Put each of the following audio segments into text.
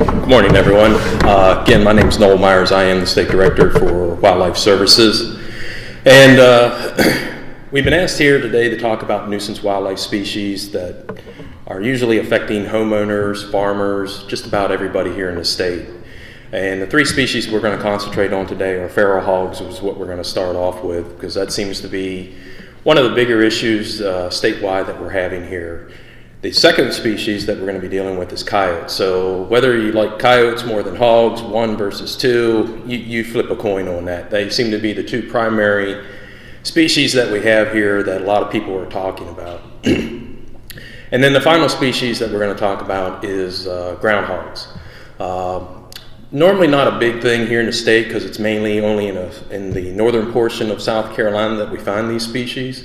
Good morning, everyone. Again, my name is Noel Myers. I am the State Director for Wildlife Services. And we've been asked here today to talk about nuisance wildlife species that are usually affecting homeowners, farmers, just about everybody here in the state. And the three species we're going to concentrate on today are feral hogs, which is what we're going to start off with, because that seems to be one of the bigger issues statewide that we're having here. The second species that we're going to be dealing with is coyotes. So whether you like coyotes more than hogs, 1 versus 2, you flip a coin on that. They seem to be the two primary species that we have here that a lot of people are talking about. And then the final species that we're going to talk about is groundhogs. Normally not a big thing here in the state because it's mainly only in the northern portion of South Carolina that we find these species.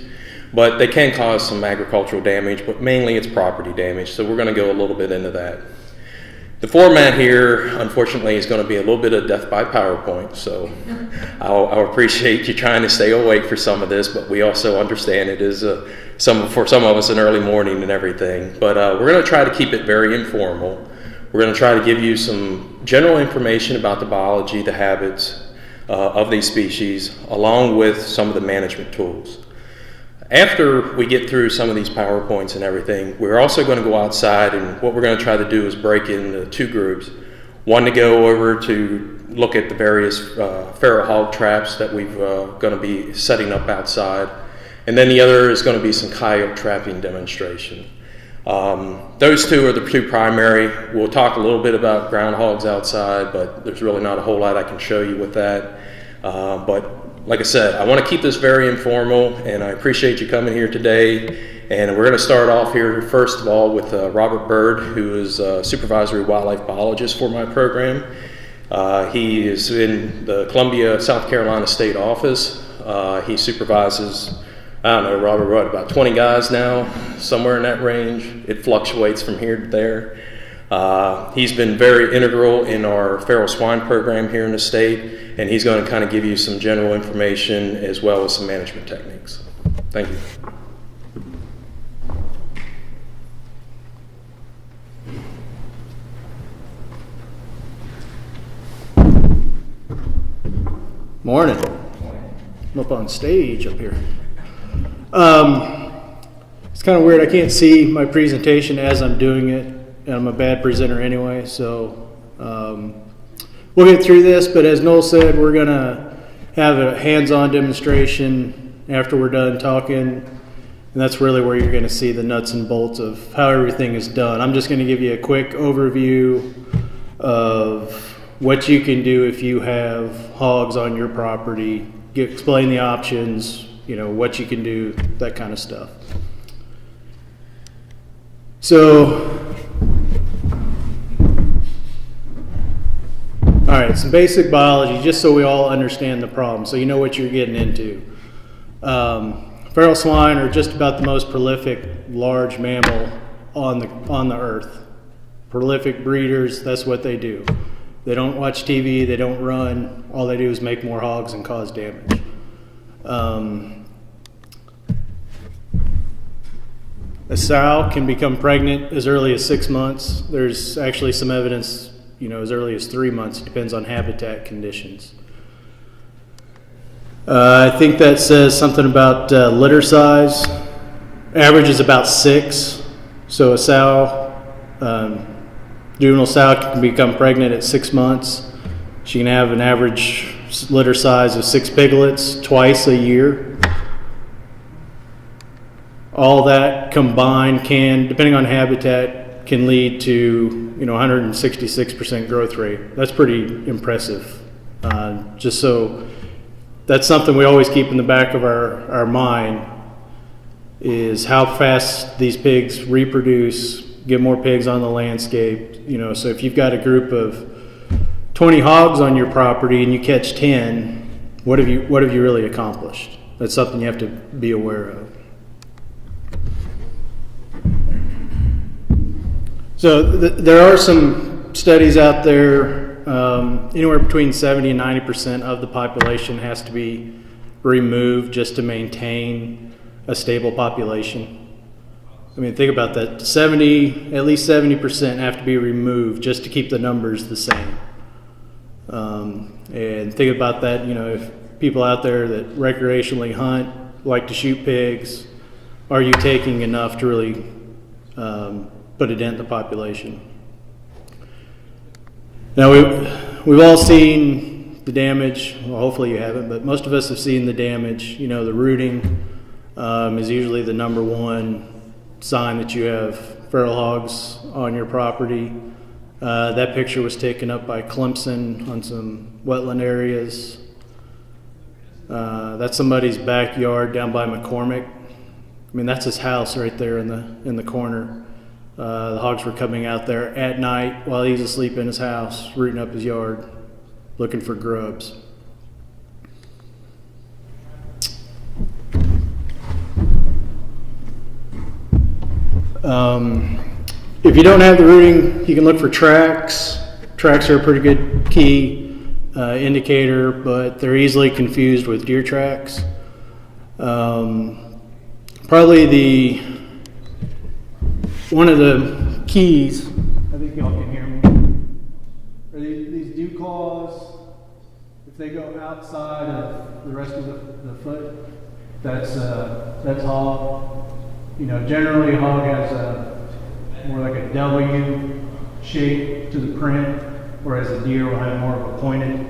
But they can cause some agricultural damage, but mainly it's property damage. So we're going to go a little bit into that. The format here, unfortunately, is going to be a little bit of death by PowerPoint. So I'll appreciate you trying to stay awake for some of this, but we also understand it is for some of us an early morning and everything. But we're going to try to keep it very informal. We're going to try to give you some general information about the biology, the habits of these species, along with some of the management tools. After we get through some of these PowerPoints and everything, we're also going to go outside, and what we're going to try to do is break into 2 groups. One to go over to look at the various feral hog traps that we're going to be setting up outside, and then the other is going to be some coyote trapping demonstration. Those 2 are the 2 primary. We'll talk a little bit about groundhogs outside, but there's really not a whole lot I can show you with that. But like I said, I want to keep this very informal, and I appreciate you coming here today. And we're going to start off here, first of all, with Robert Byrd, who is a supervisory wildlife biologist for my program. He is in the Columbia, South Carolina State Office. He supervises, I don't know, Robert, what, about 20 guys now, somewhere in that range. It fluctuates from here to there. He's been very integral in our feral swine program here in the state, and he's going to kind of give you some general information as well as some management techniques. Thank you. Morning. I'm up on stage up here. It's kind of weird. I can't see my presentation as I'm doing it, and I'm a bad presenter anyway, so we'll get through this. But as Noel said, we're going to have a hands-on demonstration after we're done talking, and that's really where you're going to see the nuts and bolts of how everything is done. I'm just going to give you a quick overview of what you can do if you have hogs on your property, explain the options, what you can do, that kind of stuff. So, all right, some basic biology, just so we all understand the problem, so you know what you're getting into. Feral swine are just about the most prolific large mammal on the earth. Prolific breeders, that's what they do. They don't watch TV, they don't run, all they do is make more hogs and cause damage. A sow can become pregnant as early as 6 months. There's actually some evidence, as early as 3 months. It depends on habitat conditions. I think that says something about litter size. Average is about 6. So a sow, juvenile sow can become pregnant at 6 months. She can have an average litter size of 6 piglets twice a year. All that combined can, depending on habitat, can lead to 166% growth rate. That's pretty impressive. Just so that's something we always keep in the back of our mind, is how fast these pigs reproduce, get more pigs on the landscape. So if you've got a group of 20 hogs on your property and you catch 10, what have you really accomplished? That's something you have to be aware of. So there are some studies out there, anywhere between 70 and 90% of the population has to be removed just to maintain a stable population. I mean, think about that. At least 70% have to be removed just to keep the numbers the same. And think about that, if people out there that recreationally hunt, like to shoot pigs, are you taking enough to really put a dent in the population? Now, we've all seen the damage. Well, hopefully you haven't, but most of us have seen the damage. The rooting is usually the number one sign that you have feral hogs on your property. That picture was taken up by Clemson on some wetland areas. That's somebody's backyard down by McCormick. I mean, that's his house right there in the corner. The hogs were coming out there at night while he's asleep in his house, rooting up his yard, looking for grubs. If you don't have the rooting, you can look for tracks. Tracks are a pretty good key indicator, but they're easily confused with deer tracks. Probably one of the keys, I think y'all can hear me, are these dew claws. If they go outside of the rest of the foot, that's hog. Generally a hog has more like a W shape to the print, whereas a deer will have more of a pointed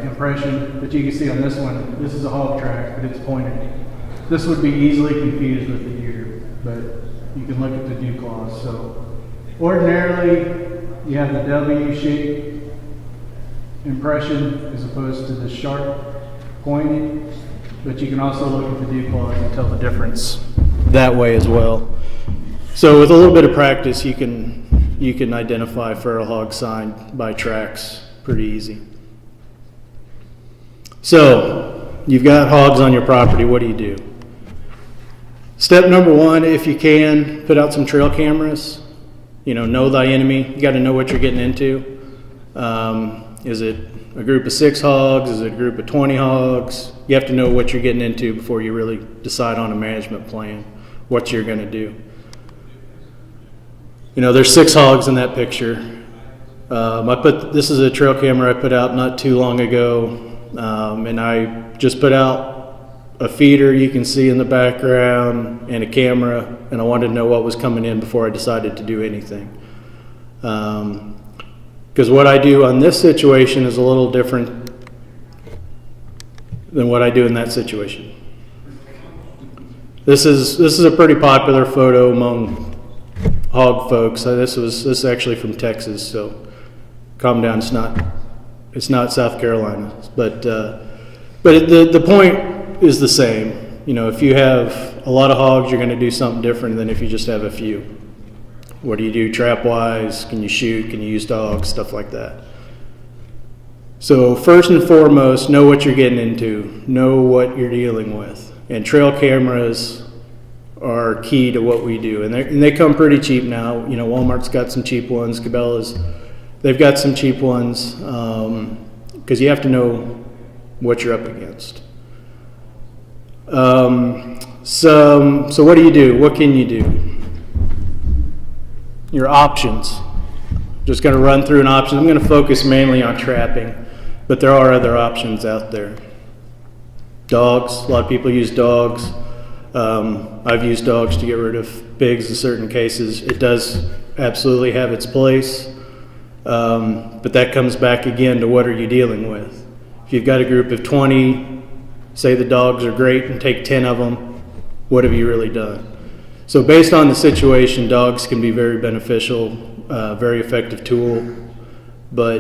impression. But you can see on this one, this is a hog track, but it's pointed. This would be easily confused with the deer, but you can look at the dew claws. So ordinarily, you have the W shape impression as opposed to the sharp pointed, but you can also look at the dew claws and tell the difference that way as well. So with a little bit of practice, you can identify feral hog sign by tracks pretty easy. So you've got hogs on your property. What do? Step number one, if you can, put out some trail cameras. Know thy enemy. You got to know what you're getting into. Is it a group of 6 hogs? Is it a group of 20 hogs? You have to know what you're getting into before you really decide on a management plan, what you're going to do. There's 6 hogs in that picture. This is a trail camera I put out not too long ago, and I just put out a feeder you can see in the background and a camera, and I wanted to know what was coming in before I decided to do anything. Because what I do on this situation is a little different than what I do in that situation. This is a pretty popular photo among hog folks. This is actually from Texas, so calm down. It's not South Carolina, but the point is the same. If you have a lot of hogs, you're going to do something different than if you just have a few. What do you do trap wise? Can you shoot? Can you use dogs? Stuff like that. So first and foremost, know what you're getting into. Know what you're dealing with. And trail cameras are key to what we do. And they come pretty cheap now. Walmart's got some cheap ones. Cabela's, they've got some cheap ones because you have to know what you're up against. So what do? What can you do? Your options. Just going to run through an option. I'm going to focus mainly on trapping, but there are other options out there. Dogs. A lot of people use dogs. I've used dogs to get rid of pigs in certain cases. It does absolutely have its place, but that comes back again to what are you dealing with. If you've got a group of 20, say the dogs are great and take 10 of them, what have you really done? So based on the situation, dogs can be very beneficial, very effective tool, but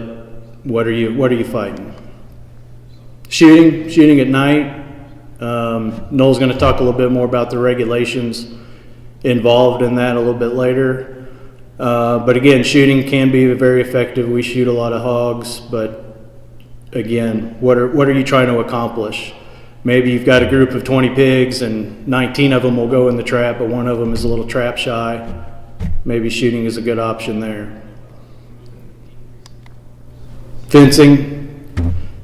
what are you fighting? Shooting at night. Noel's going to talk a little bit more about the regulations involved in that a little bit later. But again, shooting can be very effective. We shoot a lot of hogs, but again, what are you trying to accomplish? Maybe you've got a group of 20 pigs and 19 of them will go in the trap, but one of them is a little trap shy. Maybe shooting is a good option there. Fencing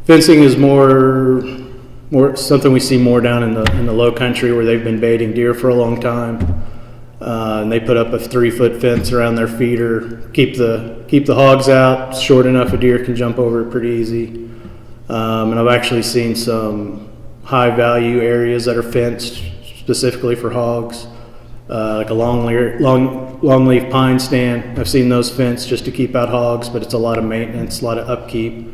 is more something we see more down in the low country where they've been baiting deer for a long time. And they put up a 3-foot fence around their feeder, keep the hogs out short enough a deer can jump over it pretty easy. And I've actually seen some high value areas that are fenced specifically for hogs, like a longleaf pine stand. I've seen those fenced just to keep out hogs, but it's a lot of maintenance, a lot of upkeep.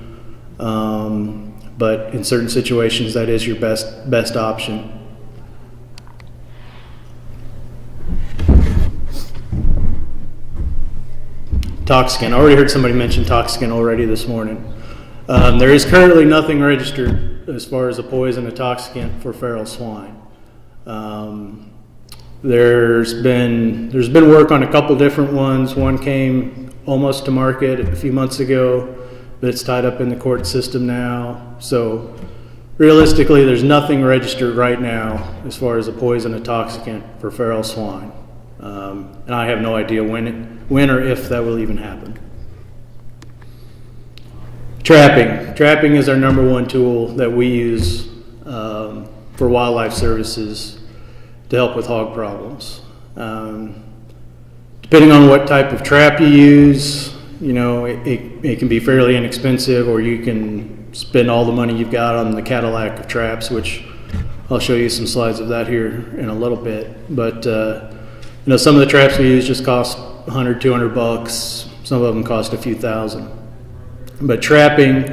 But in certain situations, that is your best option. Toxicant. I already heard somebody mention toxicant already this morning. There is currently nothing registered as far as a poison, a toxicant for feral swine. There's been work on a couple different ones. One came almost to market a few months ago, but it's tied up in the court system now. So realistically, there's nothing registered right now as far as a poison, a toxicant for feral swine. And I have no idea when or if that will even happen. Trapping. Trapping is our number one tool that we use for wildlife services to help with hog problems. Depending on what type of trap you use, it can be fairly inexpensive, or you can spend all the money you've got on the Cadillac of traps, which I'll show you some slides of that here in a little bit. But some of the traps we use just cost $100, $200. Some of them cost a few thousand. But trapping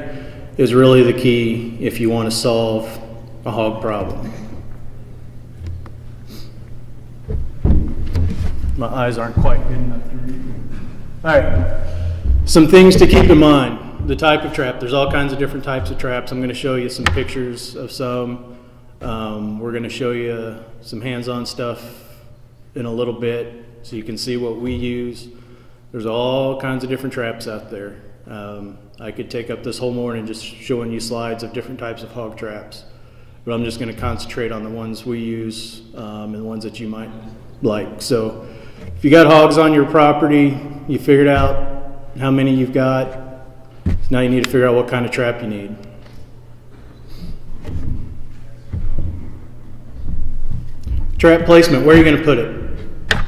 is really the key if you want to solve a hog problem. My eyes aren't quite good enough to read. All right, some things to keep in mind. The type of trap. There's all kinds of different types of traps. I'm going to show you some pictures of some. We're going to show you some hands-on stuff in a little bit so you can see what we use. There's all kinds of different traps out there. I could take up this whole morning just showing you slides of different types of hog traps, but I'm just going to concentrate on the ones we use and the ones that you might like. So if you got hogs on your property, you figured out how many you've got. Now you need to figure out what kind of trap you need. Trap placement, where are you going to put it?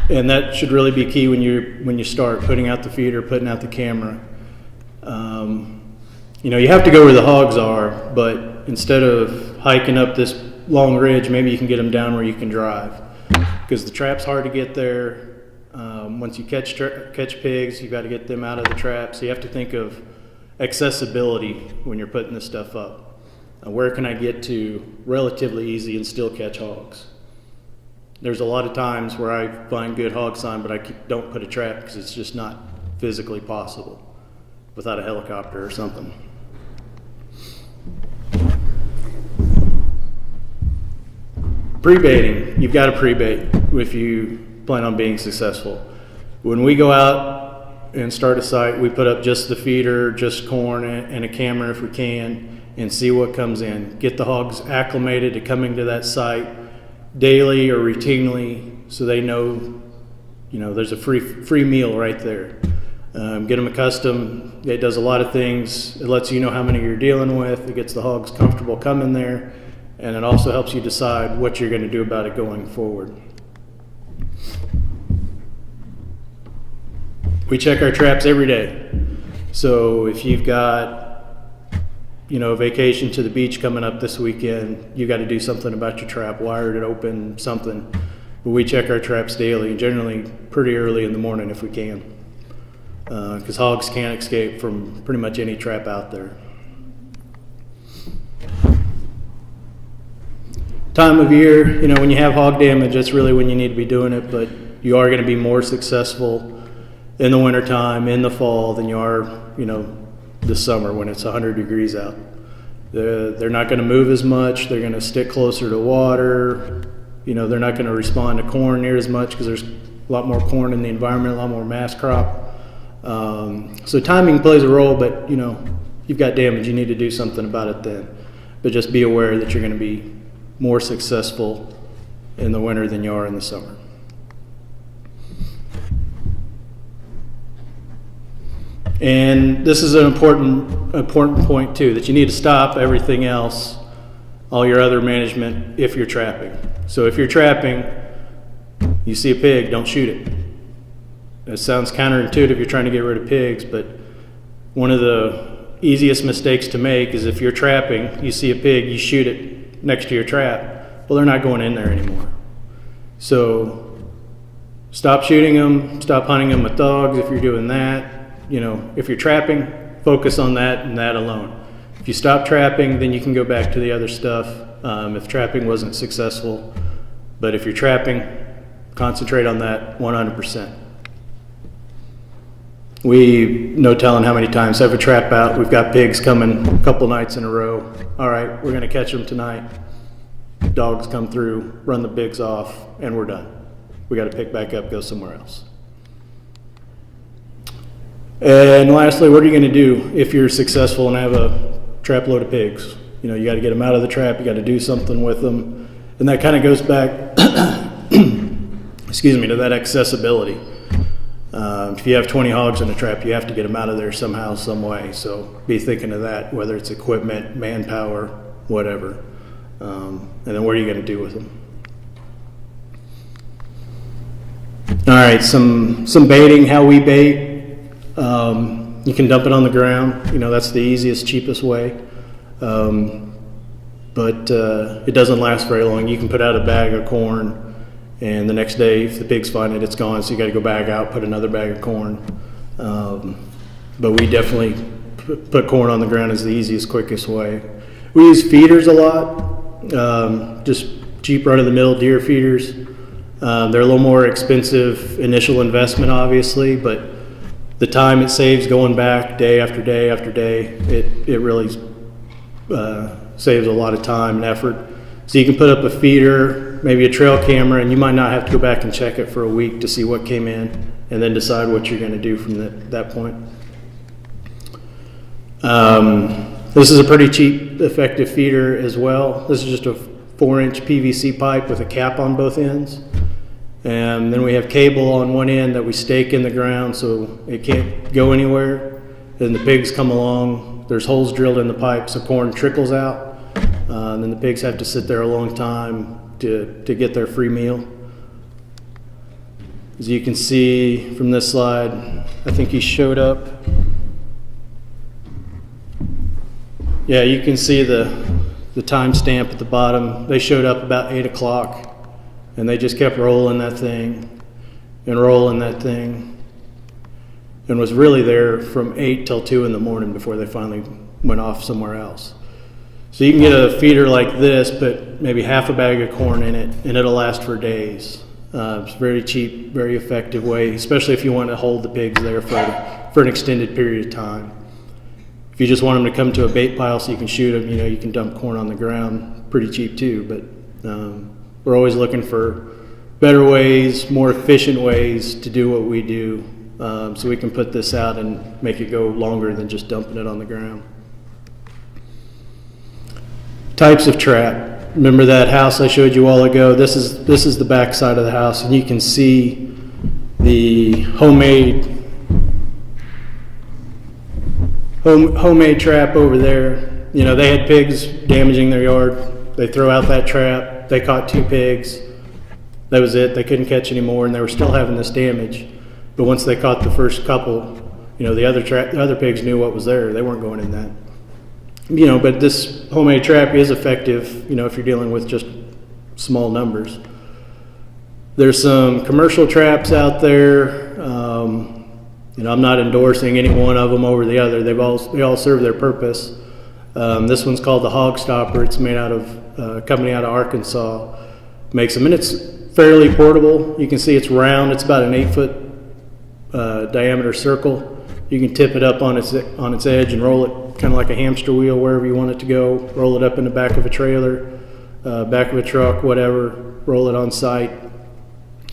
And that should really be key when you start putting out the feeder, putting out the camera. You have to go where the hogs are, but instead of hiking up this long ridge, maybe you can get them down where you can drive, because the trap's hard to get there. Once you catch pigs, you've got to get them out of the trap. So you have to think of accessibility when you're putting this stuff up. Where can I get to relatively easy and still catch hogs? There's a lot of times where I find good hog sign, but I don't put a trap because it's just not physically possible without a helicopter or something. Pre-baiting. You've got to pre-bait if you plan on being successful. When we go out and start a site, we put up just the feeder, just corn, and a camera if we can, and see what comes in. Get the hogs acclimated to coming to that site daily or routinely, so they know, there's a free meal right there. Get them accustomed. It does a lot of things. It lets you know how many you're dealing with. It gets the hogs comfortable coming there, and it also helps you decide what you're going to do about it going forward. We check our traps every day. So if you've got a vacation to the beach coming up this weekend, you got to do something about your trap, wired it open, something. But we check our traps daily, and generally pretty early in the morning if we can, because hogs can't escape from pretty much any trap out there. Time of year, when you have hog damage, that's really when you need to be doing it, but you are going to be more successful in the wintertime, in the fall, than you are, this summer when it's 100 degrees out. They're not going to move as much. They're going to stick closer to water. They're not going to respond to corn near as much because there's a lot more corn in the environment, a lot more mass crop. So timing plays a role, but you've got damage. You need to do something about it then. But just be aware that you're going to be more successful in the winter than you are in the summer. And this is an important point too, that you need to stop everything else all your other management if you're trapping. So if you're trapping, you see a pig, don't shoot it. It sounds counterintuitive, you're trying to get rid of pigs, but one of the easiest mistakes to make is if you're trapping, you see a pig, you shoot it next to your trap. Well, they're not going in there anymore. So stop shooting them, stop hunting them with dogs if you're doing that. You know, if you're trapping, focus on that and that alone. If you stop trapping, then you can go back to the other stuff if trapping wasn't successful. But if you're trapping, concentrate on that 100%. We, no telling how many times, have a trap out, we've got pigs coming a couple nights in a row. All right, we're gonna catch them tonight. Dogs come through, run the pigs off, and we're done. We gotta pick back up, go somewhere else. And lastly, what are you gonna do if you're successful and have a trap load of pigs? You know, you gotta get them out of the trap, you gotta do something with them. And that kind of goes back, excuse me, to that accessibility. If you have 20 hogs in a trap, you have to get them out of there somehow, some way. So be thinking of that, whether it's equipment, manpower, whatever. And then what are you going to do with them? All right, some baiting, how we bait. You can dump it on the ground. You know, that's the easiest, cheapest way. But it doesn't last very long. You can put out a bag of corn, and the next day, if the pigs find it, it's gone, so you got to go back out, put another bag of corn. But we definitely put corn on the ground as the easiest, quickest way. We use feeders a lot, just cheap run-of-the-mill deer feeders. They're a little more expensive initial investment, obviously, but the time it saves going back day after day after day, it really saves a lot of time and effort. So you can put up a feeder, maybe a trail camera, and you might not have to go back and check it for a week to see what came in, and then decide what you're going to do from that point. This is a pretty cheap, effective feeder as well. This is just a 4-inch PVC pipe with a cap on both ends. And then we have cable on one end that we stake in the ground so it can't go anywhere. Then the pigs come along, there's holes drilled in the pipe so corn trickles out. And then the pigs have to sit there a long time to get their free meal. As you can see from this slide, I think he showed up. Yeah, you can see the timestamp at the bottom. They showed up about 8 o'clock, and they just kept rolling that thing and rolling that thing, and was really there from 8 till 2 in the morning before they finally went off somewhere else. So you can get a feeder like this, put maybe half a bag of corn in it, and it'll last for days. It's very cheap, very effective way, especially if you want to hold the pigs there for an extended period of time. If you just want them to come to a bait pile so you can shoot them, you know, you can dump corn on the ground, pretty cheap too. But we're always looking for better ways, more efficient ways to do what we do, so we can put this out and make it go longer than just dumping it on the ground. Types of trap. Remember that house I showed you a while ago? This is the back side of the house, and you can see the homemade trap over there. You know, they had pigs damaging their yard. They throw out that trap. They caught 2 pigs. That was it. They couldn't catch any more, and they were still having this damage. But once they caught the first couple, you know, the other pigs knew what was there. They weren't going in that. You know, but this homemade trap is effective, you know, if you're dealing with just small numbers. There's some commercial traps out there. You know, I'm not endorsing any one of them over the other. They all serve their purpose. This one's called the Hog Stopper. It's made out of a company out of Arkansas. Makes them, and it's fairly portable. You can see it's round. It's about an 8-foot diameter circle. You can tip it up on its edge and roll it kind of like a hamster wheel wherever you want it to go. Roll it up in the back of a trailer, back of a truck, whatever. Roll it on site.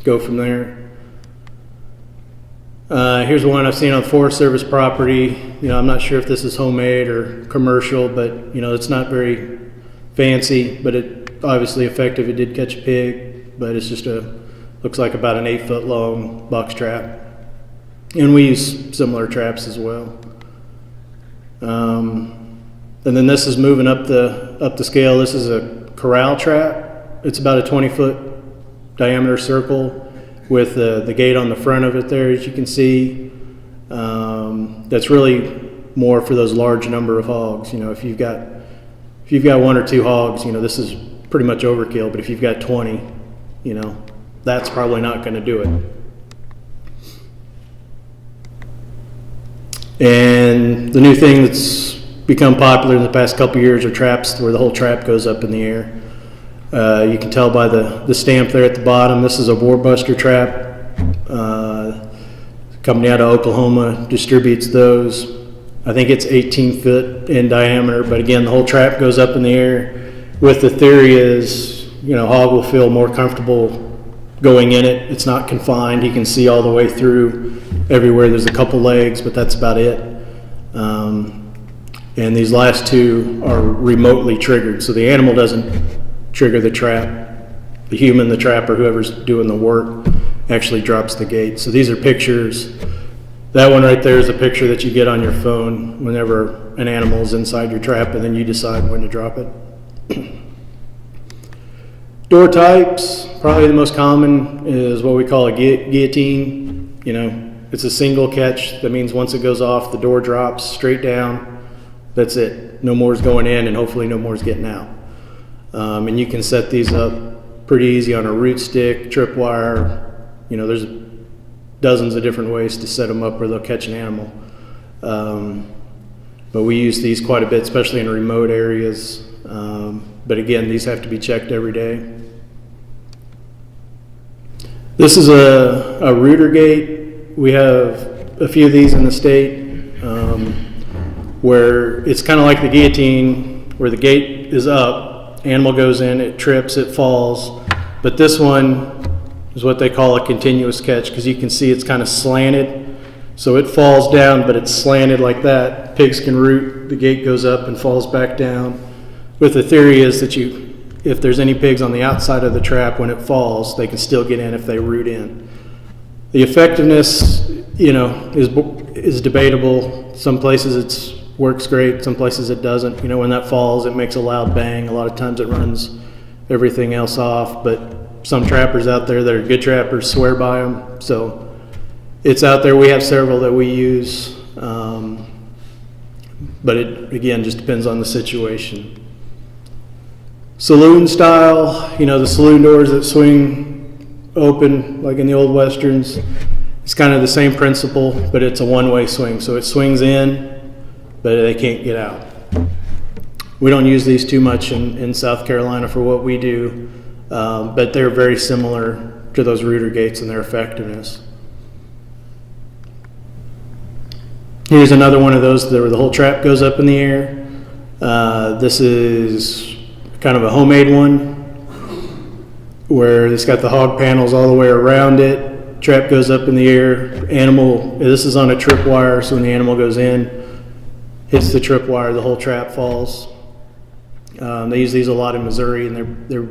Go from there. Here's one I've seen on Forest Service property. You know, I'm not sure if this is homemade or commercial, but you know, it's not very fancy, but it obviously effective. It did catch a pig, but it's just looks like about an 8-foot long box trap. And we use similar traps as well. And then this is moving up the scale. This is a Corral Trap. It's about a 20-foot diameter circle with the gate on the front of it there, as you can see. That's really more for those large number of hogs. You know, if you've got 1 or 2 hogs, you know, this is pretty much overkill. But if you've got 20, you know, that's probably not going to do it. And the new thing that's become popular in the past couple years are traps where the whole trap goes up in the air. You can tell by the stamp there at the bottom. This is a boarbuster trap. Company out of Oklahoma distributes those. I think it's 18 foot in diameter, but again, the whole trap goes up in the air. With the theory is, you know, hog will feel more comfortable going in it. It's not confined. He can see all the way through everywhere. There's a couple legs, but that's about it. And these last 2 are remotely triggered, so the animal doesn't trigger the trap. The human, the trapper, whoever's doing the work, actually drops the gate. So these are pictures. That one right there is a picture that you get on your phone whenever an animal is inside your trap, and then you decide when to drop it. Door types, probably the most common is what we call a guillotine. You know, it's a single catch. That means once it goes off, the door drops straight down. That's it. No more is going in, and hopefully no more is getting out. And you can set these up pretty easy on a root stick, tripwire. You know, there's dozens of different ways to set them up where they'll catch an animal. But we use these quite a bit, especially in remote areas. But again, these have to be checked every day. This is a rooter gate. We have a few of these in the state. Where it's kind of like the guillotine, where the gate is up, animal goes in, it trips, it falls. But this one is what they call a continuous catch, because you can see it's kind of slanted. So it falls down, but it's slanted like that. Pigs can root, the gate goes up and falls back down. But the theory is that if there's any pigs on the outside of the trap, when it falls, they can still get in if they root in. The effectiveness, you know, is debatable. Some places it works great, some places it doesn't. You know, when that falls, it makes a loud bang. A lot of times it runs everything else off, but some trappers out there that are good trappers swear by them. So it's out there. We have several that we use, but it, again, just depends on the situation. Saloon style, you know, the saloon doors that swing open like in the old westerns. It's kind of the same principle, but it's a one-way swing. So it swings in, but they can't get out. We don't use these too much in South Carolina for what we do, but they're very similar to those rooter gates in their effectiveness. Here's another one of those where the whole trap goes up in the air. This is kind of a homemade one where it's got the hog panels all the way around it. Trap goes up in the air. Animal, this is on a tripwire, so when the animal goes in, hits the tripwire, the whole trap falls. They use these a lot in Missouri, and they're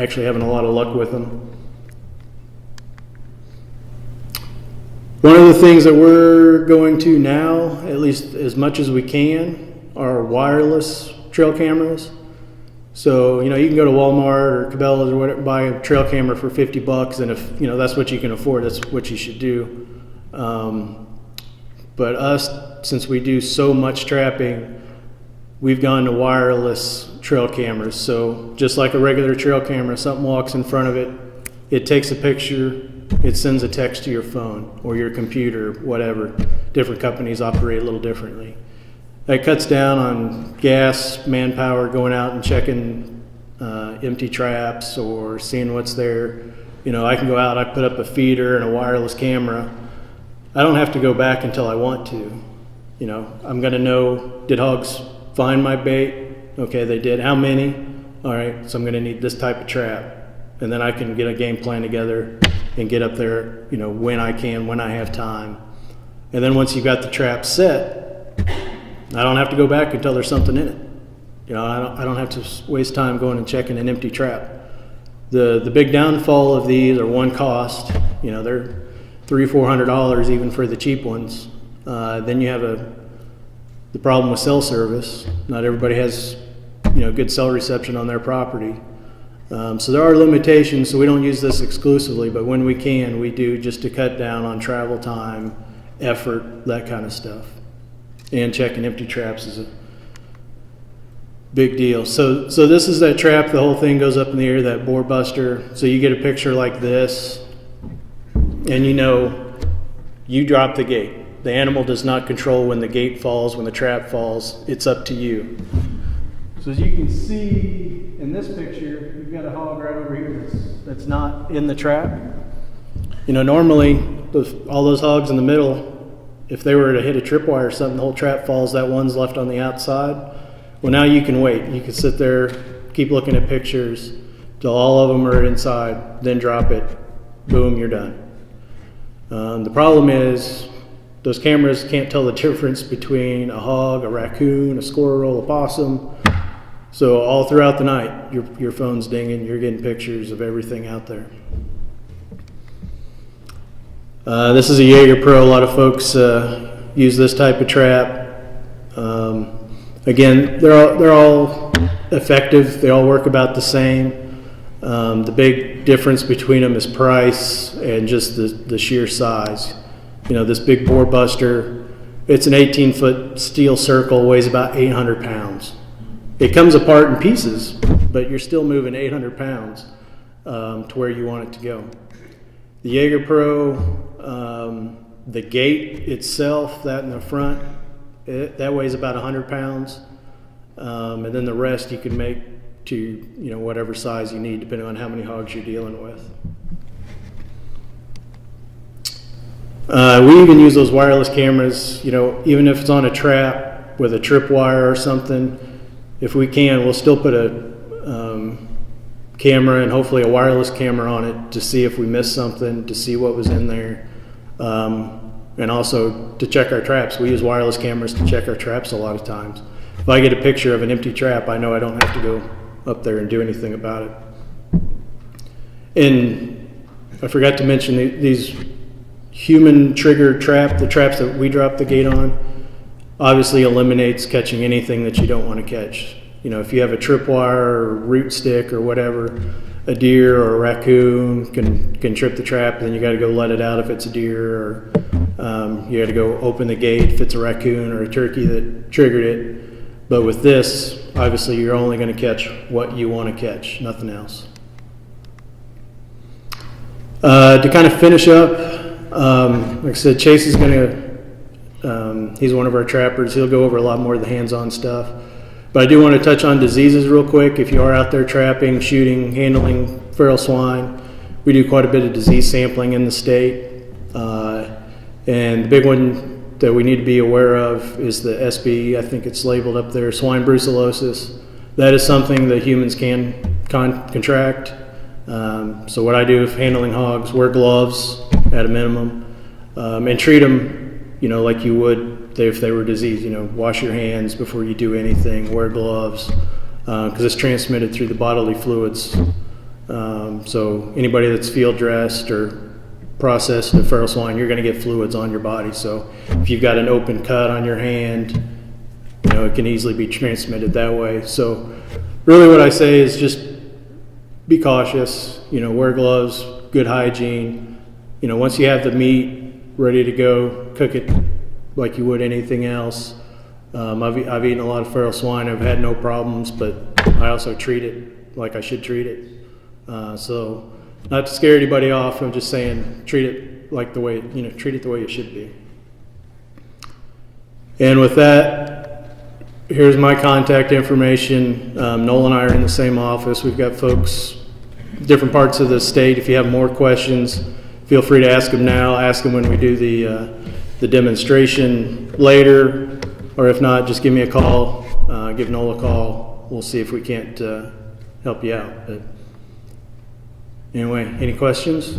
actually having a lot of luck with them. One of the things that we're going to now, at least as much as we can, are wireless trail cameras. So, you know, you can go to Walmart or Cabela's or whatever, buy a trail camera for $50, and if, you know, that's what you can afford, that's what you should do. But us, since we do so much trapping, we've gone to wireless trail cameras. So just like a regular trail camera, something walks in front of it, it takes a picture, it sends a text to your phone or your computer, whatever. Different companies operate a little differently. That cuts down on gas, manpower, going out and checking empty traps or seeing what's there. You know, I can go out, I put up a feeder and a wireless camera. I don't have to go back until I want to. You know, I'm going to know, did hogs find my bait? Okay, they did. How many? All right, so I'm going to need this type of trap. And then I can get a game plan together and get up there, you know, when I can, when I have time. And then once you've got the trap set, I don't have to go back until there's something in it. You know, I don't have to waste time going and checking an empty trap. The big downfall of these are one, cost. You know, they're $300-400 even for the cheap ones. Then you have the problem with cell service. Not everybody has, you know, good cell reception on their property. So there are limitations, so we don't use this exclusively, but when we can, we do, just to cut down on travel time, effort, that kind of stuff. And checking empty traps is a big deal. So this is that trap, the whole thing goes up in the air, that bore buster. So you get a picture like this, and you know, you drop the gate. The animal does not control when the gate falls, when the trap falls. It's up to you. So as you can see in this picture, you've got a hog right over here that's not in the trap. You know, normally all those hogs in the middle, if they were to hit a tripwire or something, the whole trap falls, that one's left on the outside. Well, now you can wait. You can sit there, keep looking at pictures till all of them are inside, then drop it. Boom, you're done. The problem is those cameras can't tell the difference between a hog, a raccoon, a squirrel, a possum. So all throughout the night, your phone's dinging, you're getting pictures of everything out there. This is a Jaeger Pro. A lot of folks use this type of trap. Again, they're all effective. They all work about the same. The big difference between them is price and just the sheer size. You know, this big bore buster, it's an 18-foot steel circle, weighs about 800 pounds. It comes apart in pieces, but you're still moving 800 pounds to where you want it to go. The Jaeger Pro, the gate itself, that in the front, that weighs about 100 pounds. And then the rest you can make to, you know, whatever size you need, depending on how many hogs you're dealing with. We even use those wireless cameras, you know, even if it's on a trap with a tripwire or something. If we can, we'll still put a camera and hopefully a wireless camera on it to see if we missed something, to see what was in there, and also to check our traps. We use wireless cameras to check our traps a lot of times. If I get a picture of an empty trap, I know I don't have to go up there and do anything about it. And I forgot to mention these human trigger trap, the traps that we drop the gate on, obviously eliminates catching anything that you don't want to catch. You know, if you have a tripwire or root stick or whatever, a deer or a raccoon can trip the trap, then you got to go let it out if it's a deer, or you got to go open the gate if it's a raccoon or a turkey that triggered it. But with this, obviously you're only going to catch what you want to catch, nothing else. To kind of finish up, like I said, Chase is going to, he's one of our trappers. He'll go over a lot more of the hands-on stuff. But I do want to touch on diseases real quick. If you are out there trapping, shooting, handling feral swine, we do quite a bit of disease sampling in the state. And the big one that we need to be aware of is the SB, I think it's labeled up there, Swine Brucellosis. That is something that humans can contract. So what I do if handling hogs, wear gloves at a minimum, and treat them, you know, like you would if they were diseased. You know, wash your hands before you do anything, wear gloves, because it's transmitted through the bodily fluids. So anybody that's field dressed or processed a feral swine, you're going to get fluids on your body. So if you've got an open cut on your hand, you know, it can easily be transmitted that way. So really what I say is just be cautious, you know, wear gloves, good hygiene. You know, once you have the meat ready to go, cook it like you would anything else. I've eaten a lot of feral swine. I've had no problems, but I also treat it like I should treat it. So not to scare anybody off, I'm just saying treat it like the way, you know, treat it the way it should be. And with that, here's my contact information. Noel and I are in the same office. We've got folks different parts of the state. If you have more questions, feel free to ask them now. Ask them when we do the demonstration later, or if not, just give me a call. Give Noel a call. We'll see if we can't help you out. But anyway, any questions?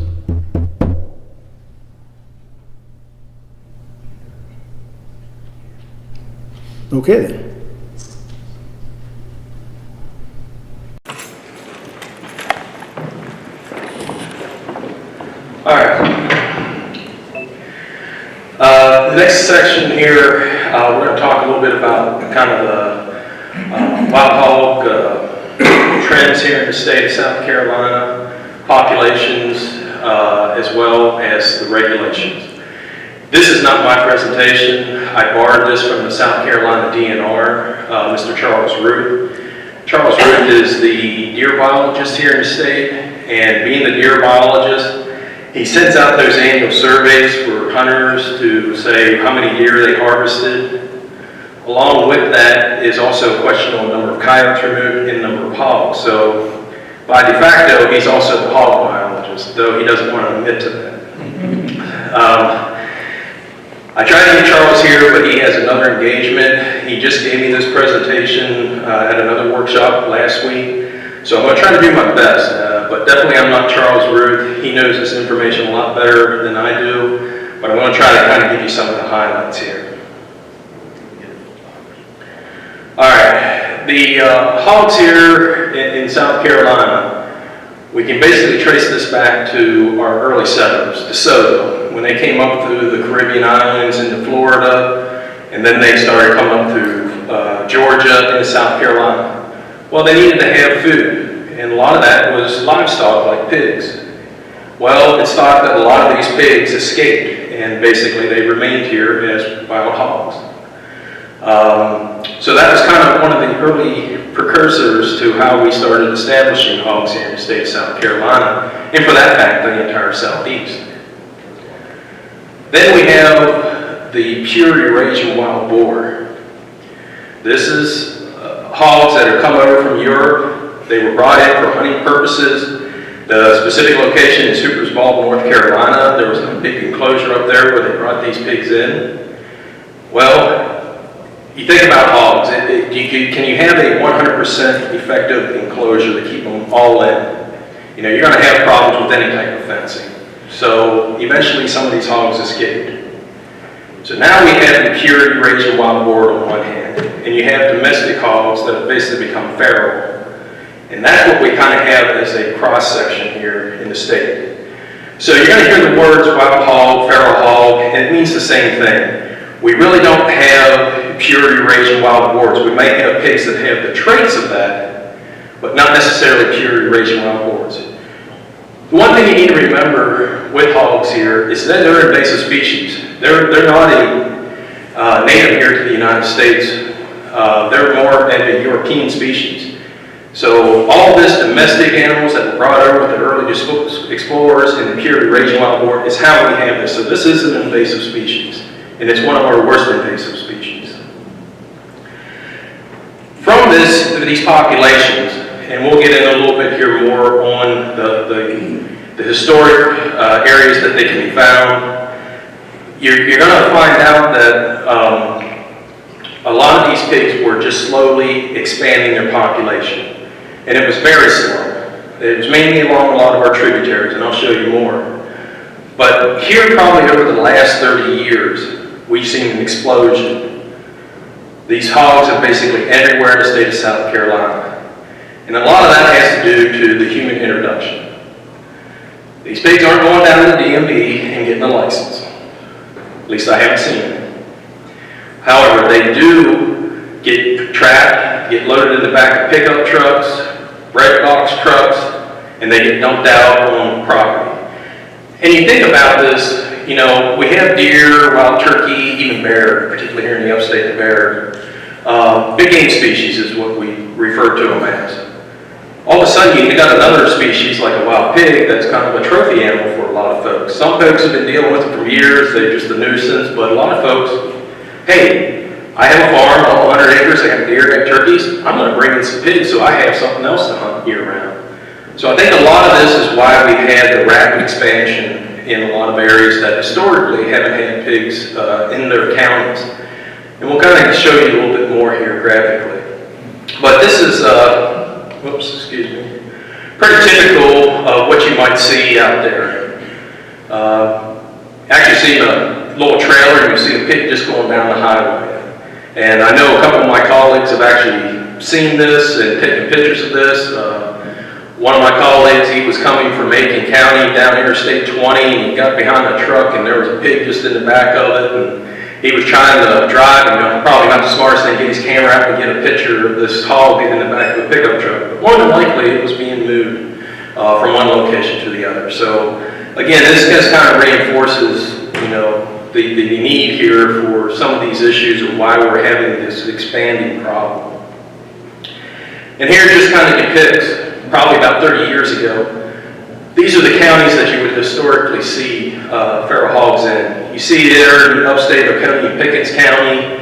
Okay then. All right. The next section here we're going to talk a little bit about kind of the wild hog trends here in the state of South Carolina, populations, as well as the regulations. This is not my presentation. I borrowed this from the South Carolina DNR, Mr. Charles Root. Charles Root is the deer biologist here in the state, and being the deer biologist, he sends out those annual surveys for hunters to say how many deer they harvested. Along with that is also a question on the number of coyotes removed and the number of hogs. So by de facto, he's also the hog biologist, though he doesn't want to admit to that. I tried to get Charles here, but he has another engagement. He just gave me this presentation at another workshop last week. So I'm going to try to do my best, but definitely I'm not Charles Ruth. He knows this information a lot better than I do, but I'm going to try to kind of give you some of the highlights here. All right, the hogs here in South Carolina, we can basically trace this back to our early settlers, DeSoto, when they came up through the Caribbean islands into Florida, and then they started coming up through Georgia into South Carolina. Well, they needed to have food, and a lot of that was livestock like pigs. Well, it's thought that a lot of these pigs escaped, and basically they remained here as wild hogs. So that was kind of one of the early precursors to how we started establishing hogs here in the state of South Carolina, and for that fact, the entire Southeast. Then we have the pure Eurasian wild boar. This is hogs that have come over from Europe. They were brought in for hunting purposes. The specific location is Hooper's Ball, North Carolina. There was a big enclosure up there where they brought these pigs in. Well, you think about hogs, can you have a 100% effective enclosure to keep them all in? You know, you're going to have problems with any type of fencing. So eventually some of these hogs escaped. So now we have the pure Eurasian wild boar on one hand, and you have domestic hogs that have basically become feral. And that's what we kind of have as a cross-section here in the state. So you're going to hear the words wild hog, feral hog, and it means the same thing. We really don't have pure Eurasian wild boars. We may have pigs that have the traits of that, but not necessarily pure Eurasian wild boars. The one thing you need to remember with hogs here is that they're invasive species. They're not a native here to the United States. They're more of a European species. So all this domestic animals that were brought over with the early explorers and the pure Eurasian wild boar is how we have this. So this is an invasive species, and it's one of our worst invasive species. From these populations, and we'll get in a little bit here more on the historic areas that they can be found, you're going to find out that a lot of these pigs were just slowly expanding their population. And it was very slow. It was mainly along a lot of our tributaries, and I'll show you more. But here, probably over the last 30 years, we've seen an explosion. These hogs are basically everywhere in the state of South Carolina. And a lot of that has to do to the human introduction. These pigs aren't going down to the DMV and getting a license. At least I haven't seen it. However, they do get trapped, get loaded in the back of pickup trucks, bread box trucks, and they get dumped out on property. And you think about this, you know, we have deer, wild turkey, even bear, particularly here in the upstate, the bear. Big game species is what we refer to them as. All of a sudden, you got another species like a wild pig that's kind of a trophy animal for a lot of folks. Some folks have been dealing with it for years, they're just a nuisance, but a lot of folks, hey, I have a farm, all 100 acres, I have deer, I have turkeys, I'm going to bring in some pigs so I have something else to hunt year-round. So I think a lot of this is why we've had the rapid expansion in a lot of areas that historically haven't had pigs in their counties. And we'll kind of show you a little bit more here graphically. But this is, pretty typical of what you might see out there. Actually see a little trailer and you see a pig just going down the highway. And I know a couple of my colleagues have actually seen this and taken pictures of this. One of my colleagues, he was coming from Macon County down Interstate 20 and he got behind a truck and there was a pig just in the back of it. And he was trying to drive, and probably not the smartest thing, get his camera out and get a picture of this hog in the back of a pickup truck. But more than likely, it was being moved from one location to the other. So again, this just kind of reinforces, the need here for some of these issues of why we're having this expanding problem. And here it just kind of depicts, probably about 30 years ago, these are the counties that you would historically see feral hogs in. You see there in upstate Oconee, Pickens County.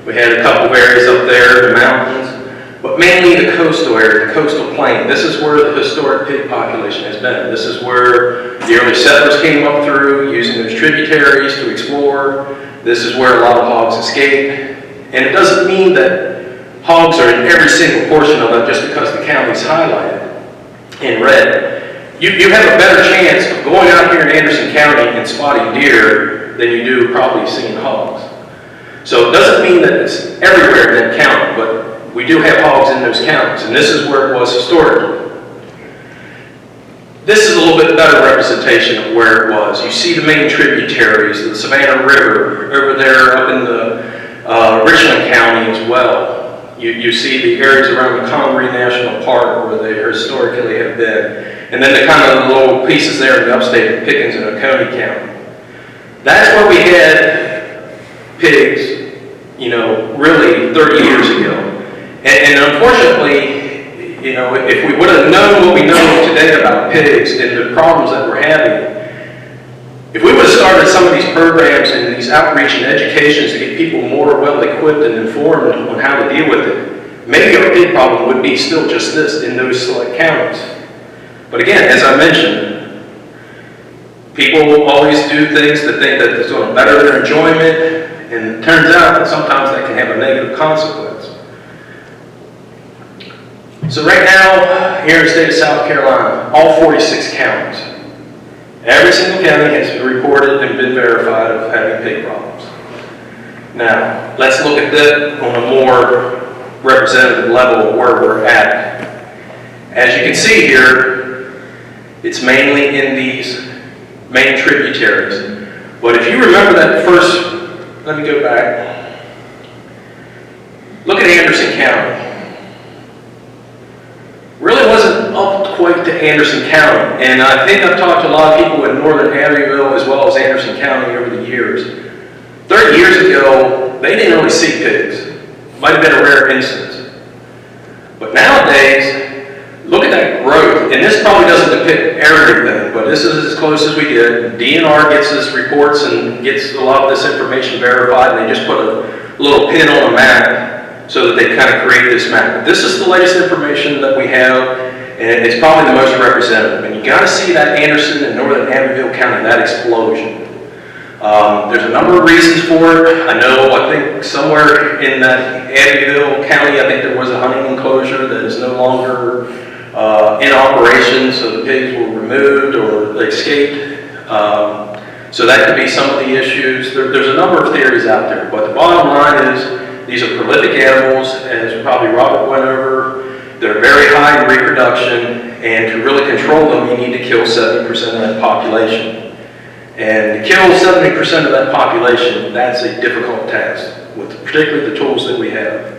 We had a couple of areas up there, the mountains, but mainly the coastal area, the coastal plain. This is where the historic pig population has been. This is where the early settlers came up through, using those tributaries to explore. This is where a lot of hogs escaped. And it doesn't mean that hogs are in every single portion of it just because the county's highlighted in red. You have a better chance of going out here in Anderson County and spotting deer than you do probably seeing hogs. So it doesn't mean that it's everywhere in that county, but we do have hogs in those counties, and this is where it was historically. This is a little bit better representation of where it was. You see the main tributaries, the Savannah River, over there up in the Richland County as well. You see the areas around the Congaree National Park where they historically have been. And then the kind of little pieces there in the upstate of Pickens and Oconee County. That's where we had pigs, really 30 years ago. And unfortunately, if we would have known what we know today about pigs and the problems that we're having, if we would have started some of these programs and these outreach and educations to get people more well-equipped and informed on how to deal with it, maybe our pig problem would be still just this in those select counties. But again, as I mentioned, people always do things to think that it's going to better their enjoyment, and it turns out that sometimes that can have a negative consequence. So right now, here in the state of South Carolina, all 46 counties, every single county has been reported and been verified of having pig problems. Now, let's look at that on a more representative level of where we're at. As you can see here, it's mainly in these main tributaries. But if you remember that first, let me go back. Look at Anderson County. Really wasn't up quite to Anderson County. And I think I've talked to a lot of people in northern Abbeville as well as Anderson County over the years. 30 years ago, they didn't really see pigs. Might have been a rare instance. But nowadays, look at that growth, and this probably doesn't depict everything, but this is as close as we get. DNR gets us reports and gets a lot of this information verified, and they just put a little pin on a map so that they kind of create this map. But this is the latest information that we have, and it's probably the most representative. And you got to see that Anderson and northern Abbeville County, that explosion. There's a number of reasons for it. I think somewhere in that Abbeville County, I think there was a hunting enclosure that is no longer in operation, so the pigs were removed or they escaped. So that could be some of the issues. There's a number of theories out there, but the bottom line is these are prolific animals, as probably Robert went over. They're very high in reproduction, and to really control them, you need to kill 70% of that population. And to kill 70% of that population, that's a difficult task, with particularly the tools that we have.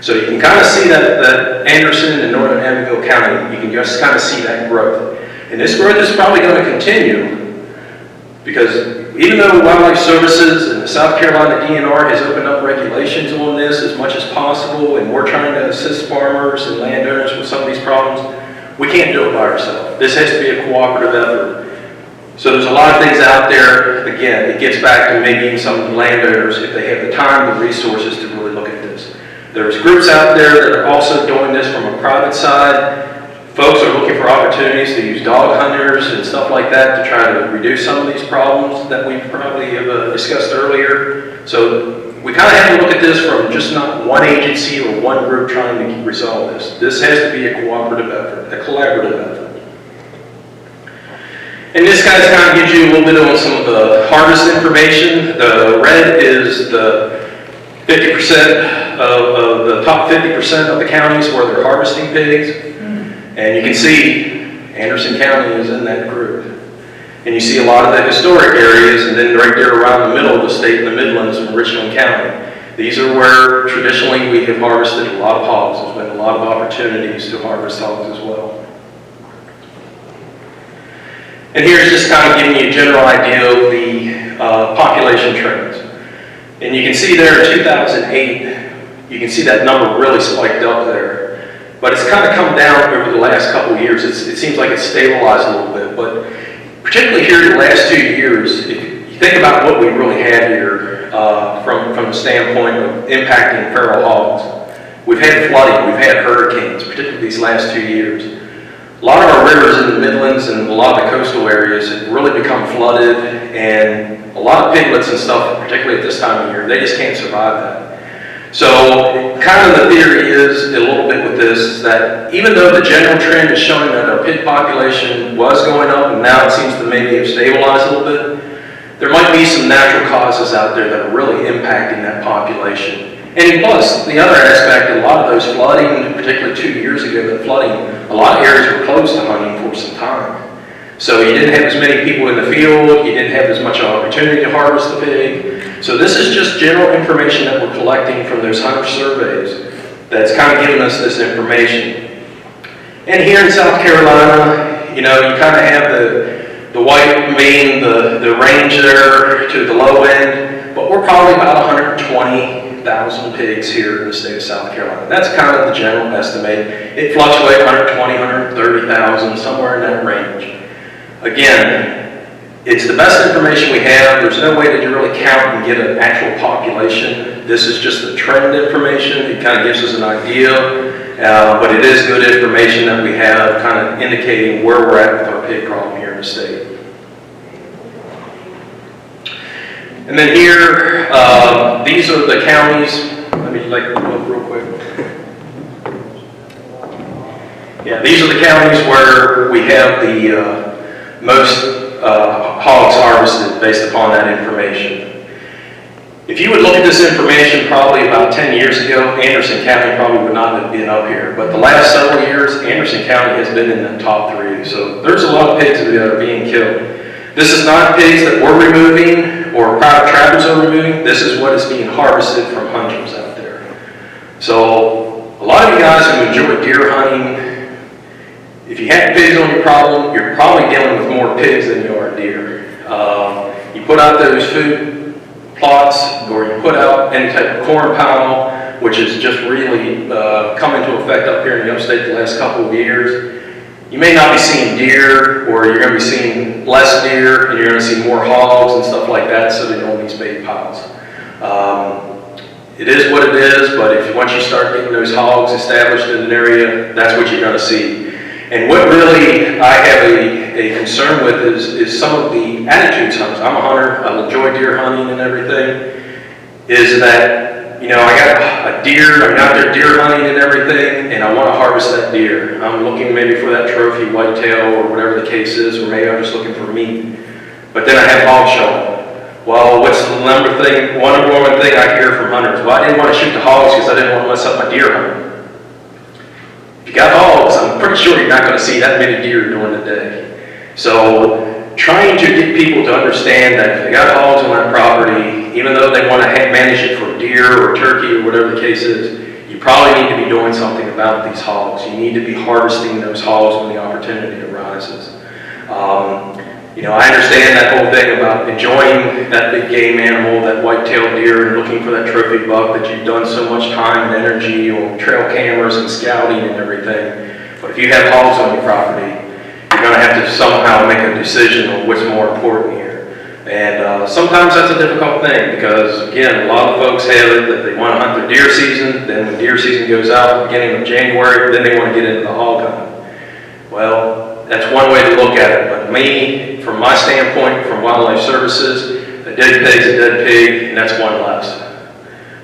So you can kind of see that Anderson and northern Abbeville County, you can just kind of see that growth. And this growth is probably going to continue because even though Wildlife Services and the South Carolina DNR has opened up regulations on this as much as possible, and we're trying to assist farmers and landowners with some of these problems, we can't do it by ourselves. This has to be a cooperative effort. So there's a lot of things out there. Again, it gets back to maybe even some of the landowners, if they have the time and the resources to really look at this. There's groups out there that are also doing this from a private side. Folks are looking for opportunities to use dog hunters and stuff like that to try to reduce some of these problems that we probably have discussed earlier. So we kind of have to look at this from just not one agency or one group trying to resolve this. This has to be a cooperative effort, a collaborative effort. And this kind of gives you a little bit on some of the harvest information. The red is the 50% of the top 50% of the counties where they're harvesting pigs. And you can see Anderson County is in that group. And you see a lot of the historic areas, and then right there around the middle of the state in the Midlands in Richland County. These are where traditionally we have harvested a lot of hogs. There's been a lot of opportunities to harvest hogs as well. And here's just kind of giving you a general idea of the population trends. And you can see there in 2008, you can see that number really spiked up there. But it's kind of come down over the last couple of years. It seems like it's stabilized a little bit. But particularly here in the last 2 years, if you think about what we really had here from the standpoint of impacting feral hogs. We've had flooding, we've had hurricanes, particularly these last 2 years. A lot of our rivers in the Midlands and a lot of the coastal areas have really become flooded, and a lot of piglets and stuff, particularly at this time of year, they just can't survive that. So kind of the theory is a little bit with this is that even though the general trend is showing that our pig population was going up and now it seems to maybe have stabilized a little bit, there might be some natural causes out there that are really impacting that population. And plus, the other aspect, a lot of those flooding, particularly 2 years ago, the flooding, a lot of areas were closed to hunting for some time. So you didn't have as many people in the field, you didn't have as much opportunity to harvest the pig. So this is just general information that we're collecting from those hunter surveys that's kind of giving us this information. And here in South Carolina, you know, you kind of have the white being the range there to the low end, but we're probably about 120,000 pigs here in the state of South Carolina. That's kind of the general estimate. It fluctuates 120, 130,000, somewhere in that range. Again, it's the best information we have. There's no way to really count and get an actual population. This is just the trend information. It kind of gives us an idea, but it is good information that we have kind of indicating where we're at with our pig problem here in the state. And then here, these are the counties. Let me look real quick. Yeah, these are the counties where we have the most hogs harvested based upon that information. If you would look at this information probably about 10 years ago, Anderson County probably would not have been up here. But the last several years, Anderson County has been in the top 3. So there's a lot of pigs that are being killed. This is not pigs that we're removing or private trappers are removing. This is what is being harvested from hunters out there. So a lot of you guys who enjoy deer hunting, if you have pigs on your problem, you're probably dealing with more pigs than you are deer. You put out those food plots, or you put out any type of corn panel, which has just really come into effect up here in the upstate the last couple of years. You may not be seeing deer, or you're going to be seeing less deer, and you're going to see more hogs and stuff like that sitting on these bait piles. It is what it is, but once you start getting those hogs established in an area, that's what you're going to see. And what really I have a concern with is some of the attitudes hunters. I'm a hunter, I enjoy deer hunting and everything, is that, you know, I got a deer, I'm out there deer hunting and everything, and I want to harvest that deer. I'm looking maybe for that trophy whitetail or whatever the case is, or maybe I'm just looking for meat. But then I have hogs showing. Well, what's the number one thing I hear from hunters? Well, I didn't want to shoot the hogs because I didn't want to mess up my deer hunting. If you got hogs, I'm pretty sure you're not going to see that many deer during the day. So trying to get people to understand that if they got hogs on that property, even though they want to manage it for deer or turkey or whatever the case is, you probably need to be doing something about these hogs. You need to be harvesting those hogs when the opportunity arises. You know, I understand that whole thing about enjoying that big game animal, that white-tailed deer, and looking for that trophy buck that you've done so much time and energy on trail cameras and scouting and everything. But if you have hogs on your property, you're going to have to somehow make a decision on what's more important here. And sometimes that's a difficult thing because, again, a lot of folks have it that they want to hunt their deer season, then when deer season goes out at the beginning of January, then they want to get into the hog hunt. Well, that's one way to look at it, but me, from my standpoint, from Wildlife Services, a dead pig's a dead pig, and that's one less.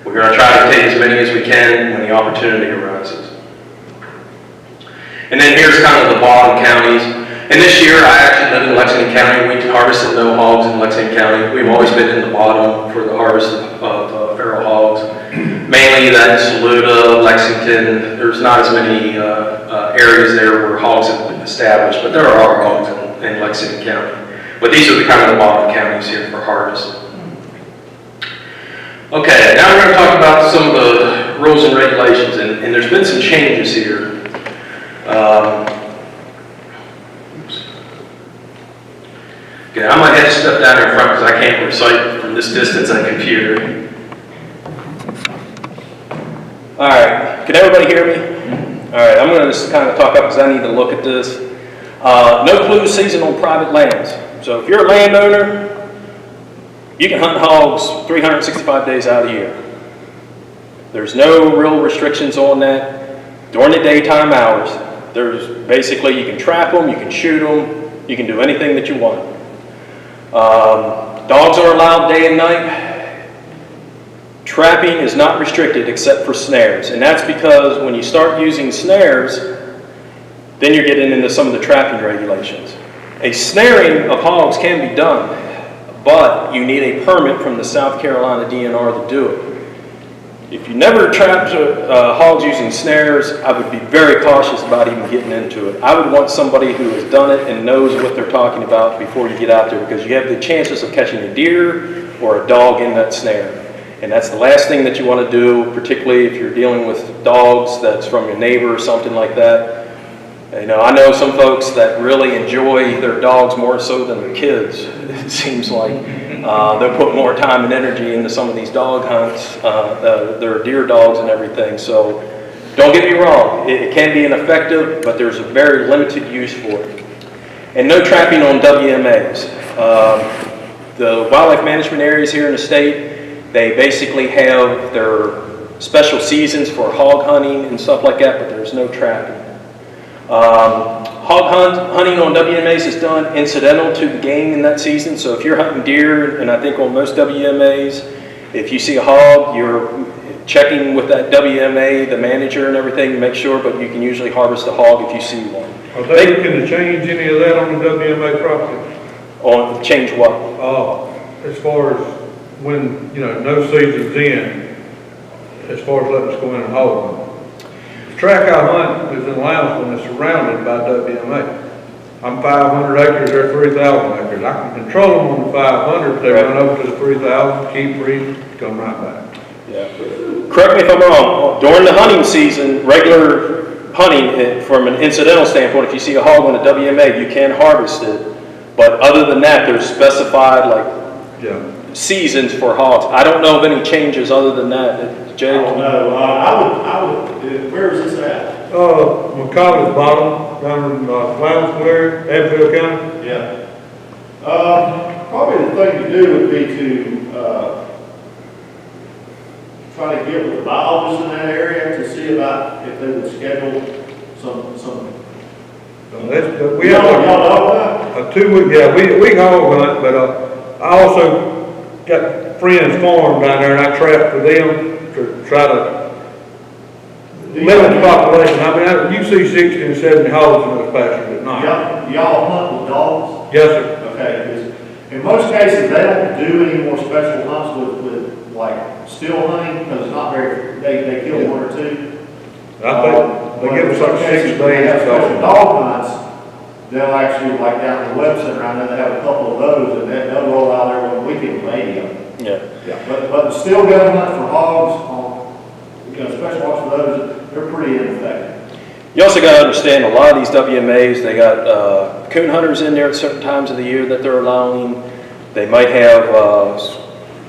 We're going to try to take as many as we can when the opportunity arises. And then here's kind of the bottom counties. And this year, I actually live in Lexington County. We harvested no hogs in Lexington County. We've always been in the bottom for the harvest of feral hogs. Mainly that Saluda, Lexington. There's not as many areas there where hogs have been established, but there are hogs in Lexington County. But these are the kind of the model counties here for harvest. Okay, now we're going to talk about some of the rules and regulations, and there's been some changes here. Okay, I might have to step down here in front because I can't recite from this distance on the computer. All right, can everybody hear me? All right, I'm going to just kind of talk up because I need to look at this. No clue season on private lands. So if you're a landowner, you can hunt hogs 365 days out of the year. There's no real restrictions on that. During the daytime hours, there's basically, you can trap them, you can shoot them, you can do anything that you want. Dogs are allowed day and night. Trapping is not restricted except for snares, and that's because when you start using snares, then you're getting into some of the trapping regulations. A snaring of hogs can be done, but you need a permit from the South Carolina DNR to do it. If you never trapped hogs using snares, I would be very cautious about even getting into it. I would want somebody who has done it and knows what they're talking about before you get out there, because you have the chances of catching a deer or a dog in that snare. And that's the last thing that you want to do, particularly if you're dealing with dogs that's from your neighbor or something like that. You know, I know some folks that really enjoy their dogs more so than their kids. It seems like they'll put more time and energy into some of these dog hunts, their deer dogs and everything. So don't get me wrong, it can be ineffective, but there's a very limited use for it. And no trapping on WMAs. The wildlife management areas here in the state, they basically have their special seasons for hog hunting and stuff like that, but there's no trapping. Hunting on WMAs is done incidental to the game in that season. So if you're hunting deer, and I think on most WMAs, if you see a hog, you're checking with that WMA, the manager and everything to make sure, but you can usually harvest a hog if you see one. Are they looking to change any of that on the WMA property? On change what? As far as when, no season's in, as far as letting us go in and hog hunt. Track I hunt is in Lounsville and it's surrounded by WMA. I'm 500 acres, they're 3,000 acres. I can control them on the 500, they run over to the 3,000, keep free, come right back. Yeah. Correct me if I'm wrong, during the hunting season, regular hunting, from an incidental standpoint, if you see a hog on a WMA, you can harvest it. But other than that, there's specified seasons for hogs. I don't know of any changes other than that. Jay? No, I would, where is this at? McCollum's Bottom, down in Lounsville area, Abbeville County. Yeah. Probably the thing to do would be to try to get with the biologists in that area to see about if they would schedule some. We have a 2 week, we hog hunt, but I also got friends farm down there and I trap for them to try to limit the population. I mean, you see 60 and 70 hogs in those pastures at night. Y'all hunt with dogs? Yes, sir. Okay, in most cases, they don't do any more special hunts with like still hunting, because it's not very, they kill 1 or 2. I think they give us like 6 days. They have special dog hunts, they'll actually, like down in the web center around there, they have a couple of those, and they'll roll out there one weekend with 80 of them. Yeah. But the still gun hunt for hogs, special watch for those, they're pretty ineffective. You also got to understand, a lot of these WMAs, they got coon hunters in there at certain times of the year that they're allowing. They might have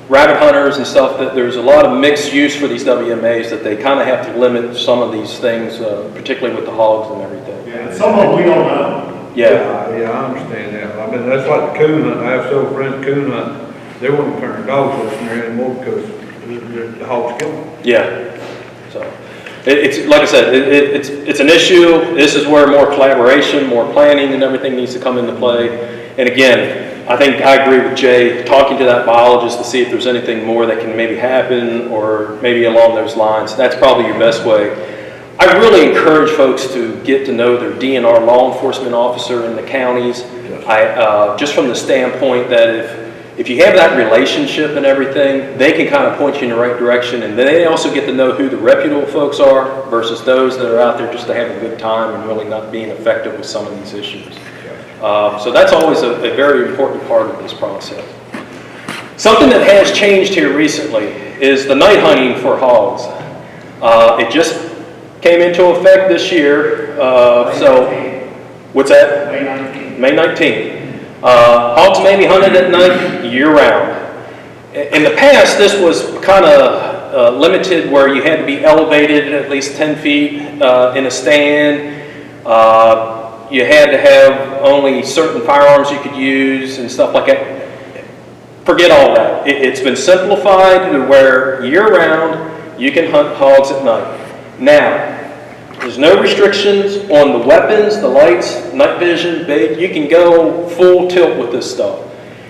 rabbit hunters and stuff. That there's a lot of mixed use for these WMAs that they kind of have to limit some of these things, particularly with the hogs and everything. Yeah, and some of them we don't know. Yeah, I understand that. I mean, that's like the coon hunt. I have several friends coon hunt. They won't turn dogs loose in there anymore because the hogs kill them. yeah. So it's like I said, it's an issue. This is where more collaboration, more planning, and everything needs to come into play. And again, I think I agree with Jay. Talking to that biologist to see if there's anything more that can maybe happen, or maybe along those lines. That's probably your best way. I really encourage folks to get to know their DNR law enforcement officer in the counties. Just from the standpoint that if you have that relationship and everything, they can kind of point you in the right direction, and then they also get to know who the reputable folks are versus those that are out there just to have a good time and really not being effective with some of these issues. So that's always a very important part of this process. Something that has changed here recently is the night hunting for hogs. It just came into effect this year. What's that? May 19th. May 19th. Hogs may be hunted at night year-round. In the past, this was kind of limited where you had to be elevated at least 10 feet in a stand. You had to have only certain firearms you could use and stuff like that. Forget all that. It's been simplified to where year-round you can hunt hogs at night. Now, there's no restrictions on the weapons, the lights, night vision, bait. You can go full tilt with this stuff.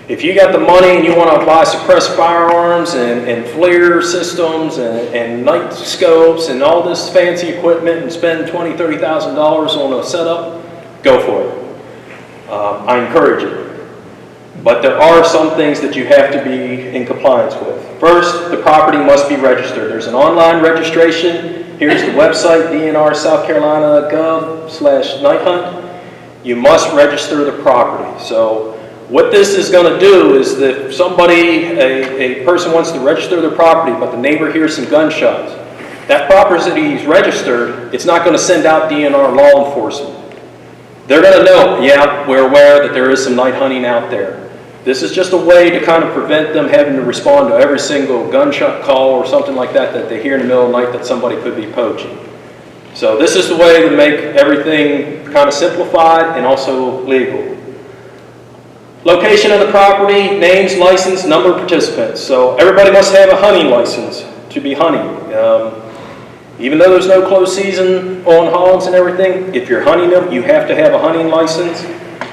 If you got the money and you want to buy suppressed firearms and FLIR systems and night scopes and all this fancy equipment and spend $20,000, $30,000 on a setup, go for it. I encourage it. But there are some things that you have to be in compliance with. First, the property must be registered. There's an online registration. Here's the website, dnr.southcarolina.gov/night hunt. You must register the property. So what this is going to do is that if somebody, a person wants to register their property, but the neighbor hears some gunshots, that property is registered, it's not going to send out DNR law enforcement. They're going to know, yeah, we're aware that there is some night hunting out there. This is just a way to kind of prevent them having to respond to every single gunshot call or something like that that they hear in the middle of the night that somebody could be poaching. So this is the way to make everything kind of simplified and also legal. Location of the property, names, license, number of participants. So everybody must have a hunting license to be hunting. Even though there's no closed season on hogs and everything, if you're hunting them, you have to have a hunting license.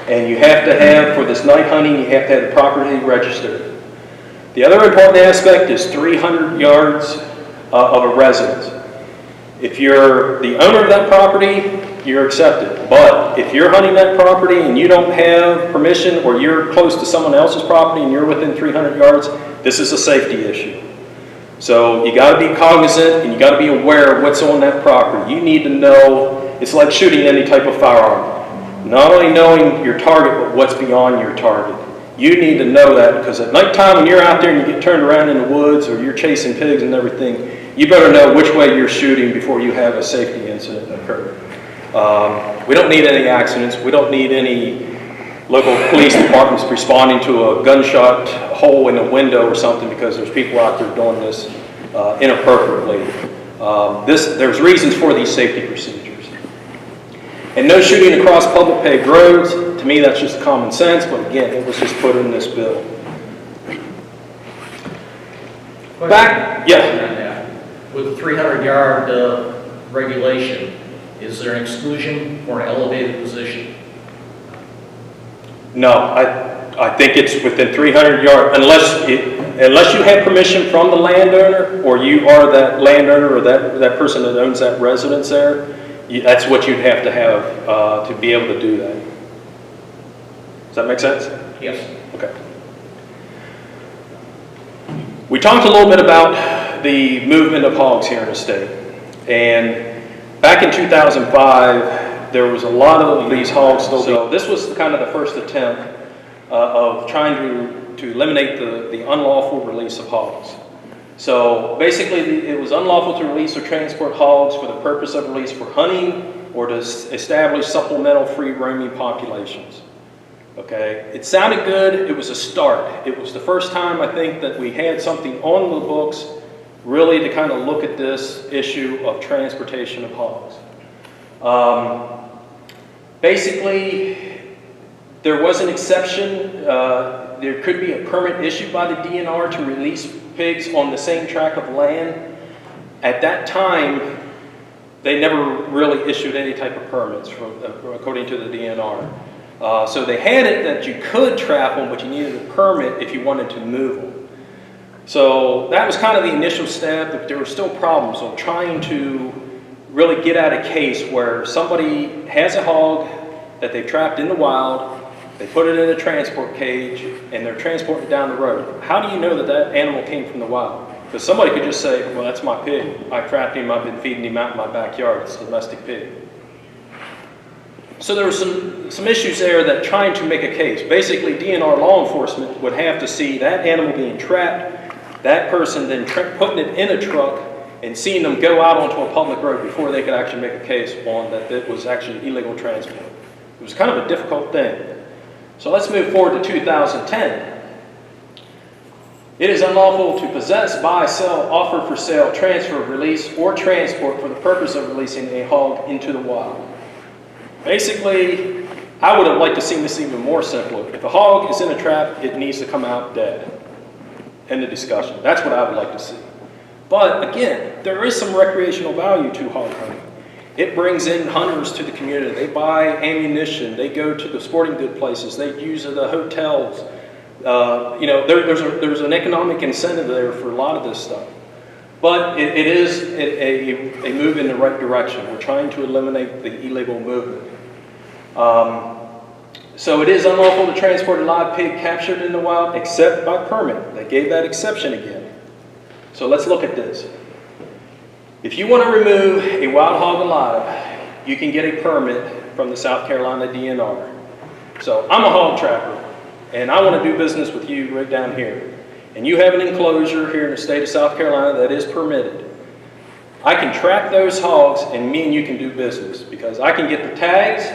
And you have to have, for this night hunting, you have to have the property registered. The other important aspect is 300 yards of a residence. If you're the owner of that property, you're accepted. But if you're hunting that property and you don't have permission, or you're close to someone else's property and you're within 300 yards, this is a safety issue. So you got to be cognizant and you got to be aware of what's on that property. You need to know, it's like shooting any type of firearm. Not only knowing your target, but what's beyond your target. You need to know that, because at nighttime when you're out there and you get turned around in the woods or you're chasing pigs and everything, you better know which way you're shooting before you have a safety incident occur. We don't need any accidents. We don't need any local police departments responding to a gunshot hole in a window or something because there's people out there doing this inappropriately. There's reasons for these safety procedures. And no shooting across public paved roads. To me, that's just common sense, but again, it was just put in this bill. With the 300-yard regulation, is there an exclusion for an elevated position? No, I think it's within 300 yards, unless you have permission from the landowner, or you are that landowner or that person that owns that residence there. That's what you'd have to be able to do that. Does that make sense? Yes. Okay. We talked a little bit about the movement of hogs here in the state. And back in 2005, there was a lot of these hogs still. So this was kind of the first attempt of trying to eliminate the unlawful release of hogs. So basically, it was unlawful to release or transport hogs for the purpose of release for hunting or to establish supplemental free roaming populations. Okay, it sounded good. It was a start. It was the first time, I think, that we had something on the books really to kind of look at this issue of transportation of hogs. Basically, there was an exception. There could be a permit issued by the DNR to release pigs on the same tract of land. At that time, they never really issued any type of permits, according to the DNR. So they had it that you could trap them, but you needed a permit if you wanted to move them. So that was kind of the initial step, but there were still problems on trying to really get at a case where somebody has a hog that they've trapped in the wild, they put it in a transport cage, and they're transporting it down the road. How do you know that that animal came from the wild? Because somebody could just say, well, that's my pig. I trapped him, I've been feeding him out in my backyard. It's a domestic pig. So there were some issues there that trying to make a case. Basically, DNR law enforcement would have to see that animal being trapped, that person then putting it in a truck and seeing them go out onto a public road before they could actually make a case on that it was actually illegal transport. It was kind of a difficult thing. So let's move forward to 2010. It is unlawful to possess, buy, sell, offer for sale, transfer, release, or transport for the purpose of releasing a hog into the wild. Basically, I would have liked to see this even more simple. If a hog is in a trap, it needs to come out dead. End of discussion. That's what I would like to see. But again, there is some recreational value to hog hunting. It brings in hunters to the community. They buy ammunition. They go to the sporting good places. They use the hotels. You know, there's an economic incentive there for a lot of this stuff. But it is a move in the right direction. We're trying to eliminate the illegal movement. So it is unlawful to transport a live pig captured in the wild except by permit. They gave that exception again. So let's look at this. If you want to remove a wild hog alive, you can get a permit from the South Carolina DNR. So I'm a hog trapper, and I want to do business with you right down here. And you have an enclosure here in the state of South Carolina that is permitted. I can track those hogs, and me and you can do business because I can get the tags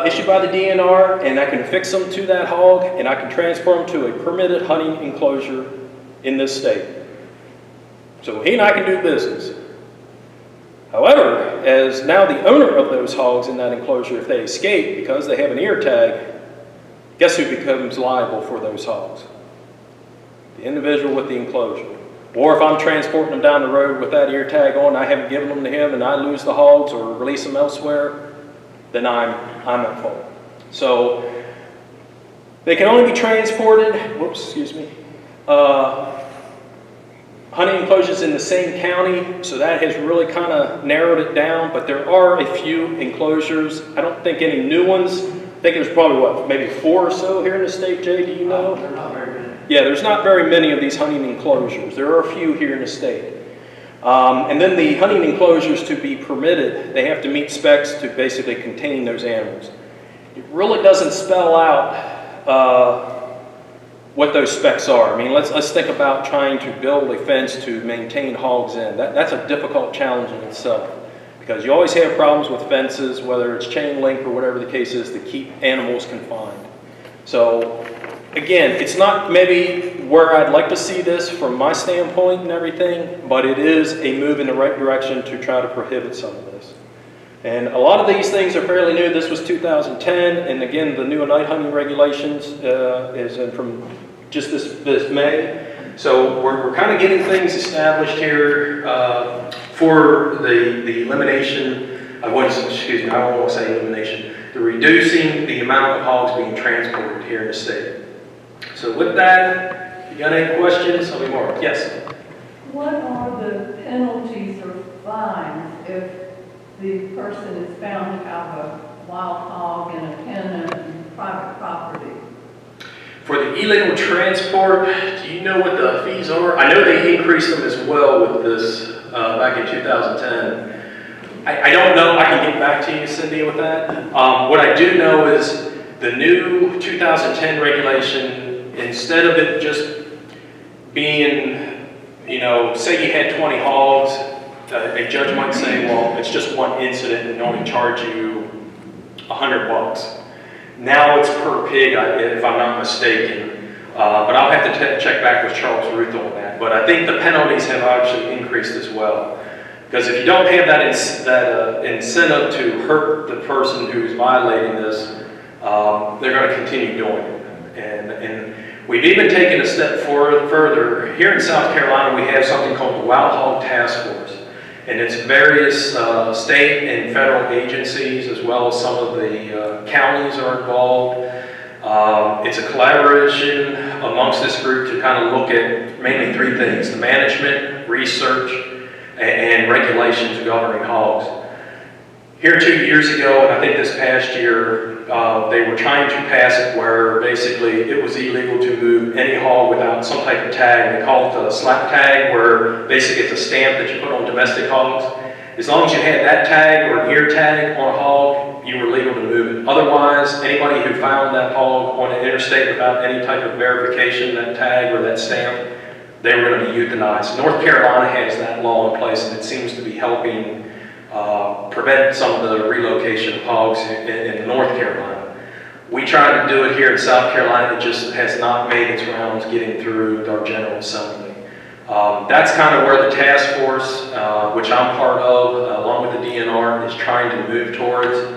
issued by the DNR, and I can affix them to that hog, and I can transport them to a permitted hunting enclosure in this state. So he and I can do business. However, as now the owner of those hogs in that enclosure, if they escape because they have an ear tag, guess who becomes liable for those hogs? The individual with the enclosure. Or if I'm transporting them down the road with that ear tag on, I haven't given them to him, and I lose the hogs or release them elsewhere, then I'm at fault. So they can only be transported, hunting enclosures in the same county, so that has really kind of narrowed it down, but there are a few enclosures. I don't think any new ones. I think there's probably, maybe 4 or so here in the state, Jay, do you know? They're not very many. Yeah, there's not very many of these hunting enclosures. There are a few here in the state. And then the hunting enclosures, to be permitted, they have to meet specs to basically contain those animals. It really doesn't spell out what those specs are. I mean, let's think about trying to build a fence to maintain hogs in. That's a difficult challenge in itself, because you always have problems with fences, whether it's chain link or whatever the case is, to keep animals confined. So again, it's not maybe where I'd like to see this from my standpoint and everything, but it is a move in the right direction to try to prohibit some of this. And a lot of these things are fairly new. This was 2010, and again, the new night hunting regulations is in from just this May. So we're kind of getting things established here for the elimination, I don't want to say elimination, the reducing the amount of hogs being transported here in the state. So with that, you got any questions? I'll be Mark. Yes? What are the penalties or fines if the person is found to have a wild hog in a pen on private property? For the illegal transport, do you know what the fees are? I know they increased them as well with this back in 2010. I don't know. I can get back to you, Cindy, with that. What I do know is the new 2010 regulation, instead of it just being, say you had 20 hogs, a judge might say, well, it's just one incident and only charge you $100. Now it's per pig, if I'm not mistaken. But I'll have to check back with Charles Ruth on that. But I think the penalties have actually increased as well. Because if you don't have that incentive to hurt the person who's violating this, they're going to continue doing it. And we've even taken a step further. Here in South Carolina, we have something called the Wild Hog Task Force. And it's various state and federal agencies, as well as some of the counties are involved. It's a collaboration amongst this group to kind of look at mainly 3 things: the management, research, and regulations governing hogs. Here 2 years ago, and I think this past year, they were trying to pass it where basically it was illegal to move any hog without some type of tag. They call it a slap tag, where basically it's a stamp that you put on domestic hogs. As long as you had that tag or an ear tag on a hog, you were legal to move it. Otherwise, anybody who found that hog on an interstate without any type of verification, that tag or that stamp, they were going to be euthanized. North Carolina has that law in place, and it seems to be helping prevent some of the relocation of hogs in North Carolina. We tried to do it here in South Carolina. It just has not made its rounds getting through our General Assembly. That's kind of where the task force, which I'm part of, along with the DNR, is trying to move towards.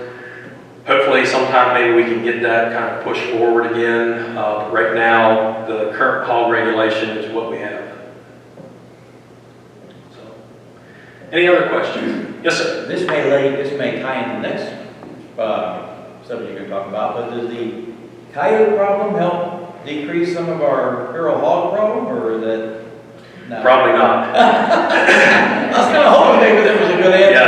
Hopefully sometime maybe we can get that kind of pushed forward again. Right now, the current hog regulation is what we have. So, any other questions? Yes, sir. This may tie into the next subject you're talking about, but does the coyote problem help decrease some of our feral hog problem, or is that? No. Probably not. I was kind of hoping maybe that was a good answer.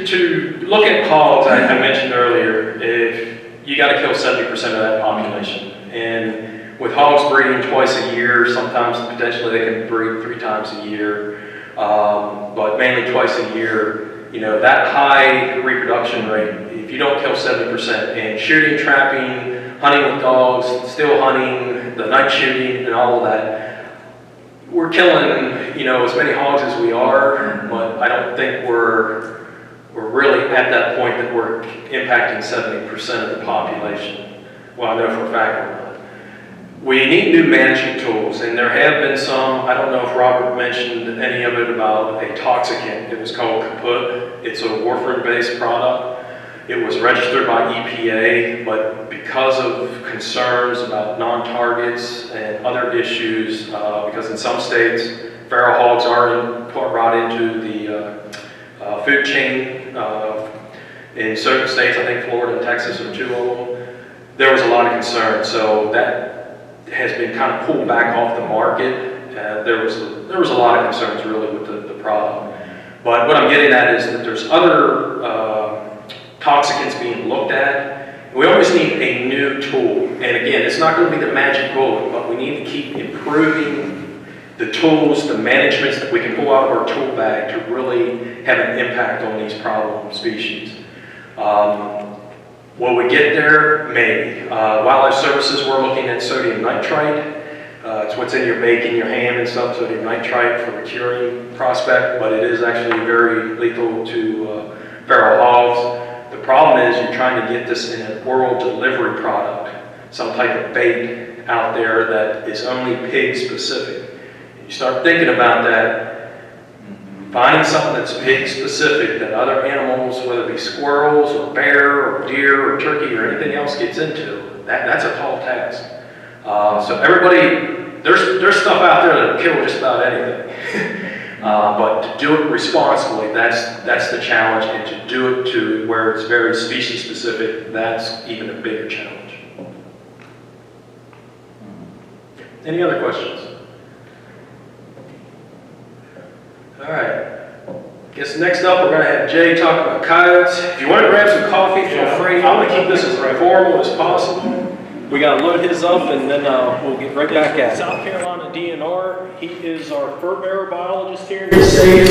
To look at hogs, I mentioned earlier, if you got to kill 70% of that population, and with hogs breeding twice a year, sometimes potentially they can breed 3 times a year, but mainly twice a year. You know, that high reproduction rate, if you don't kill 70%, and shooting, trapping, hunting with dogs, still hunting, the night shooting, and all of that, we're killing, you know, as many hogs as we are, but I don't think we're really at that point that we're impacting 70% of the population. Well, I know for a fact we're not. We need new management tools, and there have been some. I don't know if Robert mentioned any of it about a toxicant. It was called Kaput. It's a warfarin-based product. It was registered by EPA, but because of concerns about non-targets and other issues, because in some states, feral hogs are brought into the food chain. In certain states, I think Florida and Texas are 2 of them, there was a lot of concern. So that has been kind of pulled back off the market. There was a lot of concerns really with the product. But what I'm getting at is that there's other toxicants being looked at. We always need a new tool. And again, it's not going to be the magic bullet, but we need to keep improving the tools, the managements that we can pull out of our tool bag to really have an impact on these problem species. Will we get there? Maybe. Wildlife Services, we're looking at sodium nitrite. It's what's in your bacon, your ham and stuff, sodium nitrite for a curing prospect, but it is actually very lethal to feral hogs. The problem is you're trying to get this in an oral delivery product, some type of bait out there that is only pig specific. And you start thinking about that, finding something that's pig specific that other animals, whether it be squirrels or bear or deer or turkey or anything else gets into, that's a tall task. So everybody, there's stuff out there that'll kill just about anything. But to do it responsibly, that's the challenge, and to do it to where it's very species specific, that's even a bigger challenge. Any other questions? All right. Guess next up we're going to have Jay talk about coyotes. If you want to grab some coffee, feel free. I'm going to keep this as informal as possible. We got to load his up, and then we'll get right back at it. South Carolina DNR. He is our fur bearer biologist here in the state,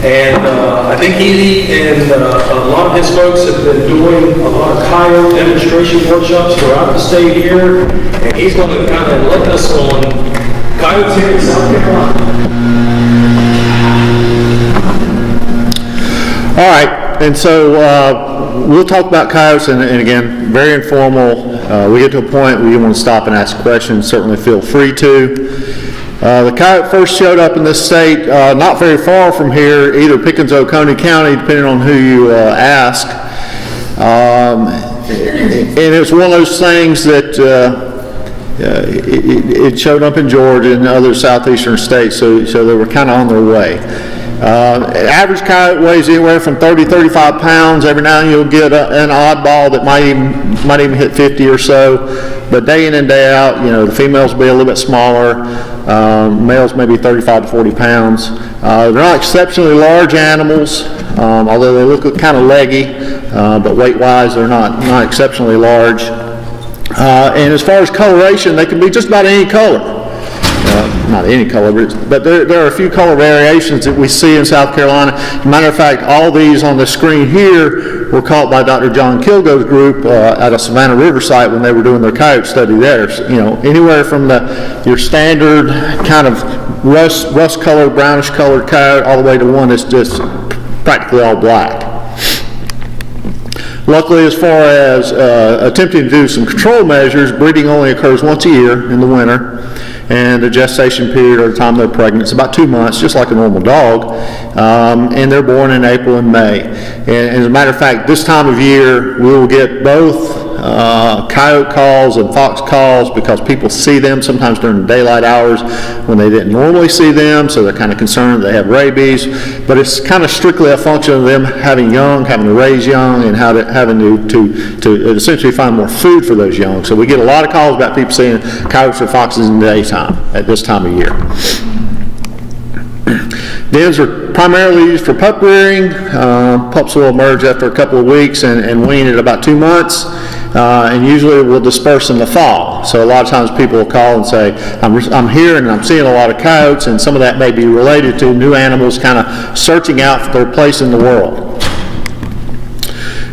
and I think he and a lot of his folks have been doing a lot of coyote demonstration workshops throughout the state here, and he's going to kind of let us on coyotes here in South Carolina. All right, and so we'll talk about coyotes, and again, very informal. We get to a point where you want to stop and ask questions, certainly feel free to. The coyote first showed up in this state not very far from here, either Pickens or Oconee County, depending on who you ask. And it was one of those things that it showed up in Georgia and other southeastern states, so they were kind of on their way. Average coyote weighs anywhere from 30-35 pounds. Every now and then you'll get an oddball that might even hit 50 or so. But day in and day out, you know, the females will be a little bit smaller. Males maybe 35 to 40 pounds. They're not exceptionally large animals, although they look kind of leggy. But weight-wise, they're not exceptionally large. And as far as coloration, they can be just about any color. not any color, but there are a few color variations that we see in South Carolina. Matter of fact, all these on the screen here were caught by Dr. John Kilgo's group at a Savannah River site when they were doing their coyote study there. So, you know, anywhere from your standard kind of rust colored, brownish colored coyote all the way to one that's just practically all black. Luckily, as far as attempting to do some control measures, breeding only occurs once a year in the winter, and the gestation period or the time they're pregnant is about 2 months, just like a normal dog, and they're born in April and May. And as a matter of fact, this time of year, we will get both coyote calls and fox calls because people see them sometimes during the daylight hours when they didn't normally see them, so they're kind of concerned they have rabies. But it's kind of strictly a function of them having to raise young, and having to essentially find more food for those young. So we get a lot of calls about people seeing coyotes or foxes in the daytime at this time of year. Dens are primarily used for pup rearing. Pups will emerge after a couple of weeks and wean at about 2 months. And usually will disperse in the fall. So a lot of times people will call and say, I'm here and I'm seeing a lot of coyotes, and some of that may be related to new animals kind of searching out for their place in the world.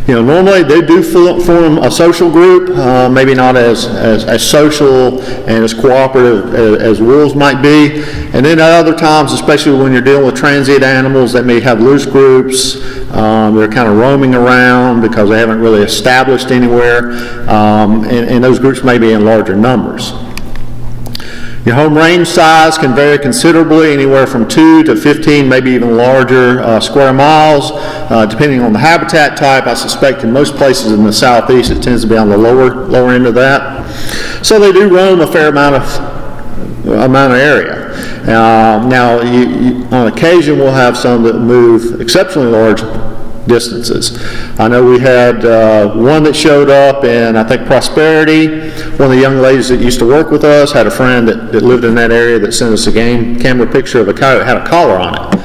You know, normally they do form a social group, maybe not as social and as cooperative as wolves might be. And then at other times, especially when you're dealing with transient animals, they may have loose groups. They're kind of roaming around because they haven't really established anywhere. And those groups may be in larger numbers. Your home range size can vary considerably, anywhere from 2 to 15, maybe even larger square miles, depending on the habitat type. I suspect in most places in the southeast it tends to be on the lower end of that. So they do roam a fair amount of area. Now, on occasion, we'll have some that move exceptionally large distances. I know we had one that showed up in, I think, Prosperity. One of the young ladies that used to work with us had a friend that lived in that area that sent us a game camera picture of a coyote that had a collar on it,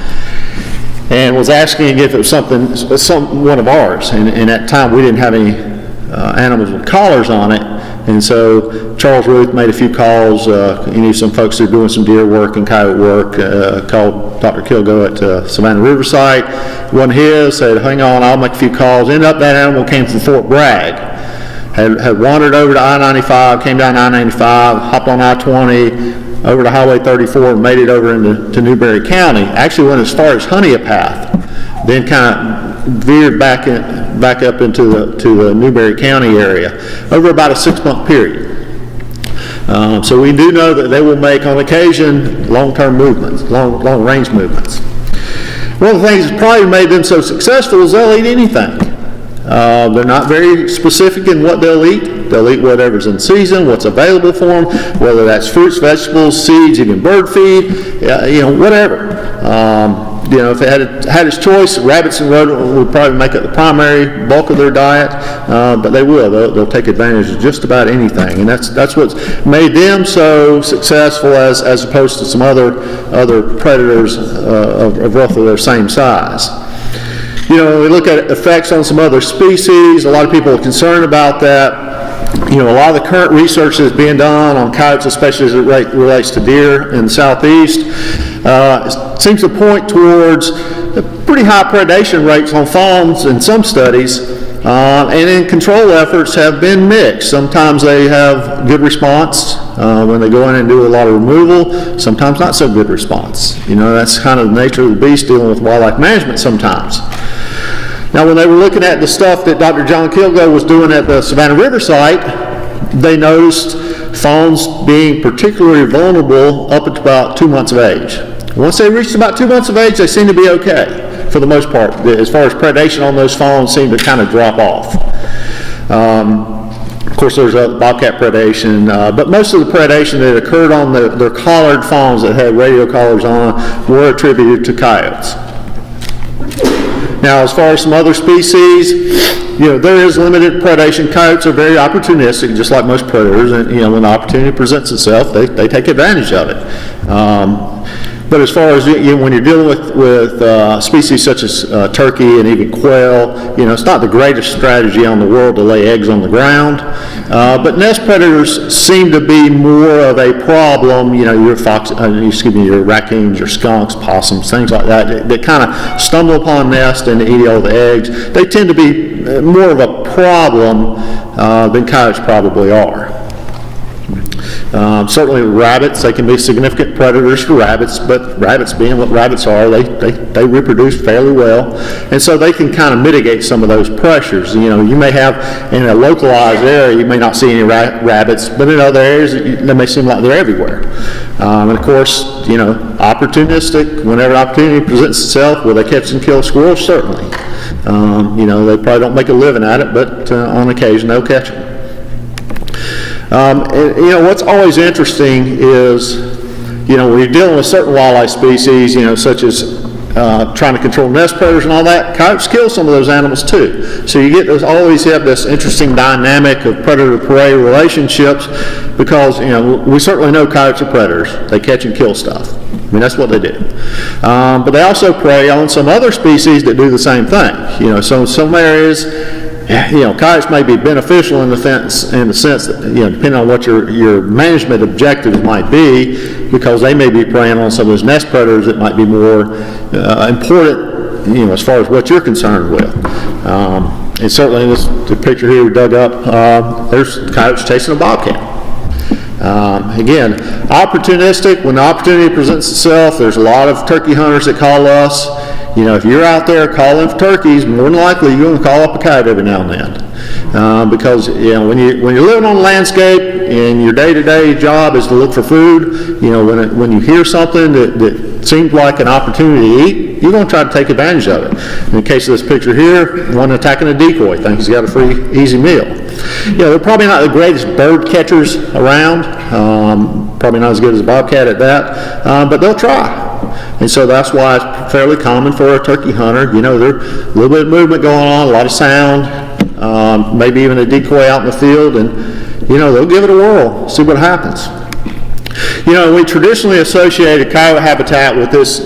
and was asking if it was one of ours. And at the time, we didn't have any animals with collars on it. And so Charles Ruth made a few calls. He knew some folks that are doing some deer work and coyote work, called Dr. Kilgo at Savannah River site. One of his said, hang on, I'll make a few calls. Ended up that animal came from Fort Bragg. Had wandered over to I-95, came down I-95, hopped on I-20, over to Highway 34, and made it over into Newberry County. Actually went as far as Honeypath, then kind of veered back up into the Newberry County area over about a 6-month period. So we do know that they will make on occasion long-term movements, long-range movements. One of the things that's probably made them so successful is they'll eat anything. They're not very specific in what they'll eat. They'll eat whatever's in season, what's available for them, whether that's fruits, vegetables, seeds, even bird feed, whatever. If it had its choice, rabbits and rodent would probably make it the primary bulk of their diet, but they will. They'll take advantage of just about anything, and that's what's made them so successful as opposed to some other predators of roughly their same size. We look at effects on some other species. A lot of people are concerned about that. A lot of the current research that's being done on coyotes, especially as it relates to deer in the southeast, seems to point towards pretty high predation rates on fawns in some studies, and then control efforts have been mixed. Sometimes they have good response when they go in and do a lot of removal, sometimes not so good response. That's kind of the nature of the beast dealing with wildlife management sometimes. Now, when they were looking at the stuff that Dr. John Kilgo was doing at the Savannah River site, they noticed fawns being particularly vulnerable up to about 2 months of age. Once they reached about 2 months of age, they seemed to be okay for the most part. As far as predation on those fawns seemed to kind of drop off. Of course, there's bobcat predation, but most of the predation that occurred on their collared fawns that had radio collars on were attributed to coyotes. Now, as far as some other species, there is limited predation. Coyotes are very opportunistic, just like most predators, and when the opportunity presents itself, they take advantage of it. But as far as when you're dealing with species such as turkey and even quail, it's not the greatest strategy on the world to lay eggs on the ground. But nest predators seem to be more of a problem. Your your raccoons, your skunks, possums, things like that kind of stumble upon nests and eat all the eggs. They tend to be more of a problem than coyotes probably are. Certainly rabbits, they can be significant predators for rabbits, but rabbits being what rabbits are, they reproduce fairly well, and so they can kind of mitigate some of those pressures. You may have, in a localized area, you may not see any rabbits, but in other areas, they may seem like they're everywhere. And of course, opportunistic, whenever opportunity presents itself, will they catch and kill squirrels? Certainly. They probably don't make a living at it, but on occasion they'll catch them. What's always interesting is, when you're dealing with certain wildlife species, such as trying to control nest predators and all that, coyotes kill some of those animals too. So you always have this interesting dynamic of predator-prey relationships because, we certainly know coyotes are predators. They catch and kill stuff. That's what they do. But they also prey on some other species that do the same thing. So in some areas, coyotes may be beneficial in the sense that, depending on what your management objectives might be, because they may be preying on some of those nest predators that might be more important, as far as what you're concerned with. And certainly in the picture here we dug up, there's coyotes chasing a bobcat. Again, opportunistic, when the opportunity presents itself, there's a lot of turkey hunters that call us. If you're out there calling for turkeys, more than likely you're going to call up a coyote every now and then. Because when you're living on the landscape and your day-to-day job is to look for food, when you hear something that seems like an opportunity to eat, you're going to try to take advantage of it. In the case of this picture here, one attacking a decoy, thinks he's got a free, easy meal. They're probably not the greatest bird catchers around, probably not as good as a bobcat at that, but they'll try. And so that's why it's fairly common for a turkey hunter. There's a little bit of movement going on, a lot of sound, maybe even a decoy out in the field, and they'll give it a whirl, see what happens. We traditionally associate a coyote habitat with this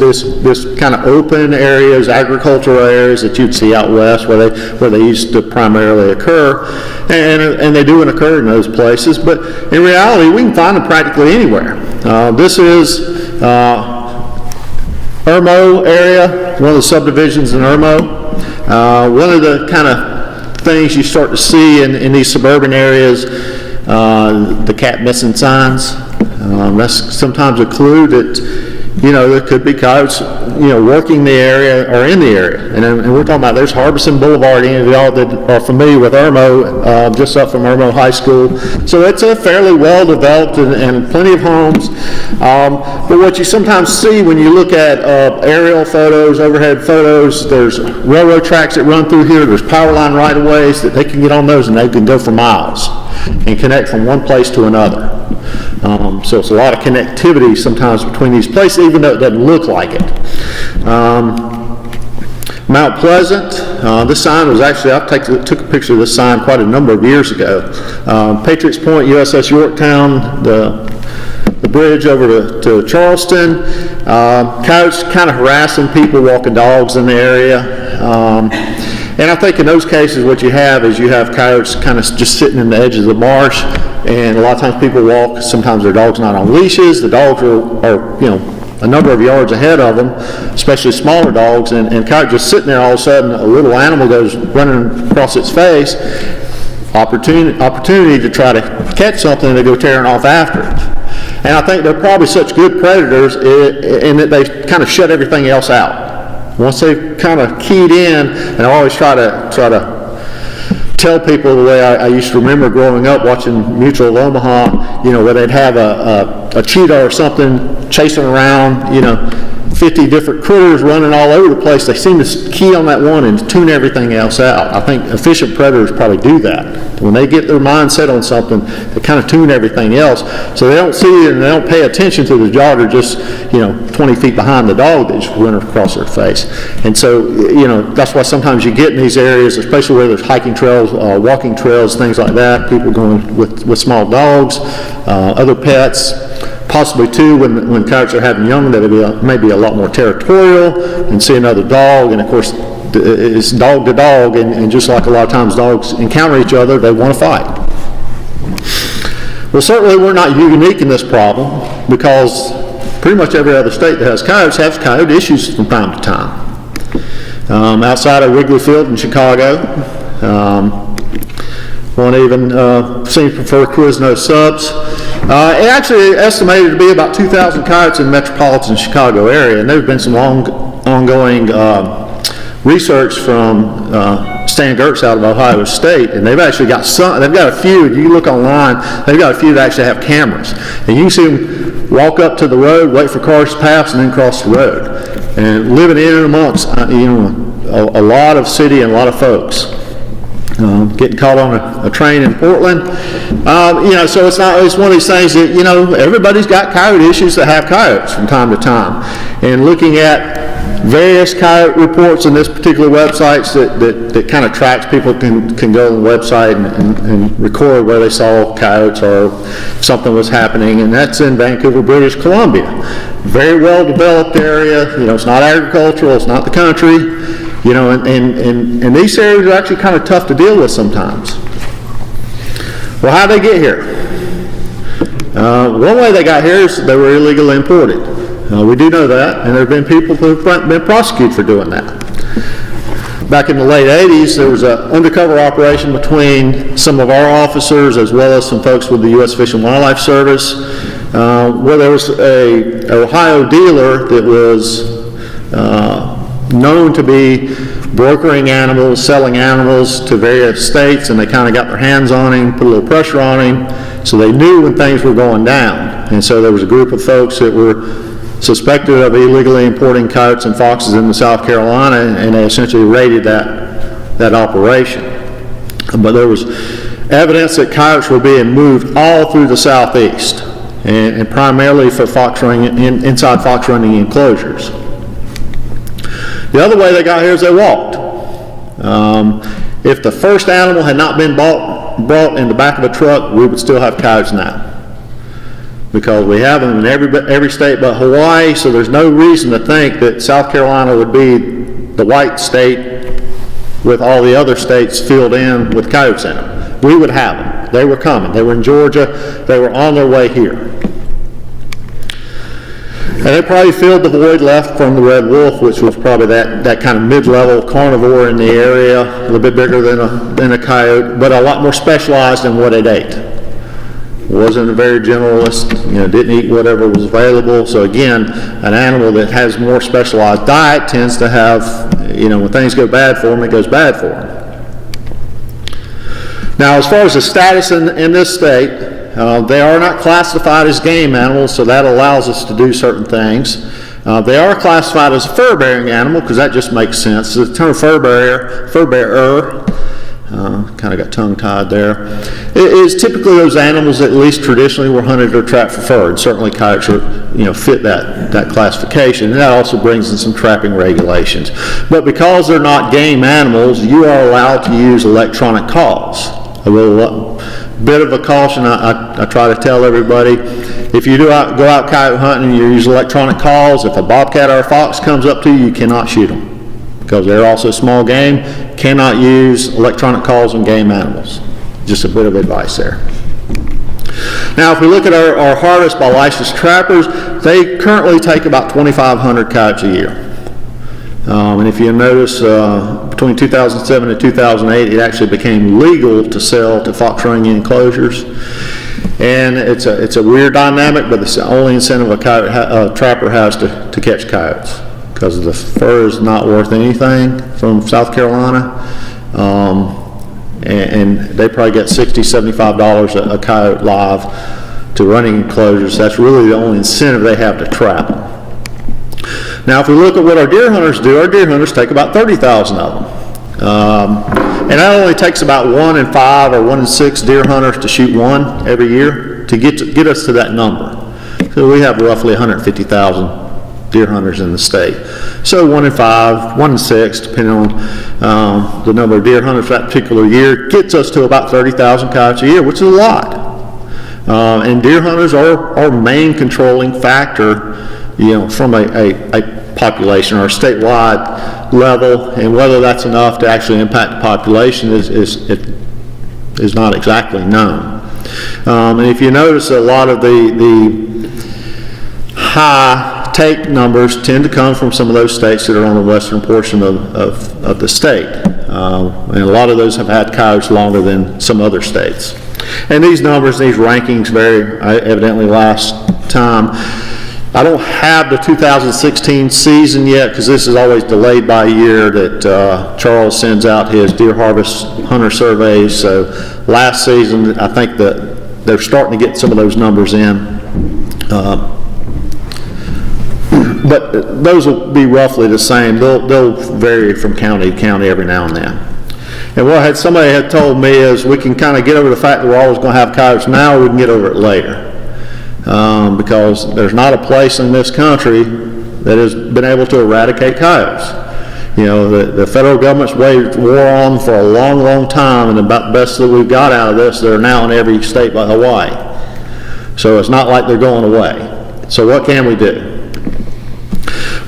kind of open areas, agricultural areas that you'd see out west where they used to primarily occur, and they do occur in those places. But in reality, we can find them practically anywhere. This is Irmo area, one of the subdivisions in Irmo. One of the kind of things you start to see in these suburban areas, the cat missing signs. That's sometimes a clue that, there could be coyotes, working the area or in the area. And we're talking about, there's Harbison Boulevard, any of y'all that are familiar with Irmo, just up from Irmo High School. So it's a fairly well-developed and plenty of homes. But what you sometimes see when you look at aerial photos, overhead photos, there's railroad tracks that run through here, there's power line right-of-ways that they can get on those and they can go for miles and connect from one place to another. So it's a lot of connectivity sometimes between these places, even though it doesn't look like it. Mount Pleasant, this sign was actually, I took a picture of this sign quite a number of years ago. Patriots Point, USS Yorktown, the bridge over to Charleston. Coyotes kind of harassing people walking dogs in the area. And I think in those cases what you have is coyotes kind of just sitting in the edge of the marsh, and a lot of times people walk, sometimes their dog's not on leashes, the dogs are a number of yards ahead of them, especially smaller dogs, and coyote just sitting there, all of a sudden a little animal goes running across its face, opportunity to try to catch something and they go tearing off after it. And I think they're probably such good predators in that they kind of shut everything else out. Once they've kind of keyed in, and I always try to tell people the way I used to remember growing up watching Mutual of Omaha, where they'd have a cheetah or something chasing around, 50 different critters running all over the place. They seem to key on that one and tune everything else out. I think efficient predators probably do that. When they get their mind set on something, they kind of tune everything else. So they don't see it and they don't pay attention to the jogger just, 20 feet behind the dog that just went across their face. And so, that's why sometimes you get in these areas, especially where there's hiking trails, walking trails, things like that, people going with small dogs, other pets. possibly too, when coyotes are having young, that it may be a lot more territorial and see another dog, and of course, it's dog to dog, and just like a lot of times dogs encounter each other, they want to fight. Well, certainly we're not unique in this problem, because pretty much every other state that has coyote issues from time to time. Outside of Wrigley Field in Chicago, one even seems to prefer Quiznos subs. It actually estimated to be about 2,000 coyotes in the metropolitan Chicago area, and there have been some ongoing research from Stan Gertz out of Ohio State, and they've actually got they've got a few, you look online, they've got a few that actually have cameras, and you can see them walk up to the road, wait for cars to pass, and then cross the road, and living in and amongst a lot of city and a lot of folks. Getting caught on a train in Portland, so it's one of these things that, everybody's got coyote issues that have coyotes from time to time. And looking at various coyote reports on this particular websites that kind of tracks, people can go on the website and record where they saw coyotes or something was happening, and that's in Vancouver, British Columbia. Very well developed area, it's not agricultural, it's not the country. And these areas are actually kind of tough to deal with sometimes. Well, how'd they get here? One way they got here is they were illegally imported. We do know that, and there have been people who have been prosecuted for doing that. Back in the late 80s, there was an undercover operation between some of our officers as well as some folks with the U.S. Fish and Wildlife Service, where there was an Ohio dealer that was known to be brokering animals, selling animals to various states, and they kind of got their hands on him, put a little pressure on him, so they knew when things were going down. And so there was a group of folks that were suspected of illegally importing coyotes and foxes into South Carolina, and they essentially raided that operation. But there was evidence that coyotes were being moved all through the southeast, and primarily for fox running, inside fox running enclosures. The other way they got here is they walked. If the first animal had not been brought in the back of a truck, we would still have coyotes now, because we have them in every state but Hawaii, so there's no reason to think that South Carolina would be the white state with all the other states filled in with coyotes in them. We would have them. They were coming. They were in Georgia. They were on their way here. And they probably filled the void left from the red wolf, which was probably that kind of mid-level carnivore in the area, a little bit bigger than a coyote, but a lot more specialized in what it ate. Wasn't a very generalist, didn't eat whatever was available. So again, an animal that has more specialized diet tends to have, when things go bad for them, it goes bad for them. Now, as far as the status in this state, they are not classified as game animals, so that allows us to do certain things. They are classified as a fur-bearing animal, because that just makes sense. The term fur-bearer, kind of got tongue-tied there, it is typically those animals that at least traditionally were hunted or trapped for fur, and certainly coyotes fit that classification, and that also brings in some trapping regulations. But because they're not game animals, you are allowed to use electronic calls. A little bit of a caution I try to tell everybody: if you go out coyote hunting and you use electronic calls, if a bobcat or a fox comes up to you, you cannot shoot them, because they're also small game. Cannot use electronic calls on game animals. Just a bit of advice there. Now, if we look at our harvest by licensed trappers, they currently take about 2,500 coyotes a year. And if you notice, between 2007 and 2008, it actually became legal to sell to fox running enclosures. And it's a weird dynamic, but it's the only incentive a trapper has to catch coyotes, because the fur is not worth anything from South Carolina. And they probably get $60, $75 a coyote live to running enclosures. That's really the only incentive they have to trap. Now, if we look at what our deer hunters do, our deer hunters take about 30,000 of them. And that only takes about 1 in 5 or 1 in 6 deer hunters to shoot one every year to get us to that number. So we have roughly 150,000 deer hunters in the state. So 1 in 5, 1 in 6, depending on the number of deer hunters that particular year, gets us to about 30,000 coyotes a year, which is a lot. And deer hunters are our main controlling factor, from a population or a statewide level, and whether that's enough to actually impact the population is not exactly known. And if you notice, a lot of the high take numbers tend to come from some of those states that are on the western portion of the state. And a lot of those have had coyotes longer than some other states. And these numbers, these rankings vary evidently last time. I don't have the 2016 season yet because this is always delayed by a year that Charles sends out his deer harvest hunter surveys. So last season, I think that they're starting to get some of those numbers in. But those will be roughly the same. They'll vary from county to county every now and then. And what somebody had told me is we can kind of get over the fact that we're always going to have coyotes now, we can get over it later. Because there's not a place in this country that has been able to eradicate coyotes. The federal government's waged war on them for a long, long time, and about the best that we've got out of this, they're now in every state but Hawaii. So it's not like they're going away. So what can we do?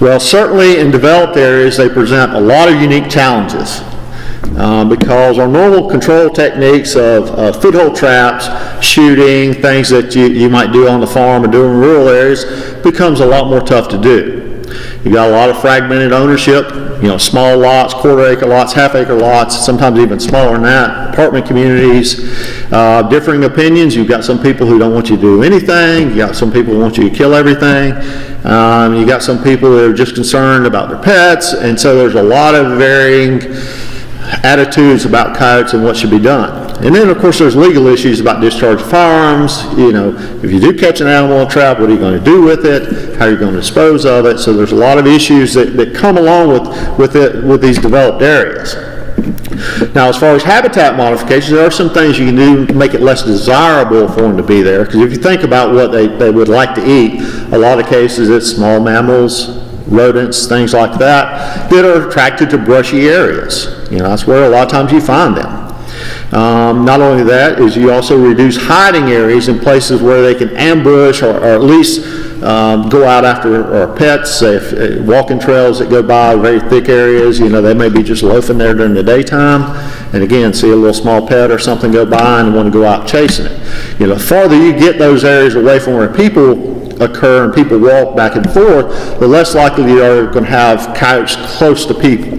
Well, certainly in developed areas, they present a lot of unique challenges. Because our normal control techniques of foothold traps, shooting, things that you might do on the farm or do in rural areas becomes a lot more tough to do. You've got a lot of fragmented ownership, small lots, quarter-acre lots, half-acre lots, sometimes even smaller than that, apartment communities, differing opinions. You've got some people who don't want you to do anything. You've got some people who want you to kill everything. You've got some people that are just concerned about their pets, and so there's a lot of varying attitudes about coyotes and what should be done. And then, of course, there's legal issues about discharge of firearms. If you do catch an animal in a trap, what are you going to do with it? How are you going to dispose of it? So there's a lot of issues that come along with these developed areas. Now, as far as habitat modifications, there are some things you can do to make it less desirable for them to be there. Because if you think about what they would like to eat, a lot of cases it's small mammals, rodents, things like that are attracted to brushy areas. That's where a lot of times you find them. Not only that, is you also reduce hiding areas in places where they can ambush or at least go out after our pets. If walking trails that go by very thick areas, they may be just loafing there during the daytime, and again, see a little small pet or something go by and want to go out chasing it. The farther you get those areas away from where people occur and people walk back and forth, the less likely you are going to have coyotes close to people.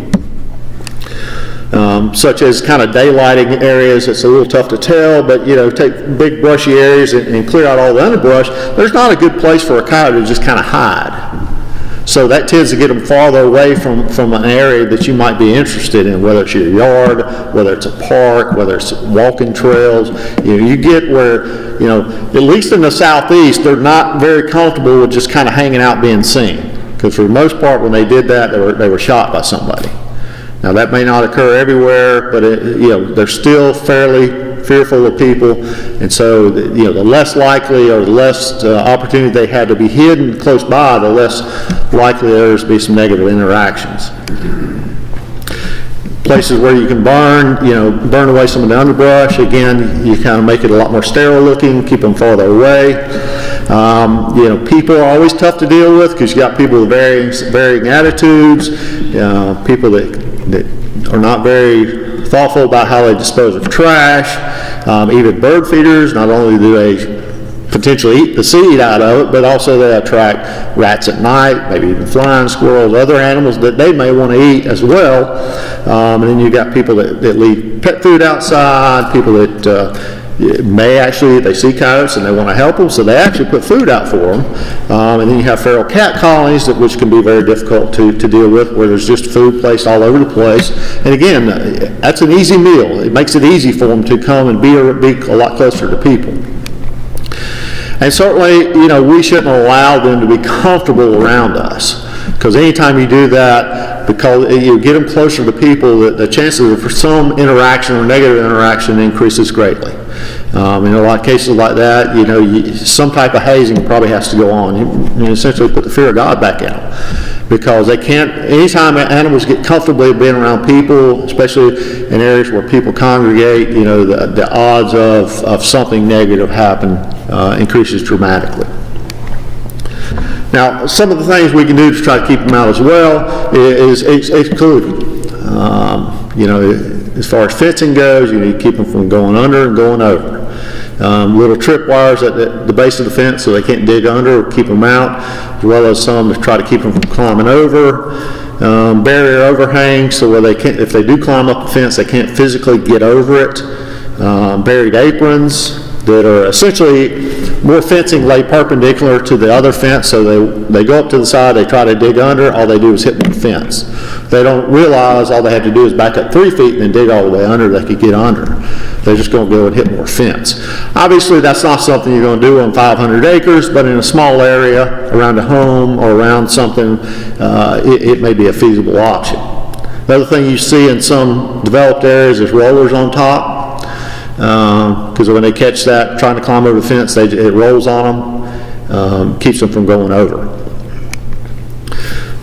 Such as kind of daylighting areas, it's a little tough to tell, but take big brushy areas and clear out all the underbrush. There's not a good place for a coyote to just kind of hide. So that tends to get them farther away from an area that you might be interested in, whether it's your yard, whether it's a park, whether it's walking trails. You get where, at least in the southeast, they're not very comfortable with just kind of hanging out being seen. Because for the most part, when they did that, they were shot by somebody. Now that may not occur everywhere, but they're still fairly fearful of people, and so the less likely or the less opportunity they had to be hidden close by, the less likely there is to be some negative interactions. Places where you can burn away some of the underbrush. Again, you kind of make it a lot more sterile looking, keep them farther away. People are always tough to deal with because you got people with varying attitudes, people that are not very thoughtful about how they dispose of trash. Even bird feeders, not only do they potentially eat the seed out of it, but also they attract rats at night, maybe even flying squirrels, other animals that they may want to eat as well. And then you've got people that leave pet food outside, people that they see coyotes and they want to help them, so they actually put food out for them. And then you have feral cat colonies, which can be very difficult to deal with, where there's just food placed all over the place. And again, that's an easy meal. It makes it easy for them to come and be a lot closer to people. And certainly, we shouldn't allow them to be comfortable around us. Because anytime you do that, because you get them closer to people, the chances for some interaction or negative interaction increases greatly. In a lot of cases like that, some type of hazing probably has to go on. You essentially put the fear of God back out. because they can't, anytime animals get comfortably being around people, especially in areas where people congregate, you know, the odds of something negative happen increases dramatically. Now, some of the things we can do to try to keep them out as well is excluding. You know, as far as fencing goes, you need to keep them from going under and going over. Little trip wires at the base of the fence so they can't dig under or keep them out, as well as some to try to keep them from climbing over. Barrier overhangs so where they can't, if they do climb up the fence, they can't physically get over it. Buried aprons that are essentially more fencing laid perpendicular to the other fence, so they go up to the side, they try to dig under, all they do is hit the fence. They don't realize all they have to do is back up 3 feet and then dig all the way under, they could get under. They're just going to go and hit more fence. Obviously, that's not something you're going to do on 500 acres, but in a small area, around a home or around something, it may be a feasible option. The other thing you see in some developed areas is rollers on top. Because when they catch that, trying to climb over the fence, it rolls on them, keeps them from going over.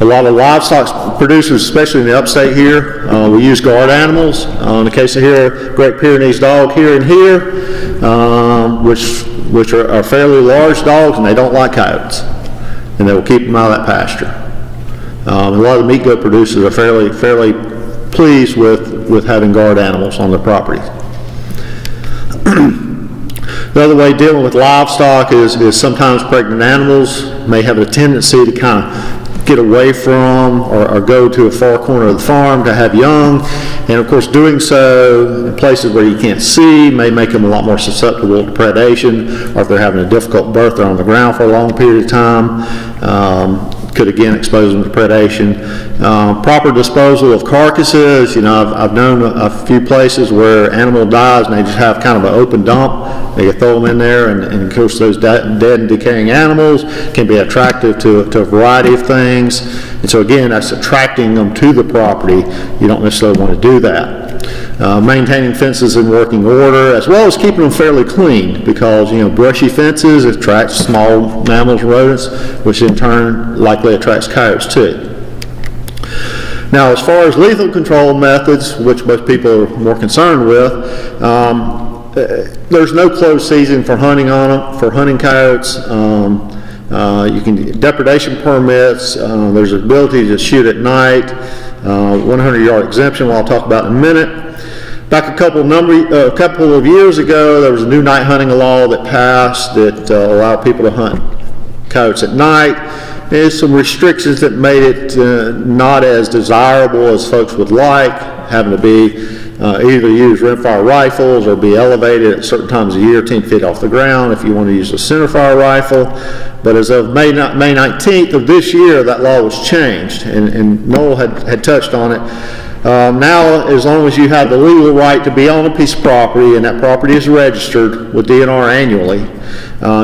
A lot of livestock producers, especially in the upstate here, we use guard animals. In the case of here, Great Pyrenees dog here and here, which are fairly large dogs, and they don't like coyotes, and they will keep them out of that pasture. A lot of the meat goat producers are fairly pleased with having guard animals on their property. The other way dealing with livestock is sometimes pregnant animals may have a tendency to kind of get away from or go to a far corner of the farm to have young, and of course doing so in places where you can't see may make them a lot more susceptible to predation, or if they're having a difficult birth, they're on the ground for a long period of time, could again expose them to predation. Proper disposal of carcasses, you know, I've known a few places where animal dies and they just have kind of an open dump. They throw them in there, and of course those dead and decaying animals can be attractive to a variety of things. And so again, that's attracting them to the property. You don't necessarily want to do that. Maintaining fences in working order, as well as keeping them fairly clean, because, you know, brushy fences attract small mammals, rodents, which in turn likely attracts coyotes too. Now, as far as lethal control methods, which most people are more concerned with, there's no closed season for hunting on them, for hunting coyotes. You can get depredation permits. There's an ability to shoot at night. 100-yard exemption, which I'll talk about in a minute. Back a couple of years ago, there was a new night hunting law that passed that allowed people to hunt coyotes at night. There's some restrictions that made it not as desirable as folks would like, having to be either use rimfire rifles or be elevated at certain times of year 10 feet off the ground if you want to use a centerfire rifle. But as of May 19th of this year, that law was changed, and Noel had touched on it. Now, as long as you have the legal right to be on a piece of property and that property is registered with DNR annually,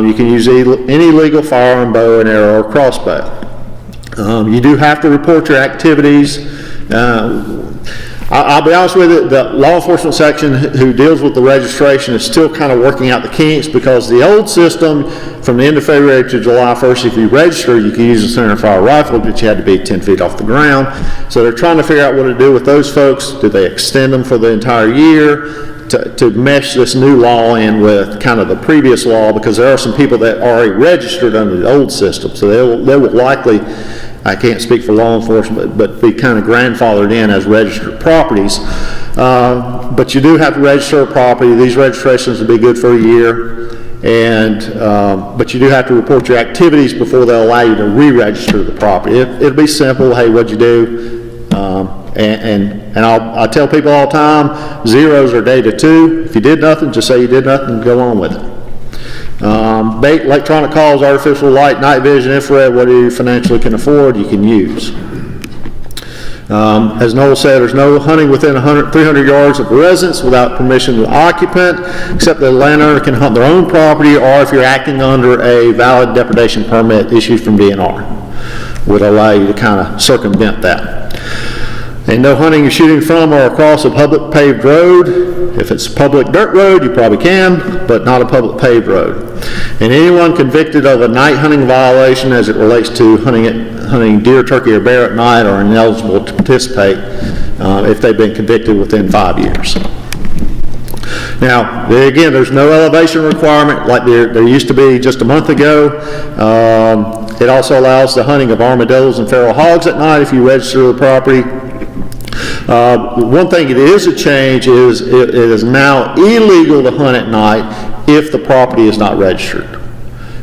you can use any legal firearm, bow and arrow, or crossbow. You do have to report your activities. I'll be honest with you, the law enforcement section who deals with the registration is still kind of working out the kinks, because the old system from the end of February to July 1st, if you register, you can use a centerfire rifle, but you had to be 10 feet off the ground. So they're trying to figure out what to do with those folks. Do they extend them for the entire year to mesh this new law in with kind of the previous law? Because there are some people that are already registered under the old system, so they will likely, I can't speak for law enforcement, but be kind of grandfathered in as registered properties. But you do have to register a property. These registrations will be good for a year, but you do have to report your activities before they'll allow you to re-register the property. It'll be simple. Hey, what'd you do? And I tell people all the time, zeros are day to 2. If you did nothing, just say you did nothing and go on with it. Bait, electronic calls, artificial light, night vision, infrared, whatever you financially can afford, you can use. As Noel said, there's no hunting within 300 yards of residence without permission of the occupant, except the landowner can hunt their own property, or if you're acting under a valid depredation permit issued from DNR, would allow you to kind of circumvent that. And no hunting or shooting from or across a public paved road. If it's a public dirt road, you probably can, but not a public paved road. And anyone convicted of a night hunting violation as it relates to hunting deer, turkey, or bear at night are ineligible to participate if they've been convicted within 5 years. Now, again, there's no elevation requirement like there used to be just a month ago. It also allows the hunting of armadillos and feral hogs at night if you register the property. One thing it is a change is it is now illegal to hunt at night if the property is not registered.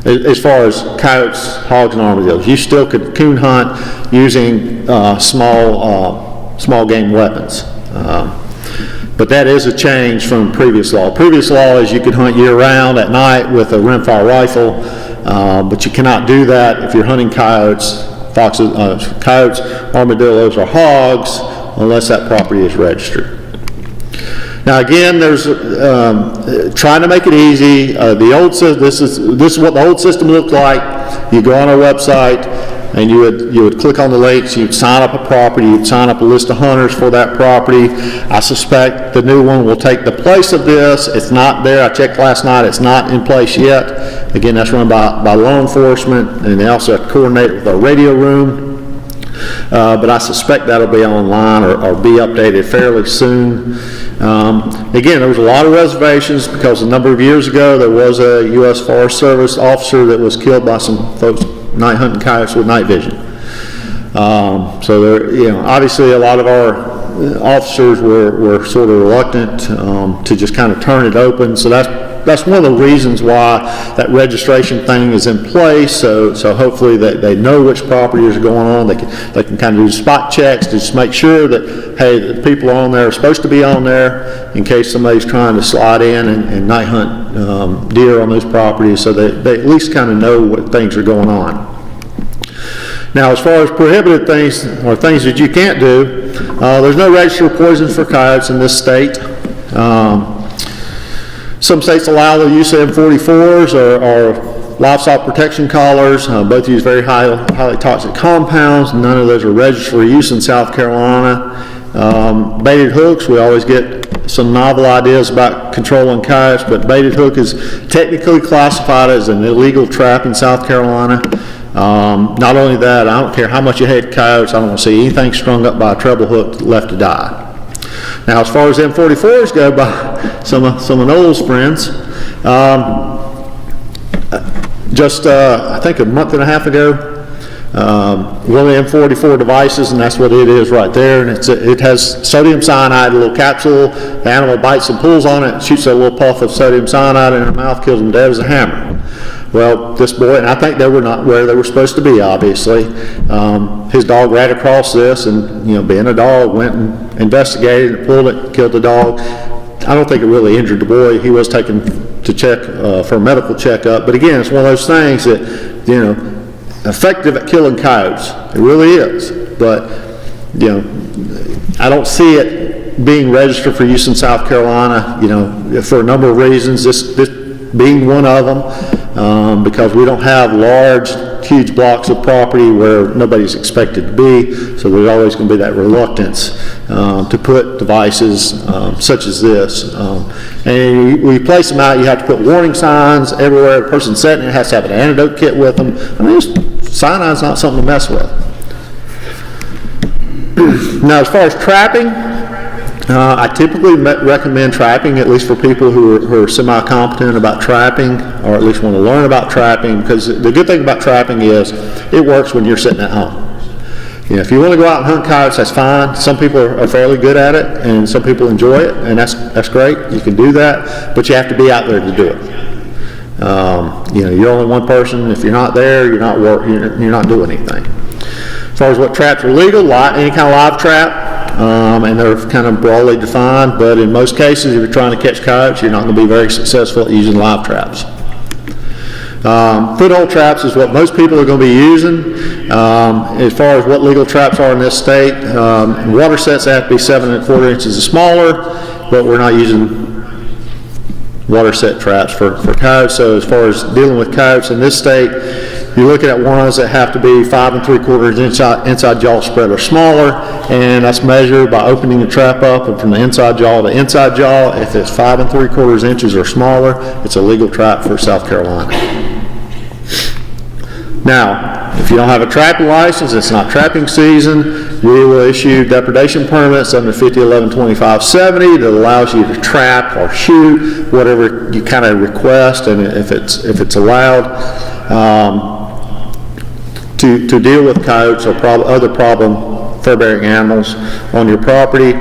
As far as coyotes, hogs, and armadillos, you still could coon hunt using small game weapons. But that is a change from previous law. Previous law is you could hunt year-round at night with a rimfire rifle, but you cannot do that if you're hunting coyotes, coyotes, armadillos, or hogs, unless that property is registered. Now again, there's trying to make it easy. This is what the old system looked like. You go on our website, and you would click on the links, you'd sign up a property, you'd sign up a list of hunters for that property. I suspect the new one will take the place of this. It's not there. I checked last night. It's not in place yet. Again, that's run by law enforcement, and they also have to coordinate with our radio room. But I suspect that'll be online or be updated fairly soon. Again, there was a lot of reservations because a number of years ago there was a U.S. Forest Service officer that was killed by some folks night hunting coyotes with night vision. So there, obviously a lot of our officers were sort of reluctant to just kind of turn it open. So that's one of the reasons why that registration thing is in place. So hopefully they know which properties are going on. They can kind of do spot checks to just make sure that, hey, the people on there are supposed to be on there in case somebody's trying to slide in and night hunt deer on those properties, so they at least kind of know what things are going on. Now, as far as prohibited things or things that you can't do, there's no registered poisons for coyotes in this state. Some states allow the use of M44s or livestock protection collars. Both use very highly toxic compounds. None of those are registered for use in South Carolina. Baited hooks, we always get some novel ideas about controlling coyotes, but baited hook is technically classified as an illegal trap in South Carolina. Not only that, I don't care how much you hate coyotes, I don't want to see anything strung up by a treble hook left to die. Now, as far as M44s go, by some of Noel's friends, I think a month and a half ago, one of the M44 devices, and that's what it is right there, and it has sodium cyanide, a little capsule. The animal bites and pulls on it, shoots a little puff of sodium cyanide in her mouth, kills them dead as a hammer. Well, this boy, and I think they were not where they were supposed to be, obviously. His dog ran across this, and being a dog, went and investigated and pulled it, killed the dog. I don't think it really injured the boy. He was taken to check for a medical checkup. But again, it's one of those things that, effective at killing coyotes. It really is. But, I don't see it being registered for use in South Carolina, for a number of reasons. This being one of them, because we don't have large, huge blocks of property where nobody's expected to be, so there's always going to be that reluctance to put devices such as this. And when you place them out, you have to put warning signs everywhere. The person setting it has to have an antidote kit with them. I mean, cyanide's not something to mess with. Now, as far as trapping, I typically recommend trapping, at least for people who are semi-competent about trapping, or at least want to learn about trapping, because the good thing about trapping is it works when you're sitting at home. If you want to go out and hunt coyotes, that's fine. Some people are fairly good at it, and some people enjoy it, and that's great. You can do that, but you have to be out there to do it. You're only one person. If you're not there, you're not doing anything. As far as what traps are legal, any kind of live trap, and they're kind of broadly defined, but in most cases, if you're trying to catch coyotes, you're not going to be very successful at using live traps. Foothold traps is what most people are going to be using. As far as what legal traps are in this state, water sets have to be 7 1/4 inches or smaller, but we're not using water set traps for coyotes. So as far as dealing with coyotes in this state, you're looking at ones that have to be 5 3/4 inside jaw spread or smaller, and that's measured by opening the trap up and from the inside jaw to inside jaw. If it's 5 3/4 inches or smaller, it's a legal trap for South Carolina. Now, if you don't have a trapping license, it's not trapping season, we will issue depredation permits under 50112570 that allows you to trap or shoot whatever you kind of request, and if it's allowed, to deal with coyotes or other problem fur-bearing animals on your property.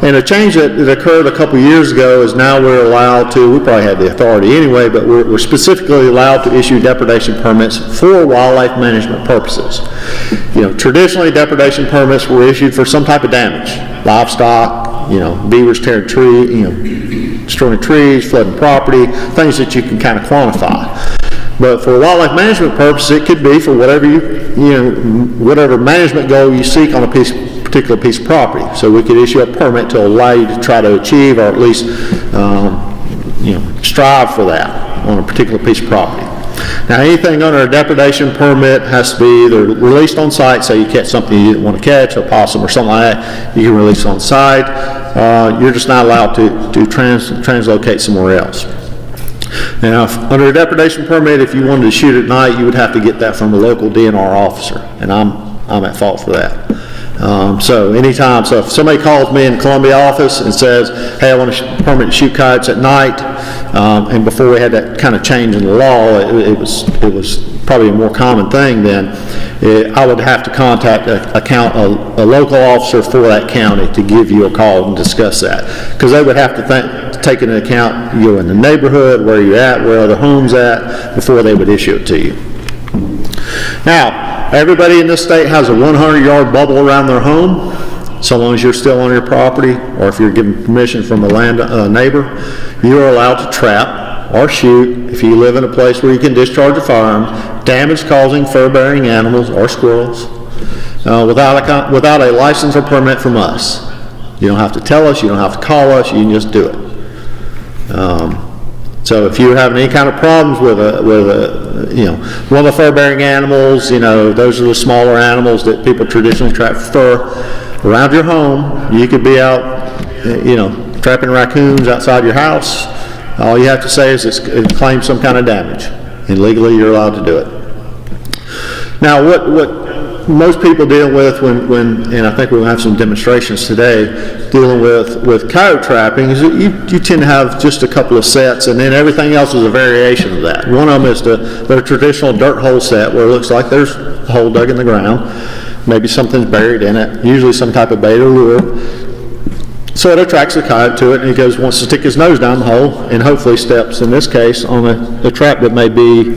And a change that occurred a couple years ago is now we're allowed to, we probably have the authority anyway, but we're specifically allowed to issue depredation permits for wildlife management purposes. Traditionally depredation permits were issued for some type of damage, livestock, beavers tearing destroying trees, flooding property, things that you can kind of quantify. But for wildlife management purposes, it could be for whatever whatever management goal you seek on a particular piece of property. So we could issue a permit to allow you to try to achieve, or at least, strive for that on a particular piece of property. Now, anything under a depredation permit has to be either released on site, say you catch something you didn't want to catch, a possum or something like that, you can release on site. You're just not allowed to translocate somewhere else. Now, under a depredation permit, if you wanted to shoot at night, you would have to get that from a local DNR officer, and I'm at fault for that. So if somebody calls me in the Columbia office and says, hey, I want a permit to shoot coyotes at night, and before we had that kind of change in the law, it was probably a more common thing then, I would have to contact a local officer for that county to give you a call and discuss that, because they would have to take into account you in the neighborhood, where you're at, where other homes at, before they would issue it to you. Now, everybody in this state has a 100-yard bubble around their home, so long as you're still on your property, or if you're given permission from a neighbor, you are allowed to trap or shoot if you live in a place where you can discharge a firearm, damage-causing fur-bearing animals or squirrels, without a license or permit from us. You don't have to tell us, you don't have to call us, you can just do it. So if you're having any kind of problems with one of the fur-bearing animals, those are the smaller animals that people traditionally trap for fur, around your home, you could be out, trapping raccoons outside your house. All you have to say is claim some kind of damage, and legally you're allowed to do it. Now, what most people deal with and I think we'll have some demonstrations today, dealing with coyote trapping, is that you tend to have just a couple of sets, and then everything else is a variation of that. One of them is their traditional dirt hole set, where it looks like there's a hole dug in the ground, maybe something's buried in it, usually some type of bait or lure. So it attracts the coyote to it, and he wants to stick his nose down the hole, and hopefully steps, in this case, on a trap that may be,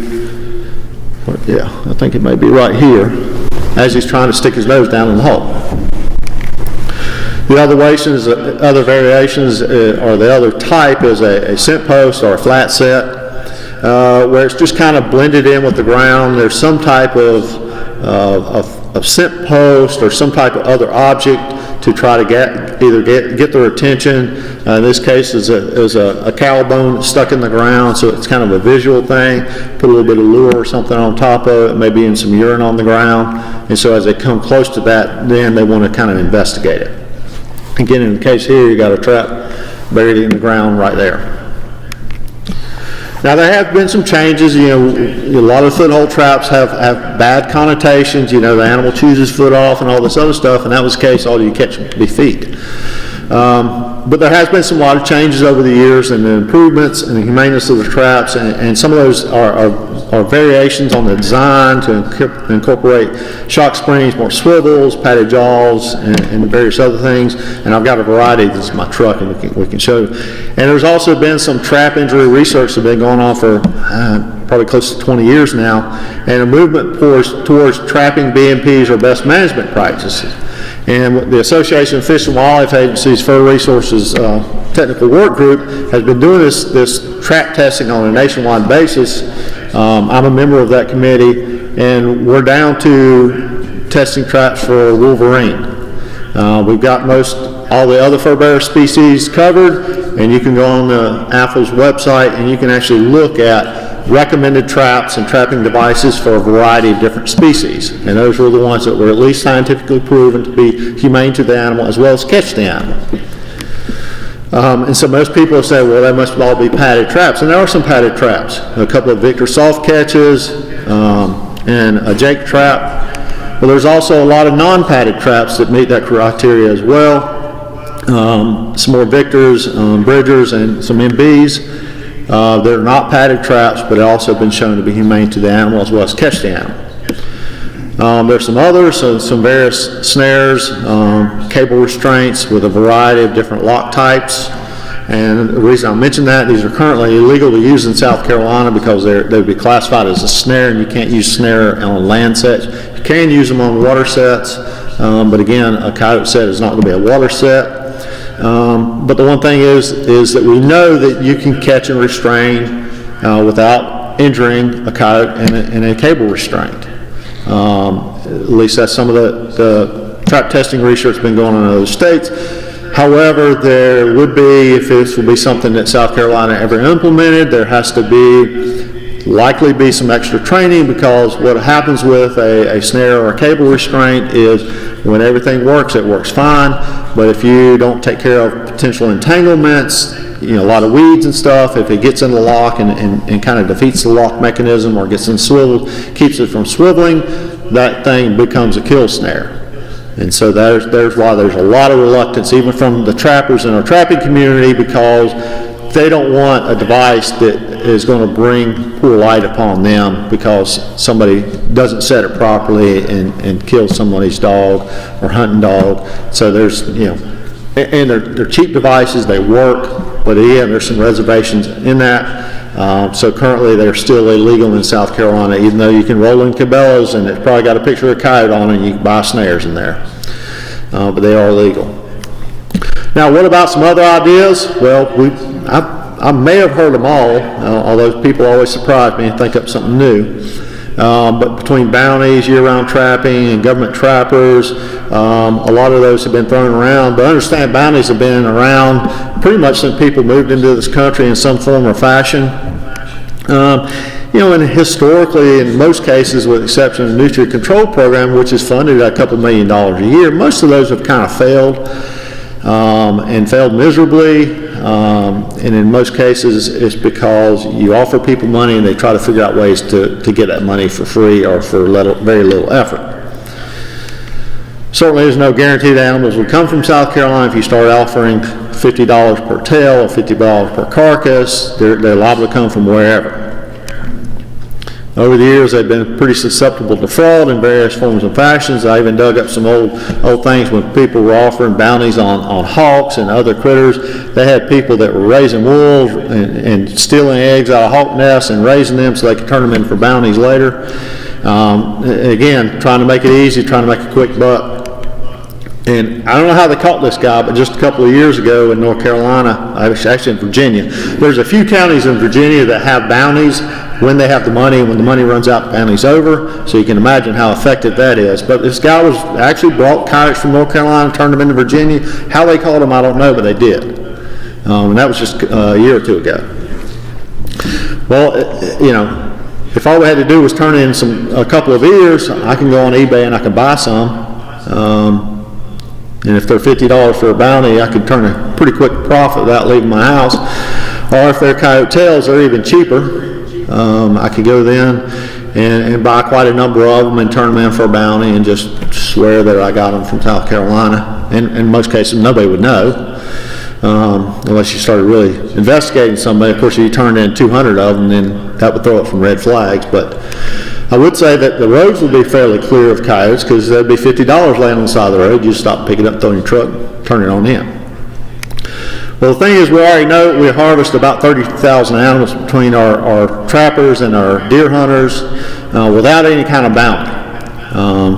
I think it may be right here, as he's trying to stick his nose down in the hole. The other variations, or the other type, is a scent post or a flat set, where it's just kind of blended in with the ground. There's some type of scent post or some type of other object to try to get their attention. In this case, is a cow bone stuck in the ground, so it's kind of a visual thing. Put a little bit of lure or something on top of it, maybe in some urine on the ground, and so as they come close to that, then they want to kind of investigate it. Again, in the case here, you got a trap buried in the ground right there. Now, there have been some changes. A lot of foothold traps have bad connotations. The animal chews his foot off and all this other stuff, and that was the case, all you catch would be feet. But there has been a lot of changes over the years, and the improvements and the humaneness of the traps, and some of those are variations on the design to incorporate shock springs, more swivels, padded jaws, and various other things. And I've got a variety. This is my truck, and we can show you. And there's also been some trap injury research that's been going on for probably close to 20 years now, and a movement towards trapping BMPs or best management practices. And the Association of Fish and Wildlife Agencies Fur Resources Technical Work Group has been doing this trap testing on a nationwide basis. I'm a member of that committee, and we're down to testing traps for wolverine. We've got all the other fur bearer species covered, and you can go on the APHIS website and you can actually look at recommended traps and trapping devices for a variety of different species. And those were the ones that were at least scientifically proven to be humane to the animal as well as catch the animal. And so most people say, well, they must all be padded traps. And there are some padded traps. A couple of Victor soft catches and a Jake trap. But there's also a lot of non-padded traps that meet that criteria as well. Some more Victors, Bridgers, and some MBs. They're not padded traps, but have also been shown to be humane to the animal as well as catch the animal. There's some others, some various snares, cable restraints with a variety of different lock types. And the reason I mention that, these are currently illegal to use in South Carolina because they would be classified as a snare, and you can't use snare on land sets. You can use them on water sets, but again, a coyote set is not going to be a water set. But the one thing is that we know that you can catch and restrain without injuring a coyote in a cable restraint. At least that's some of the trap testing research that's been going on in other states. However, there would be, if this would be something that South Carolina ever implemented, there has to likely be some extra training, because what happens with a snare or a cable restraint is when everything works, it works fine. But if you don't take care of potential entanglements, a lot of weeds and stuff, if it gets in the lock and kind of defeats the lock mechanism or gets in swivel, keeps it from swiveling, that thing becomes a kill snare. And so there's why there's a lot of reluctance, even from the trappers in our trapping community, because they don't want a device that is going to bring poor light upon them because somebody doesn't set it properly and kills somebody's dog or hunting dog. So there's, and they're cheap devices, they work, but again, there's some reservations in that. So currently they're still illegal in South Carolina, even though you can roll in Cabela's and it's probably got a picture of a coyote on it and you can buy snares in there. But they are legal. Now, what about some other ideas? Well, I may have heard them all, although people always surprise me and think up something new. But between bounties, year-round trapping, and government trappers, a lot of those have been thrown around. But understand, bounties have been around pretty much since people moved into this country in some form or fashion. And historically, in most cases, with the exception of the nutrient control program, which is funded at a couple $1 million a year, most of those have kind of failed, and failed miserably. And in most cases, it's because you offer people money and they try to figure out ways to get that money for free or for very little effort. Certainly there's no guarantee that animals will come from South Carolina. If you start offering $50 per tail or $50 per carcass, they're liable to come from wherever. Over the years, they've been pretty susceptible to fraud in various forms and fashions. I even dug up some old things when people were offering bounties on hawks and other critters. They had people that were raising wolves and stealing eggs out of hawk nests and raising them so they could turn them in for bounties later. Again, trying to make it easy, trying to make a quick buck. And I don't know how they caught this guy, but just a couple of years ago in North Carolina, actually in Virginia, there's a few counties in Virginia that have bounties when they have the money, and when the money runs out, the bounty's over. So you can imagine how effective that is. But this guy was actually brought coyotes from North Carolina, turned them into Virginia. How they caught them, I don't know, but they did. And that was just a year or two ago. Well, if all we had to do was turn in a couple of ears, I can go on eBay and I can buy some. And if they're $50 for a bounty, I could turn a pretty quick profit without leaving my house. Or if they're coyote tails, they're even cheaper. I could go then and buy quite a number of them and turn them in for a bounty and just swear that I got them from South Carolina. And in most cases, nobody would know. Unless you started really investigating somebody. Of course, if you turned in 200 of them, then that would throw up some red flags. But I would say that the roads would be fairly clear of coyotes because there'd be $50 laying on the side of the road. You just stop, pick it up, throw it in your truck, turn it on in. Well, the thing is, we already know we harvest about 30,000 animals between our trappers and our deer hunters without any kind of bounty.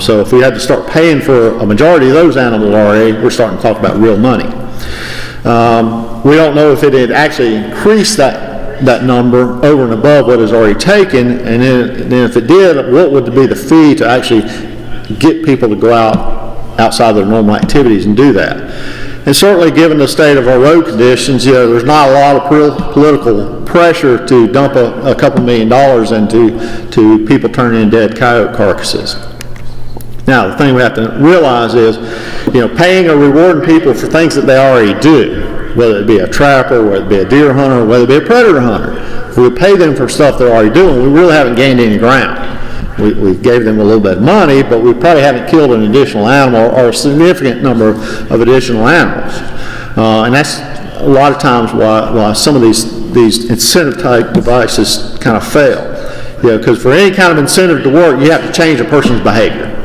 So if we had to start paying for a majority of those animals already, we're starting to talk about real money. We don't know if it had actually increased that number over and above what is already taken, and then if it did, what would be the fee to actually get people to go outside their normal activities and do that? And certainly given the state of our road conditions, there's not a lot of political pressure to dump a couple $1 million into people turning in dead coyote carcasses. Now, the thing we have to realize is, paying or rewarding people for things that they already do, whether it be a trapper, whether it be a deer hunter, whether it be a predator hunter. If we pay them for stuff they're already doing, we really haven't gained any ground. We gave them a little bit of money, but we probably haven't killed an additional animal or a significant number of additional animals. And that's a lot of times why some of these incentive type devices kind of fail. Because for any kind of incentive to work, you have to change a person's behavior.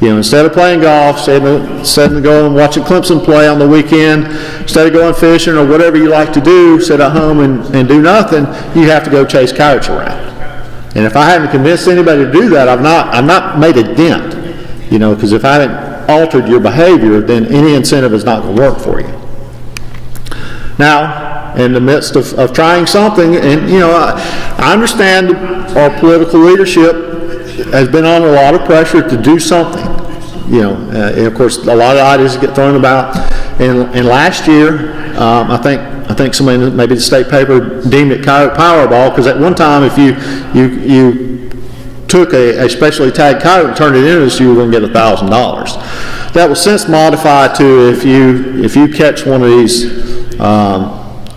Instead of playing golf, instead of going and watching Clemson play on the weekend, instead of going fishing or whatever you like to do, sit at home and do nothing, you have to go chase coyotes around. And if I haven't convinced anybody to do that, I've not made a dent. Because if I haven't altered your behavior, then any incentive is not going to work for you. Now, in the midst of trying something, and I understand our political leadership has been under a lot of pressure to do something. And of course, a lot of ideas get thrown about. And last year, I think somebody, maybe the state paper, deemed it coyote Powerball, because at one time, if you took a specially tagged coyote and turned it into us, you were going to get $1,000. That was since modified to if you catch one of these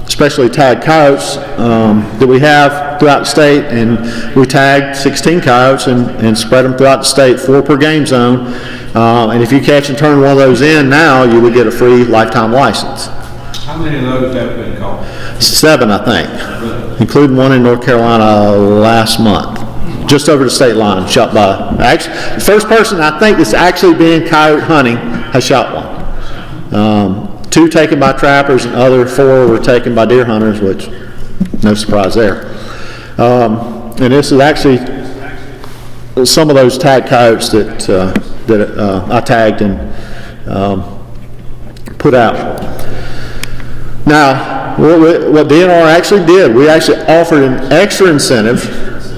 specially tagged coyotes that we have throughout the state, and we tagged 16 coyotes and spread them throughout the state, 4 per game zone. And if you catch and turn one of those in now, you would get a free lifetime license. How many of those have been caught? 7, I think, including one in North Carolina last month, just over the state line, shot by, actually, the first person I think that's actually been coyote hunting has shot one. 2 taken by trappers, and other 4 were taken by deer hunters, which, no surprise there. And this is actually some of those tagged coyotes that I tagged and put out. Now, what DNR actually did, we actually offered an extra incentive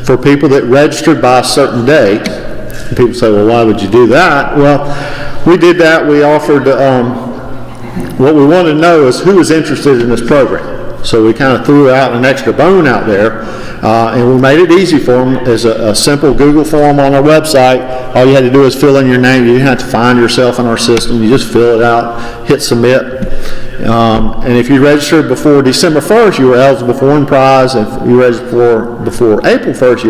for people that registered by a certain date. And people say, well, why would you do that? Well, we did that. We offered, what we wanted to know is who was interested in this program. So we kind of threw out an extra bone out there, and we made it easy for them as a simple Google form on our website. All you had to do is fill in your name. You didn't have to find yourself in our system. You just fill it out, hit submit. And if you registered before December 1st, you were eligible for one prize. If you registered before April 1st,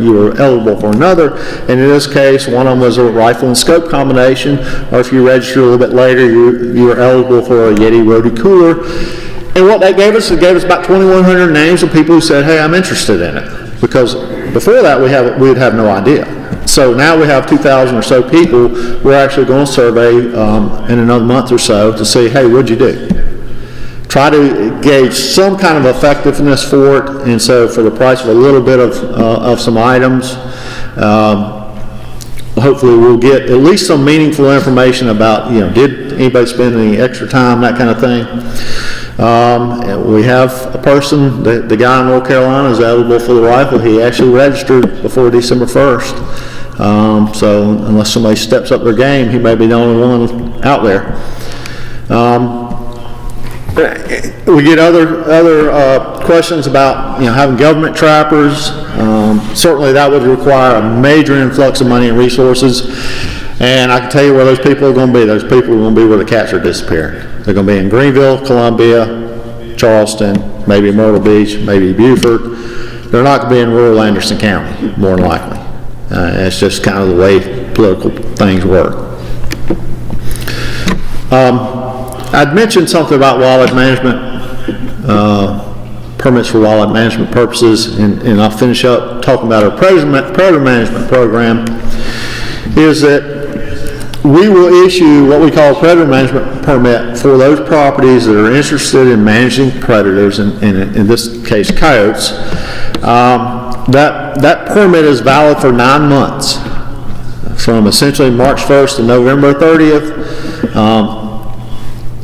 you were eligible for another. And in this case, one of them was a rifle and scope combination. Or if you registered a little bit later, you were eligible for a Yeti Roti cooler. And what that gave us, it gave us about 2,100 names of people who said, hey, I'm interested in it. Because before that, we'd have no idea. So now we have 2,000 or so people we're actually going to survey in another month or so to see, hey, what'd you do? Try to gauge some kind of effectiveness for it, and so for the price of a little bit of some items, hopefully we'll get at least some meaningful information about, did anybody spend any extra time, that kind of thing. We have a person, the guy in North Carolina is eligible for the rifle. He actually registered before December 1st. So unless somebody steps up their game, he may be the only one out there. We get other questions about having government trappers. Certainly that would require a major influx of money and resources. And I can tell you where those people are going to be. Those people are going to be where the cats are disappearing. They're going to be in Greenville, Columbia, Charleston, maybe Myrtle Beach, maybe Beaufort. They're not going to be in rural Anderson County, more than likely. It's just kind of the way political things work. I'd mentioned something about wildlife management, permits for wildlife management purposes, and I'll finish up talking about our predator management program, is that we will issue what we call a predator management permit for those properties that are interested in managing predators, in this case coyotes. That permit is valid for 9 months, from essentially March 1st to November 30th.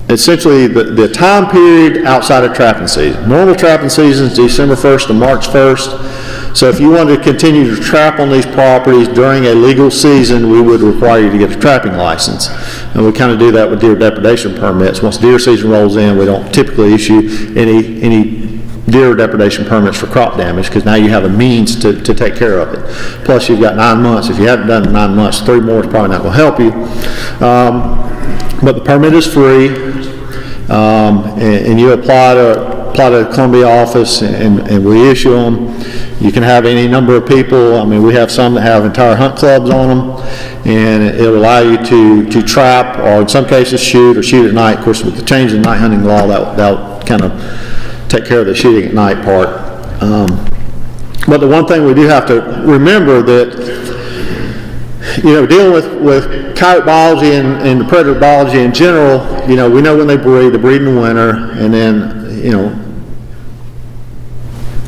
Essentially the time period outside of trapping season. Normal trapping season is December 1st to March 1st. So if you wanted to continue to trap on these properties during a legal season, we would require you to get a trapping license. And we kind of do that with deer depredation permits. Once deer season rolls in, we don't typically issue any deer depredation permits for crop damage, because now you have a means to take care of it. Plus, you've got 9 months. If you haven't done it in 9 months, 3 more is probably not going to help you. But the permit is free, and you apply to the Columbia office, and we issue them. You can have any number of people. I mean, we have some that have entire hunt clubs on them, and it'll allow you to trap, or in some cases shoot at night. Of course, with the change in night hunting law, that'll kind of take care of the shooting at night part. But the one thing we do have to remember that, dealing with coyote biology and the predator biology in general, we know when they breed in the winter, and then,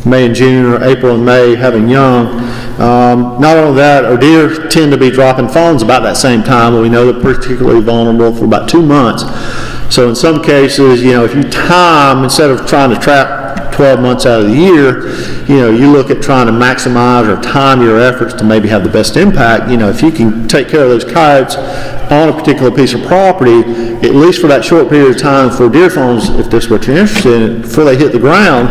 May and June, or April and May having young. Not only that, our deer tend to be dropping fawns about that same time, and we know they're particularly vulnerable for about 2 months. So in some cases, if you time, instead of trying to trap 12 months out of the year, you look at trying to maximize or time your efforts to maybe have the best impact. If you can take care of those coyotes on a particular piece of property, at least for that short period of time for deer fawns, if that's what you're interested in, before they hit the ground,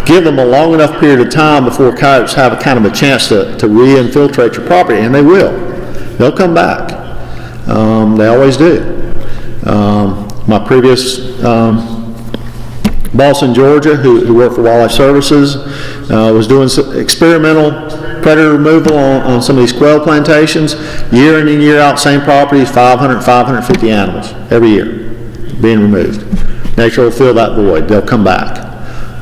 give them a long enough period of time before coyotes have a kind of a chance to re-infiltrate your property, and they will. They'll come back. They always do. My previous boss in Georgia, who worked for Wildlife Services, was doing experimental predator removal on some of these quail plantations. Year in and year out, same properties, 500, 550 animals every year being removed. Nature will fill that void. They'll come back.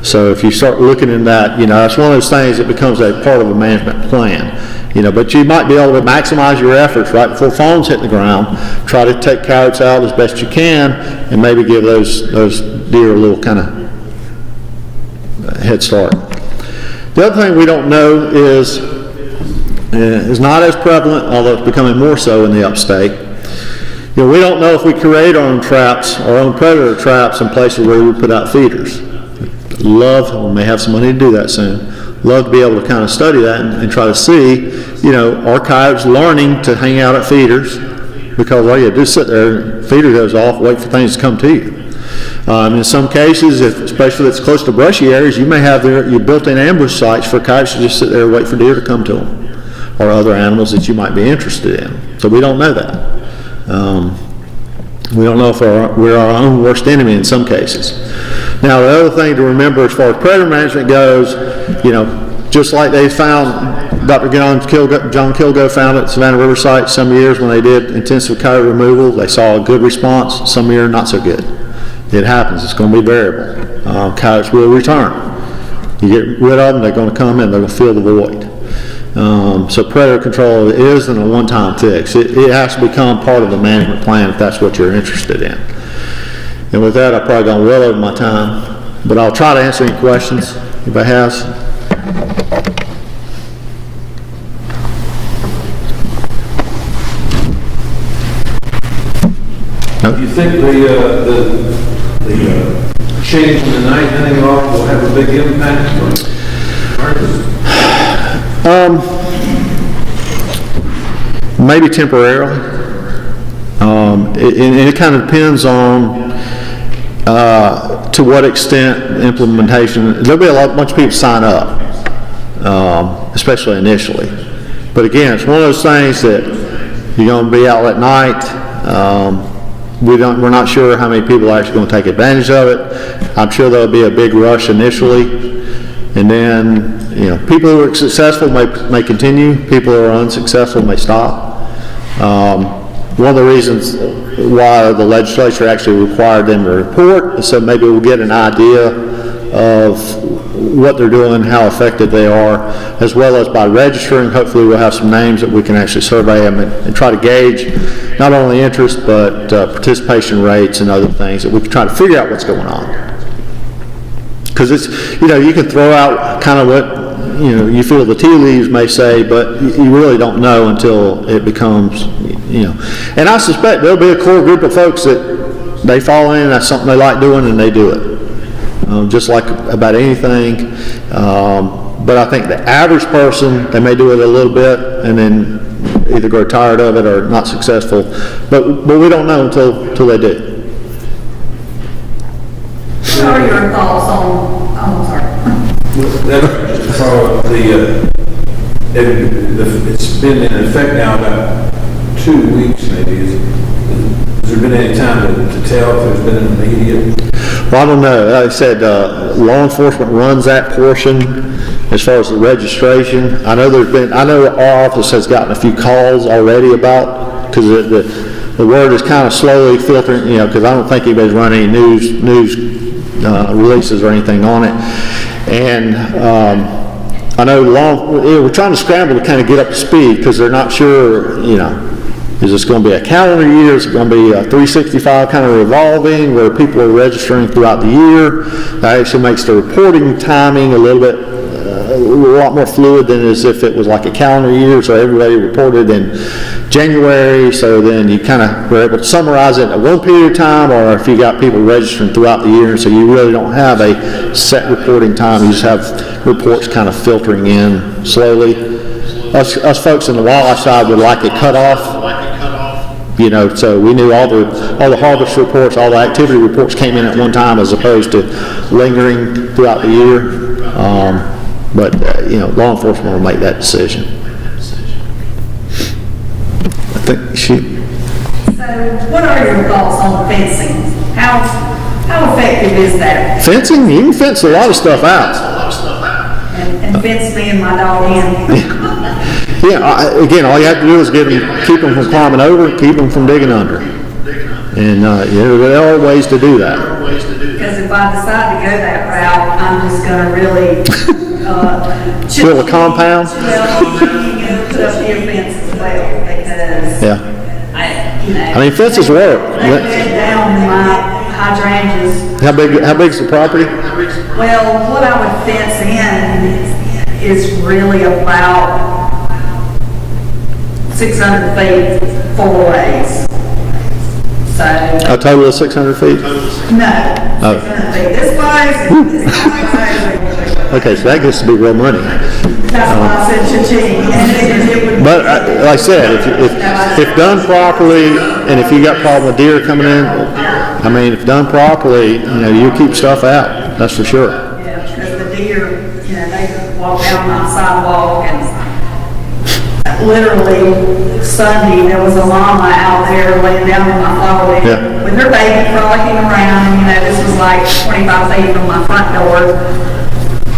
So if you start looking in that, that's one of those things that becomes a part of a management plan. But you might be able to maximize your efforts right before fawns hit the ground. Try to take coyotes out as best you can, and maybe give those deer a little kind of head start. The other thing we don't know is not as prevalent, although it's becoming more so in the upstate. We don't know if we create our own traps, our own predator traps in places where we put out feeders. We may have some money to do that soon. Love to be able to kind of study that and try to see, are coyotes learning to hang out at feeders? Because all you do is sit there, feeder goes off, wait for things to come to you. In some cases, especially if it's close to brushy areas, you may have your built-in ambush sites for coyotes to just sit there and wait for deer to come to them, or other animals that you might be interested in. So we don't know that. We don't know if we're our own worst enemy in some cases. Now, the other thing to remember as far as predator management goes, just like they found, Dr. John Kilgo found at Savannah River site some years when they did intensive coyote removal, they saw a good response, some year not so good. It happens, it's going to be variable. Coyotes will return. You get rid of them, they're going to come in, they're going to fill the void. So predator control isn't a one-time fix. It has to become part of the management plan if that's what you're interested in. And with that, I've probably gone well over my time, but I'll try to answer any questions anybody has. Do you think the change in the night hunting law will have a big impact on maybe temporarily. It kind of depends on to what extent implementation. There'll be a bunch of people sign up, especially initially. But again, it's one of those things that you're going to be out at night. We're not sure how many people are actually going to take advantage of it. I'm sure there'll be a big rush initially, and then people who are successful may continue. People who are unsuccessful may stop. One of the reasons why the legislature actually required them to report is so maybe we'll get an idea of what they're doing, how effective they are, as well as by registering. Hopefully we'll have some names that we can actually survey them and try to gauge not only interest but participation rates and other things, that we can try to figure out what's going on. Because it's, you can throw out kind of what you feel the tea leaves may say, but you really don't know until it becomes, And I suspect there'll be a core group of folks that they fall in, that's something they like doing, and they do it. Just like about anything. But I think the average person, they may do it a little bit and then either grow tired of it or not successful. But we don't know until they do. What are your thoughts on, I'm sorry. That's just to follow up it's been in effect now about 2 weeks maybe. Has there been any time to tell if there's been an immediate? Well, I don't know. Like I said, law enforcement runs that portion as far as the registration. I know our office has gotten a few calls already about, because the word is kind of slowly filtering, because I don't think anybody's run any news releases or anything on it. And I know we're trying to scramble to kind of get up to speed, because they're not sure, is this going to be a calendar year? Is it going to be a 365 kind of revolving where people are registering throughout the year? That actually makes the reporting timing a lot more fluid than as if it was like a calendar year, so everybody reported in January, so then you kind of were able to summarize it at one period of time, or if you got people registering throughout the year, so you really don't have a set reporting time, you just have reports kind of filtering in slowly. Us folks in the wildlife side would like it cut off, so we knew all the harvest reports, all the activity reports came in at one time as opposed to lingering throughout the year. But law enforcement will make that decision. I think So what are your thoughts on fencing? How effective is that? Fencing? You can fence a lot of stuff out. And fence me and my dog in? Yeah, again, all you have to do is keep them from climbing over, keep them from digging under. And there are ways to do that. Because if I decide to go that route, I'm just going to really Build a compound? Well, and put up the fence as well, because Yeah. I mean, fences work. they went down my hydrangeas. How big's the property? Well, what I would fence in is really about 600 feet 4 ways. So. A total of 600 feet? No, 600 feet. This way. Okay, so that gets to be real money. That's why I said cha-ching. But like I said, if done properly, and if you got problem with deer coming in, I mean, if done properly, you keep stuff out. That's for sure. Yeah, because the deer, they walk down my sidewalk, and literally Sunday there was a llama out there laying down in my flower bed with her baby frolicking around. This was like 25 feet from my front door.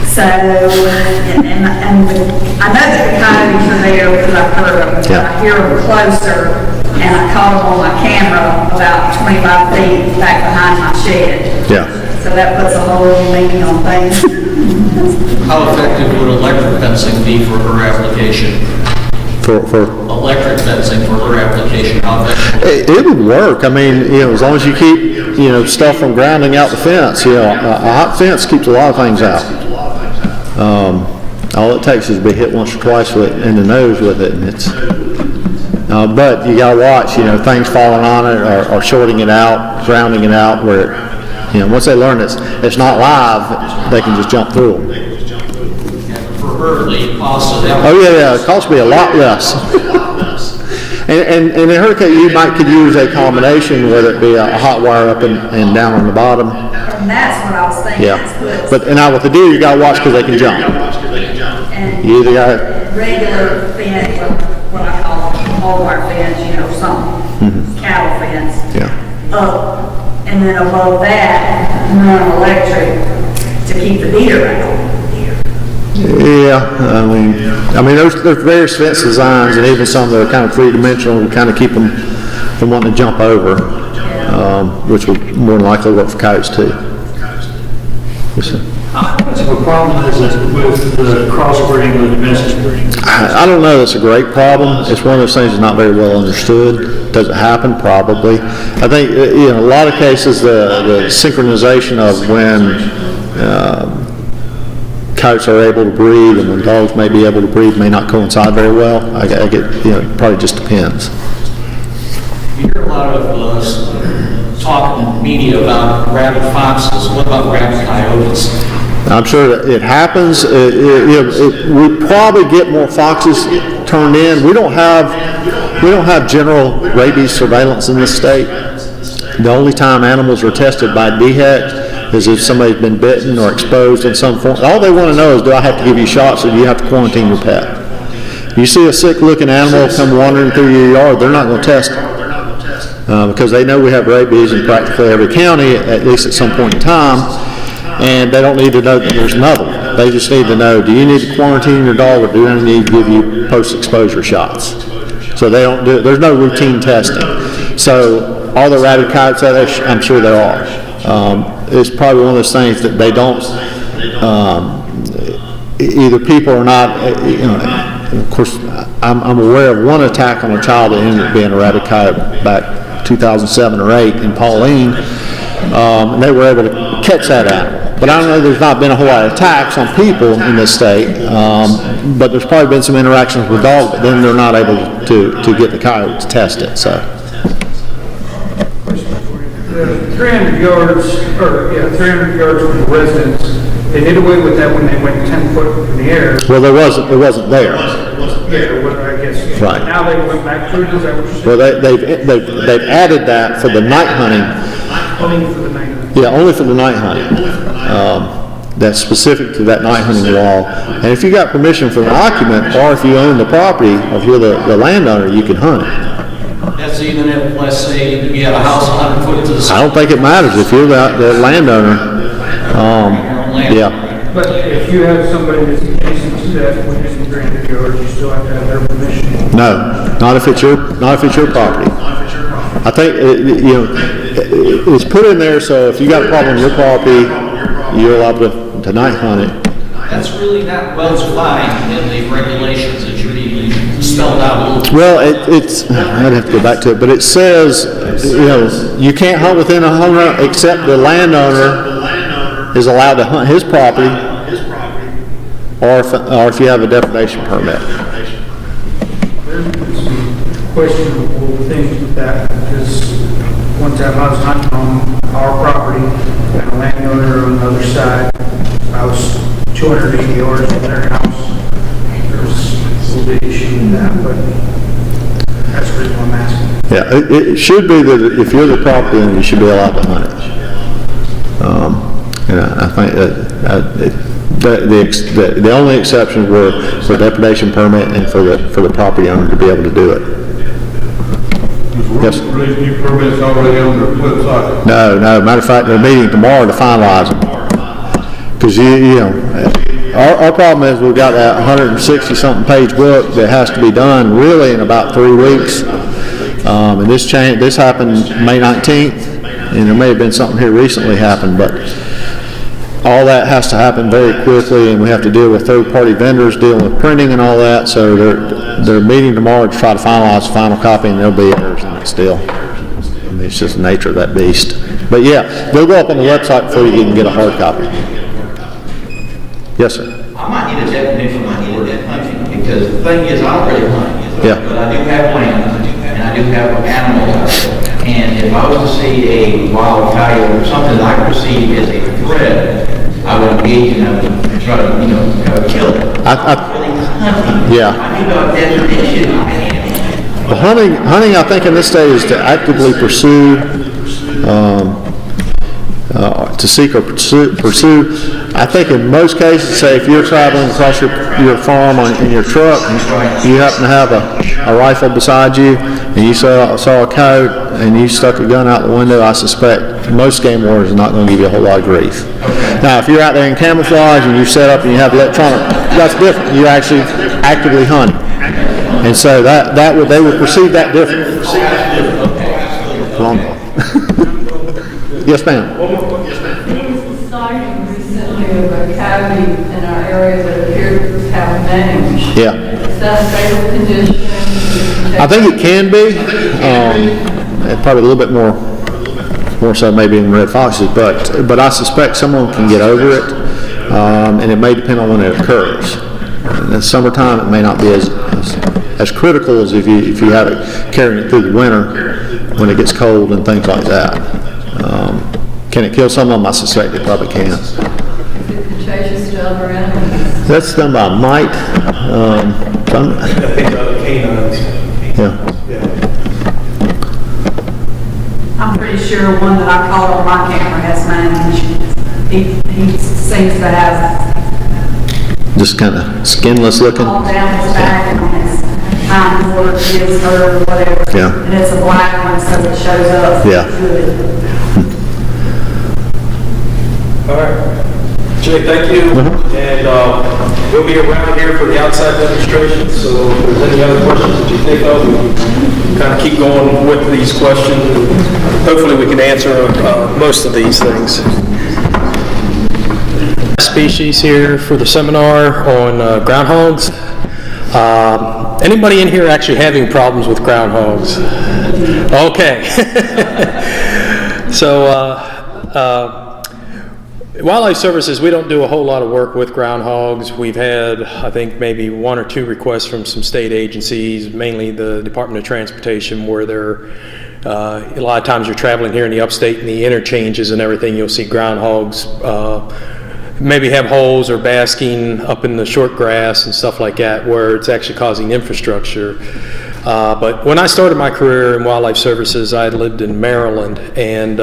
So, and I know that the coyotes are there because I've heard them, but I hear them closer, and I caught them on my camera about 25 feet back behind my shed. Yeah. So that puts a whole new meaning on things. How effective would electric fencing be for her application? For Electric fencing for her application, how effective? it would work. I mean, as long as you keep, stuff from grounding out the fence. A hot fence keeps a lot of things out. All it takes is to be hit once or twice in the nose with it, and it's. But you gotta watch, things falling on it or shorting it out, grounding it out. Where, once they learn it's not live, they can just jump through them. For her, the cost of that. Oh yeah, it costs me a lot less. and in her case, you could use a combination, whether it be a hot wire up and down on the bottom. And that's what I was thinking. Yeah. But now with the deer, you gotta watch because they can jump. And You either got regular fence, what I call whole wire fence, cattle fence. yeah. And then above that, run electric to keep the deer out. Yeah, I mean, there's various fence designs, and even some that are kind of three-dimensional to kind of keep them from wanting to jump over, which would more than likely work for coyotes too. Yes, sir. How much of a problem is it with the crossbreeding with domestic breeding? I don't know. It's a great problem. It's one of those things that's not very well understood. Does it happen? Probably. I think in a lot of cases the synchronization of when coyotes are able to breed and when dogs may be able to breed may not coincide very well. I get, it probably just depends. You hear a lot of talk in the media about rabid foxes. What about rabid coyotes? I'm sure that it happens. We probably get more foxes turned in. We don't have general rabies surveillance in this state. The only time animals are tested by DHEC is if somebody's been bitten or exposed in some form. All they want to know is, do I have to give you shots or do you have to quarantine your pet? You see a sick-looking animal come wandering through your yard, they're not going to test it. Because they know we have rabies in practically every county, at least at some point in time, and they don't need to know that there's another one. They just need to know, do you need to quarantine your dog or do I need to give you post-exposure shots? So they don't do, there's no routine testing. So are there rabid coyotes out there? I'm sure there are. It's probably one of those things that they don't, either people are not, of course, I'm aware of one attack on a child that ended up being a rabid coyote back 2007 or 8 in Pauline, and they were able to catch that animal. But I don't know, there's not been a whole lot of attacks on people in this state, but there's probably been some interactions with dogs, but then they're not able to get the coyote to test it, so. 300 yards, 300 yards from the residence, they did away with that when they went 10 foot in the air. Well, it wasn't there. Yeah, well, I guess. Right. Now they went back to it, is that what you're saying? Well, they've added that for the night hunting. Only for the night hunting. Yeah, only for the night hunting. That's specific to that night hunting law. And if you got permission from the occupant, or if you own the property, or if you're the landowner, you can hunt it. That's even if, let's say, you have a house 100 foot to the I side. don't think it matters if you're the landowner. Yeah. But if you have somebody that's adjacent to that within 300 yards, you still have to have their permission. No, not if it's your property. I think it's put in there so if you got a problem on your property, you're allowed to night hunt it. That's really not well defined in the regulations that you need spelled out a little bit. Well, it's I'd have to go back to it, but it says you can't hunt within a home run except the landowner is allowed to hunt his property, or if you have a deprivation permit. There's some questionable things with that, because one time I was hunting on our property, and a landowner on the other side, I was 280 yards from their house. There's a little bit issue with that, but that's the reason I'm asking. Yeah, it should be that if you're the property owner, you should be allowed to hunt it. I think the only exceptions were for depredation permit and for the property owner to be able to do it. Yes. Release new permits already on the website. No. Matter of fact, they're meeting tomorrow to finalize them. Because our problem is we've got that 160-something page book that has to be done really in about 3 weeks. And this happened May 19th, and there may have been something here recently happened, but all that has to happen very quickly, and we have to deal with third-party vendors dealing with printing and all that. So they're meeting tomorrow to try to finalize the final copy, and there'll be errors in it still. I mean, it's just the nature of that beast. But yeah, they'll go up on the website before you can get a hard copy. Yes, sir. I might need a definition of hunting, because the thing is, I don't really hunt. Yeah. But I do have land, and I do have animals. And if I was to see a wild coyote or something that I perceive as a threat, I would engage in it and try to, kill it. Yeah. I need a definition. The hunting, I think in this state is to actively pursue, to seek or pursue. I think in most cases, say if you're traveling across your farm in your truck, and you happen to have a rifle beside you, and you saw a coyote, and you stuck a gun out the window, I suspect most game wardens are not going to give you a whole lot of grief. Now, if you're out there in camouflage and you set up and you have electronic, that's different. You're actually actively hunting. And so they would perceive that differently. Long haul. Yes, ma'am. There was a sighting recently of a coyote in our area that appeared to have mange. Yeah. Is that a fatal condition? I think it can be. Probably a little bit more so maybe in red foxes, but I suspect someone can get over it, and it may depend on when it occurs. In the summertime, it may not be as critical as if you have it carrying it through the winter when it gets cold and things like that. Can it kill some of them? I suspect it probably can. Is it contagious to other animals? That's done by mite. Canines. Yeah. I'm pretty sure one that I caught on my camera has mange. he seems to have Just kind of skinless looking? all down his back and on his hind quarters, his or whatever. Yeah. And it's a black one, so it shows up. Yeah. Good. All right. Jay, thank you. And we'll be around here for the outside demonstration, so if there's any other questions that you think of, we can kind of keep going with these questions. Hopefully we can answer most of these things. Species here for the seminar on groundhogs. Anybody in here actually having problems with groundhogs? Okay. So, Wildlife Services, we don't do a whole lot of work with groundhogs. We've had, I think, maybe 1 or 2 requests from some state agencies, mainly the Department of Transportation, where they're, a lot of times you're traveling here in the upstate and the interchanges and everything, you'll see groundhogs maybe have holes or basking up in the short grass and stuff like that, where it's actually causing infrastructure. But when I started my career in Wildlife Services, I had lived in Maryland, and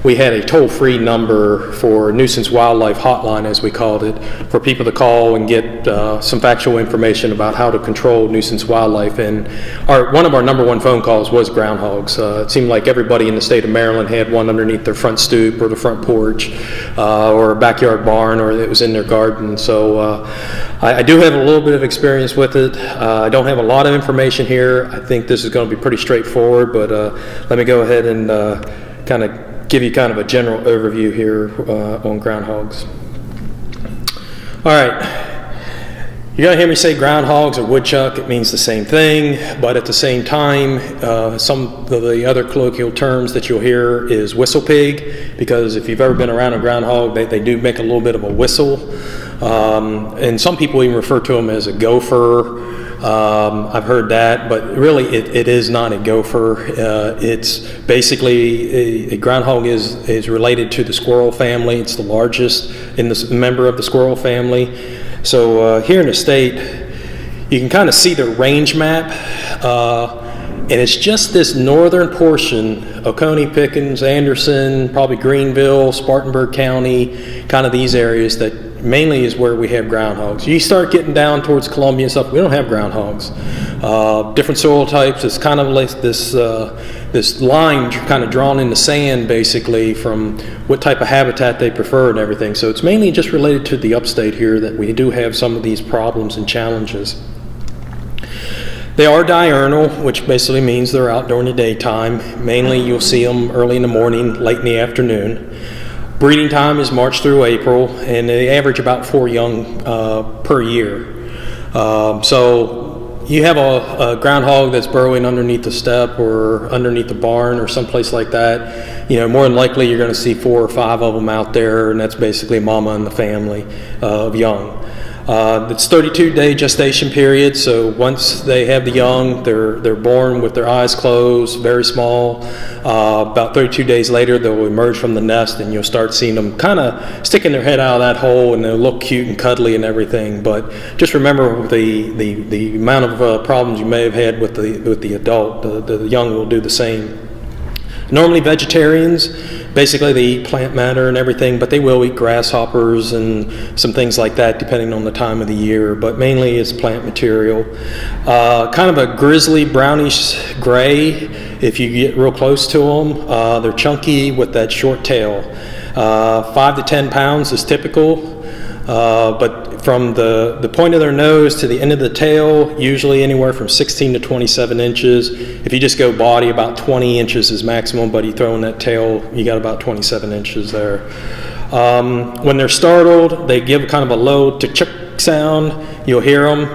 we had a toll-free number for Nuisance Wildlife Hotline, as we called it, for people to call and get some factual information about how to control nuisance wildlife. And one of our number 1 phone calls was groundhogs. It seemed like everybody in the state of Maryland had one underneath their front stoop or the front porch or a backyard barn, or it was in their garden. So I do have a little bit of experience with it. I don't have a lot of information here. I think this is going to be pretty straightforward, but let me go ahead and kind of give you kind of a general overview here on groundhogs. All right. You're going to hear me say groundhogs or woodchuck. It means the same thing, but at the same time, some of the other colloquial terms that you'll hear is whistle pig, because if you've ever been around a groundhog, they do make a little bit of a whistle. And some people even refer to them as a gopher. I've heard that, but really it is not a gopher. It's basically a groundhog is related to the squirrel family. It's the largest member of the squirrel family. So here in the state, you can kind of see the range map, and it's just this northern portion, Oconee, Pickens, Anderson, probably Greenville, Spartanburg County, kind of these areas that mainly is where we have groundhogs. You start getting down towards Columbia and stuff, we don't have groundhogs. Different soil types, it's kind of like this line kind of drawn in the sand basically from what type of habitat they prefer and everything. So it's mainly just related to the upstate here that we do have some of these problems and challenges. They are diurnal, which basically means they're out during the daytime. Mainly you'll see them early in the morning, late in the afternoon. Breeding time is March through April, and they average about 4 young per year. So you have a groundhog that's burrowing underneath the step or underneath the barn or someplace like that. You know, more than likely you're going to see 4 or 5 of them out there, and that's basically mama and the family of young. It's 32-day gestation period, so once they have the young, they're born with their eyes closed, very small. About 32 days later, they'll emerge from the nest, and you'll start seeing them kind of sticking their head out of that hole, and they'll look cute and cuddly and everything. But just remember the amount of problems you may have had with the adult. The young will do the same. Normally vegetarians, basically they eat plant matter and everything, but they will eat grasshoppers and some things like that depending on the time of the year, but mainly it's plant material. Kind of a grizzly brownish gray if you get real close to them. They're chunky with that short tail. 5 to 10 pounds is typical, but from the point of their nose to the end of the tail, usually anywhere from 16 to 27 inches. If you just go body, about 20 inches is maximum, but you throw in that tail, you got about 27 inches there. When they're startled, they give kind of a low tick sound. You'll hear them.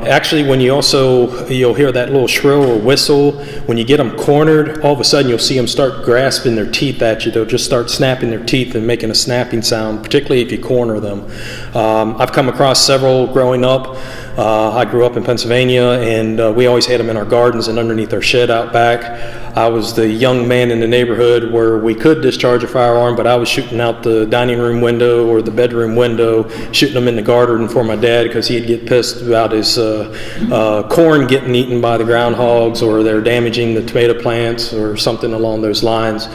Actually, when you'll hear that little shrill or whistle. When you get them cornered, all of a sudden you'll see them start grasping their teeth at you. They'll just start snapping their teeth and making a snapping sound, particularly if you corner them. I've come across several growing up. I grew up in Pennsylvania, and we always had them in our gardens and underneath our shed out back. I was the young man in the neighborhood where we could discharge a firearm, but I was shooting out the dining room window or the bedroom window, shooting them in the garden for my dad because he'd get pissed about his corn getting eaten by the groundhogs, or they're damaging the tomato plants or something along those lines.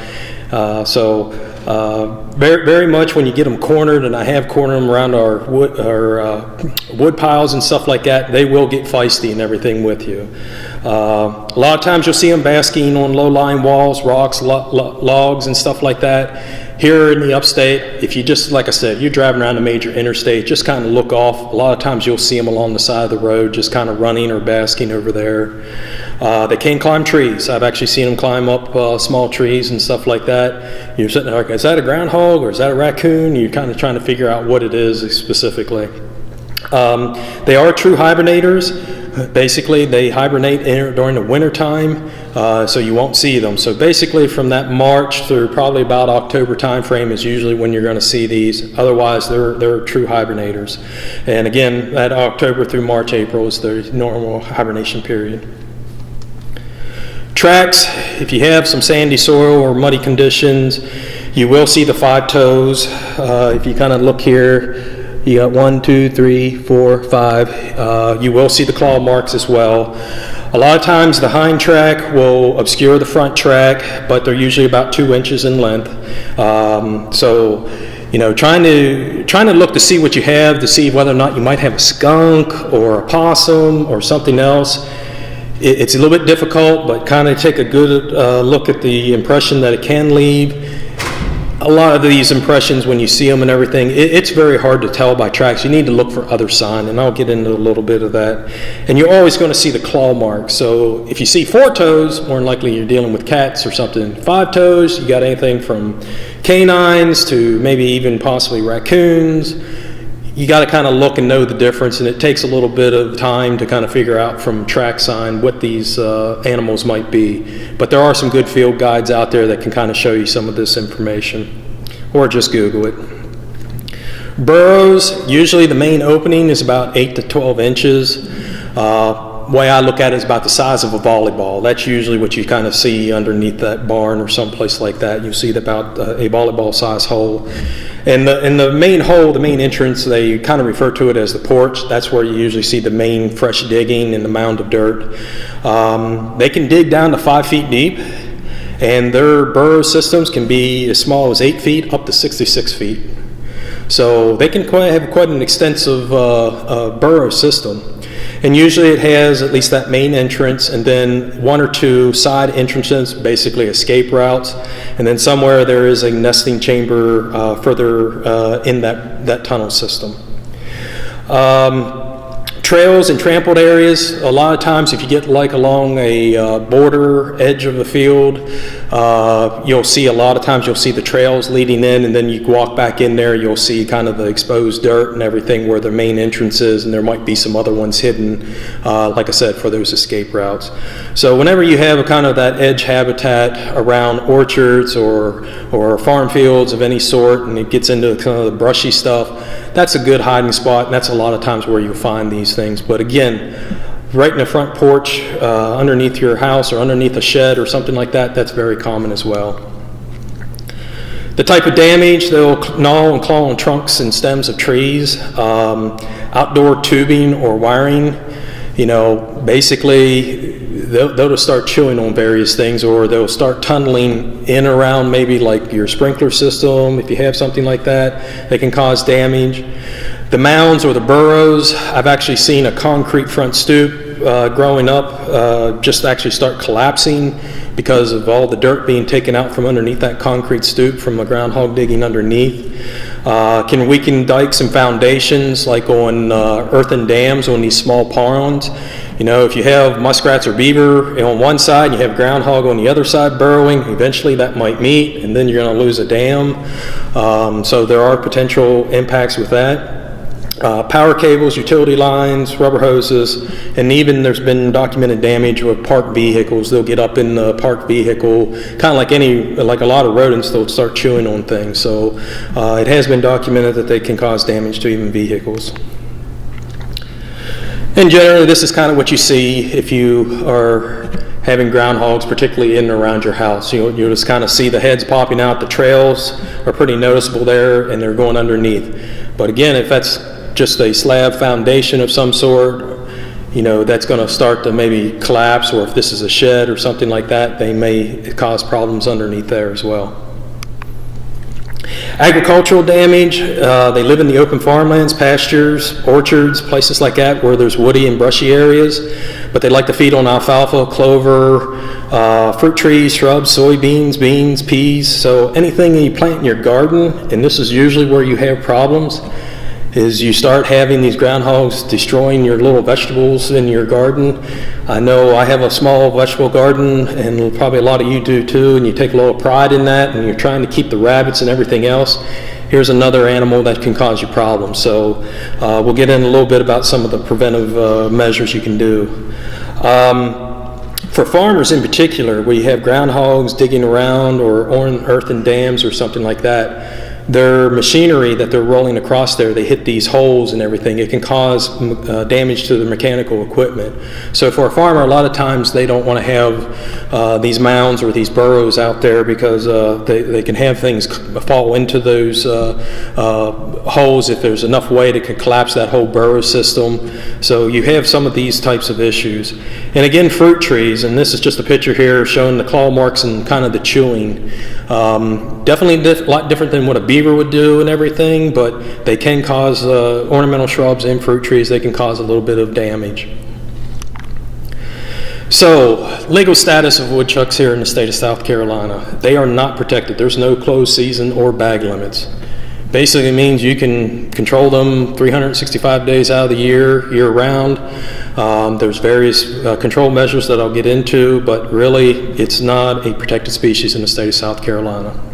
So very much when you get them cornered, and I have cornered them around our wood piles and stuff like that, they will get feisty and everything with you. A lot of times you'll see them basking on low-lying walls, rocks, logs, and stuff like that. Here in the upstate, if you just, like I said, you're driving around a major interstate, just kind of look off. A lot of times you'll see them along the side of the road, just kind of running or basking over there. They can climb trees. I've actually seen them climb up small trees and stuff like that. You're sitting there like, is that a groundhog or is that a raccoon? You're kind of trying to figure out what it is specifically. They are true hibernators. Basically, they hibernate during the winter time, so you won't see them. So basically, from that March through probably about October time frame is usually when you're going to see these. Otherwise, they're true hibernators. And again, that October through March, April is their normal hibernation period. Tracks, if you have some sandy soil or muddy conditions, you will see the 5 toes. If you kind of look here, you got 1, 2, 3, 4, 5. You will see the claw marks as well. A lot of times the hind track will obscure the front track, but they're usually about 2 inches in length. So, you know, trying to look to see what you have, to see whether or not you might have a skunk or a possum or something else. It's a little bit difficult, but kind of take a good look at the impression that it can leave. A lot of these impressions, when you see them and everything, it's very hard to tell by tracks. You need to look for other sign, and I'll get into a little bit of that. And you're always going to see the claw marks. So if you see 4 toes, more than likely you're dealing with cats or something. 5 toes, you got anything from canines to maybe even possibly raccoons. You got to kind of look and know the difference, and it takes a little bit of time to kind of figure out from track sign what these animals might be. But there are some good field guides out there that can kind of show you some of this information, or just Google it. Burrows, usually the main opening is about 8 to 12 inches. Way I look at it is about the size of a volleyball. That's usually what you kind of see underneath that barn or someplace like that. You see about a volleyball size hole. And the main hole, the main entrance, they kind of refer to it as the porch. That's where you usually see the main fresh digging and the mound of dirt. They can dig down to 5 feet deep, and their burrow systems can be as small as 8 feet up to 66 feet. So they can have quite an extensive burrow system. And usually it has at least that main entrance and then 1 or 2 side entrances, basically escape routes. And then somewhere there is a nesting chamber further in that tunnel system. Trails and trampled areas, a lot of times if you get like along a border edge of the field, you'll see a lot of times you'll see the trails leading in, and then you walk back in there, you'll see kind of the exposed dirt and everything where the main entrance is, and there might be some other ones hidden, like I said, for those escape routes. So whenever you have a kind of that edge habitat around orchards or farm fields of any sort, and it gets into kind of the brushy stuff, that's a good hiding spot, and that's a lot of times where you'll find these things. But again, right in the front porch, underneath your house or underneath a shed or something like that, that's very common as well. The type of damage, they'll gnaw and claw on trunks and stems of trees, outdoor tubing or wiring. You know, basically they'll just start chewing on various things, or they'll start tunneling in around maybe like your sprinkler system. If you have something like that, they can cause damage. The mounds or the burrows, I've actually seen a concrete front stoop growing up just actually start collapsing because of all the dirt being taken out from underneath that concrete stoop from a groundhog digging underneath. Can weaken dikes and foundations like on earthen dams on these small ponds. You know, if you have muskrats or beaver on one side and you have groundhog on the other side burrowing, eventually that might meet and then you're going to lose a dam. So there are potential impacts with that. Power cables, utility lines, rubber hoses, and even there's been documented damage with parked vehicles. They'll get up in the parked vehicle, kind of like a lot of rodents, they'll start chewing on things. So it has been documented that they can cause damage to even vehicles. And generally, this is kind of what you see if you are having groundhogs, particularly in and around your house. You'll just kind of see the heads popping out. The trails are pretty noticeable there, and they're going underneath. But again, if that's just a slab foundation of some sort, you know, that's going to start to maybe collapse, or if this is a shed or something like that, they may cause problems underneath there as well. Agricultural damage, they live in the open farmlands, pastures, orchards, places like that where there's woody and brushy areas, but they like to feed on alfalfa, clover, fruit trees, shrubs, soybeans, beans, peas. So anything you plant in your garden, and this is usually where you have problems, is you start having these groundhogs destroying your little vegetables in your garden. I know I have a small vegetable garden, and probably a lot of you do too, and you take a little pride in that, and you're trying to keep the rabbits and everything else. Here's another animal that can cause you problems. So we'll get in a little bit about some of the preventive measures you can do. For farmers in particular, where you have groundhogs digging around or on earthen dams or something like that, their machinery that they're rolling across there, they hit these holes and everything. It can cause damage to the mechanical equipment. So for a farmer, a lot of times they don't want to have these mounds or these burrows out there because they can have things fall into those holes if there's enough weight it could collapse that whole burrow system. So you have some of these types of issues. And again, fruit trees, and this is just a picture here showing the claw marks and kind of the chewing. Definitely a lot different than what a beaver would do and everything, but they can cause ornamental shrubs and fruit trees. They can cause a little bit of damage. So, legal status of woodchucks here in the state of South Carolina. They are not protected. There's no closed season or bag limits. Basically means you can control them 365 days out of the year round. There's various control measures that I'll get into, but really it's not a protected species in the state of South Carolina.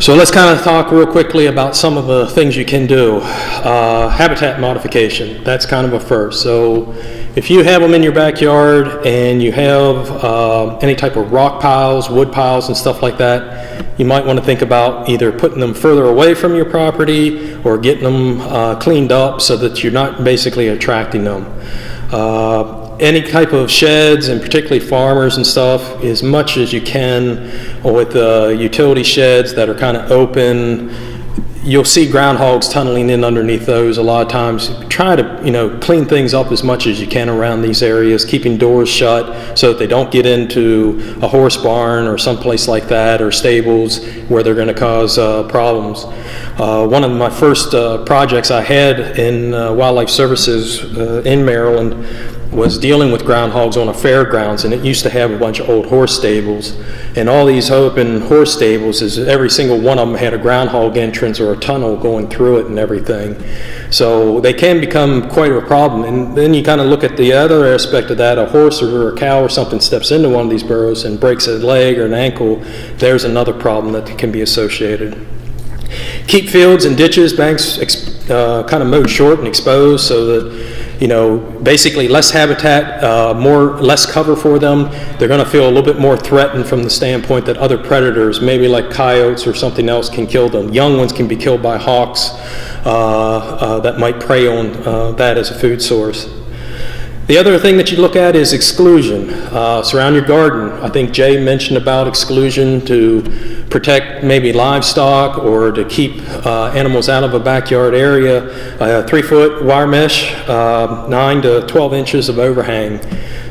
So let's kind of talk real quickly about some of the things you can do. Habitat modification, that's kind of a first. So if you have them in your backyard and you have any type of rock piles, wood piles and stuff like that, you might want to think about either putting them further away from your property or getting them cleaned up so that you're not basically attracting them. Any type of sheds, and particularly farmers and stuff, as much as you can with utility sheds that are kind of open. You'll see groundhogs tunneling in underneath those a lot of times. Try to, clean things up as much as you can around these areas, keeping doors shut so that they don't get into a horse barn or someplace like that, or stables where they're going to cause problems. One of my first projects I had in Wildlife Services in Maryland was dealing with groundhogs on a fairgrounds, and it used to have a bunch of old horse stables, and all these open horse stables, is every single one of them had a groundhog entrance or a tunnel going through it and everything. So they can become quite a problem. And then you kind of look at the other aspect of that. A horse or a cow or something steps into one of these burrows and breaks a leg or an ankle. There's another problem that can be associated. Keep fields and ditches, banks kind of mowed short and exposed so that basically less habitat, less cover for them. They're going to feel a little bit more threatened from the standpoint that other predators, maybe like coyotes or something else, can kill them. Young ones can be killed by hawks that might prey on that as a food source. The other thing that you look at is exclusion. Surround your garden. I think Jay mentioned about exclusion to protect maybe livestock or to keep animals out of a backyard area. 3-foot wire mesh, 9 to 12 inches of overhang.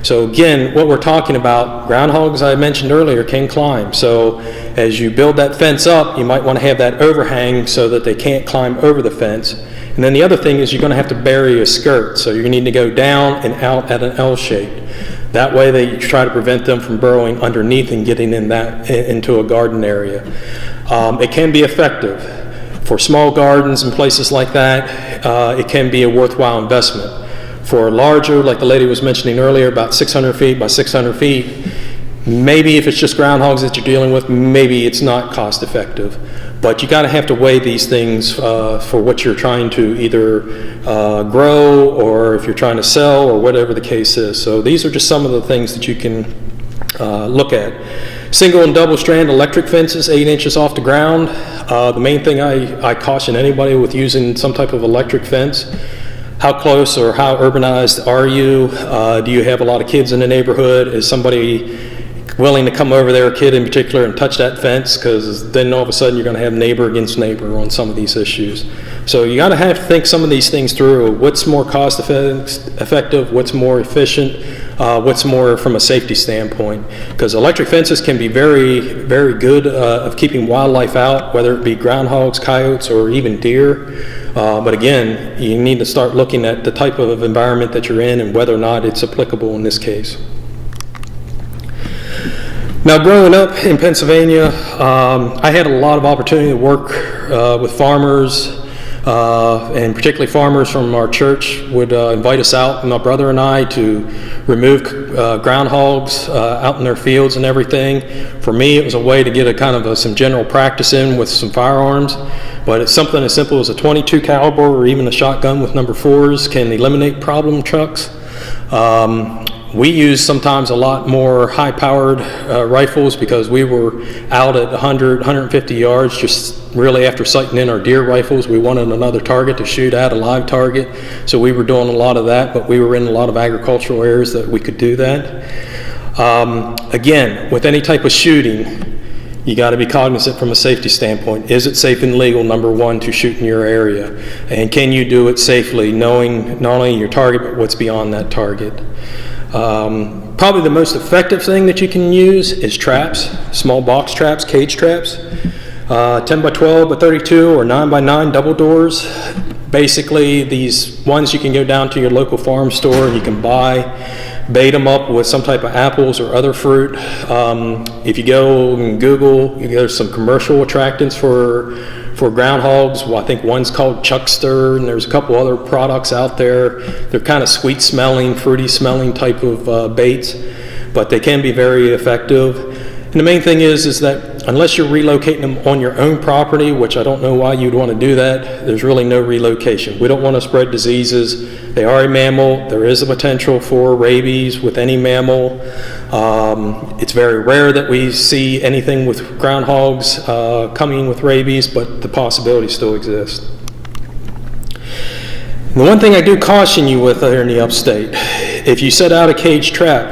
So again, what we're talking about, groundhogs I mentioned earlier can climb. So as you build that fence up, you might want to have that overhang so that they can't climb over the fence. And then the other thing is you're going to have to bury a skirt. So you're going to need to go down and out at an L shape. That way they try to prevent them from burrowing underneath and getting into a garden area. It can be effective. For small gardens and places like that, it can be a worthwhile investment. For larger, like the lady was mentioning earlier, about 600 feet by 600 feet, maybe if it's just groundhogs that you're dealing with, maybe it's not cost effective. But you got to have to weigh these things for what you're trying to either grow or if you're trying to sell or whatever the case is. So these are just some of the things that you can look at. Single and double strand electric fences 8 inches off the ground. The main thing I caution anybody with using some type of electric fence, how close or how urbanized are you? Do you have a lot of kids in the neighborhood? Is somebody willing to come over there, a kid in particular, and touch that fence? Because then all of a sudden you're going to have neighbor against neighbor on some of these issues. So you got to have to think some of these things through. What's more cost effective? What's more efficient? what's more from a safety standpoint. Because electric fences can be very, very good of keeping wildlife out, whether it be groundhogs, coyotes, or even deer. But again, you need to start looking at the type of environment that you're in and whether or not it's applicable in this case. Now, growing up in Pennsylvania, I had a lot of opportunity to work with farmers, and particularly farmers from our church would invite us out, my brother and I, to remove groundhogs out in their fields and everything. For me, it was a way to get a kind of some general practice in with some firearms, but it's something as simple as a .22 caliber or even a shotgun with number 4s can eliminate problem trucks. We use sometimes a lot more high-powered rifles because we were out at 100, 150 yards just really after sighting in our deer rifles. We wanted another target to shoot at, a live target, so we were doing a lot of that, but we were in a lot of agricultural areas that we could do that. Again, with any type of shooting, you got to be cognizant from a safety standpoint. Is it safe and legal, number one, to shoot in your area? And can you do it safely, knowing not only your target, but what's beyond that target? Probably the most effective thing that you can use is traps, small box traps, cage traps, 10 by 12 by 32 or 9 by 9 double doors. Basically, these ones you can go down to your local farm store and you can buy, bait them up with some type of apples or other fruit. If you go and Google, there's some commercial attractants for groundhogs. Well, I think one's called Chuckster, and there's a couple other products out there. They're kind of sweet smelling, fruity smelling type of baits, but they can be very effective. And the main thing is that unless you're relocating them on your own property, which I don't know why you'd want to do that, there's really no relocation. We don't want to spread diseases. They are a mammal. There is a potential for rabies with any mammal. It's very rare that we see anything with groundhogs coming with rabies, but the possibility still exists. The one thing I do caution you with here in the upstate, if you set out a cage trap,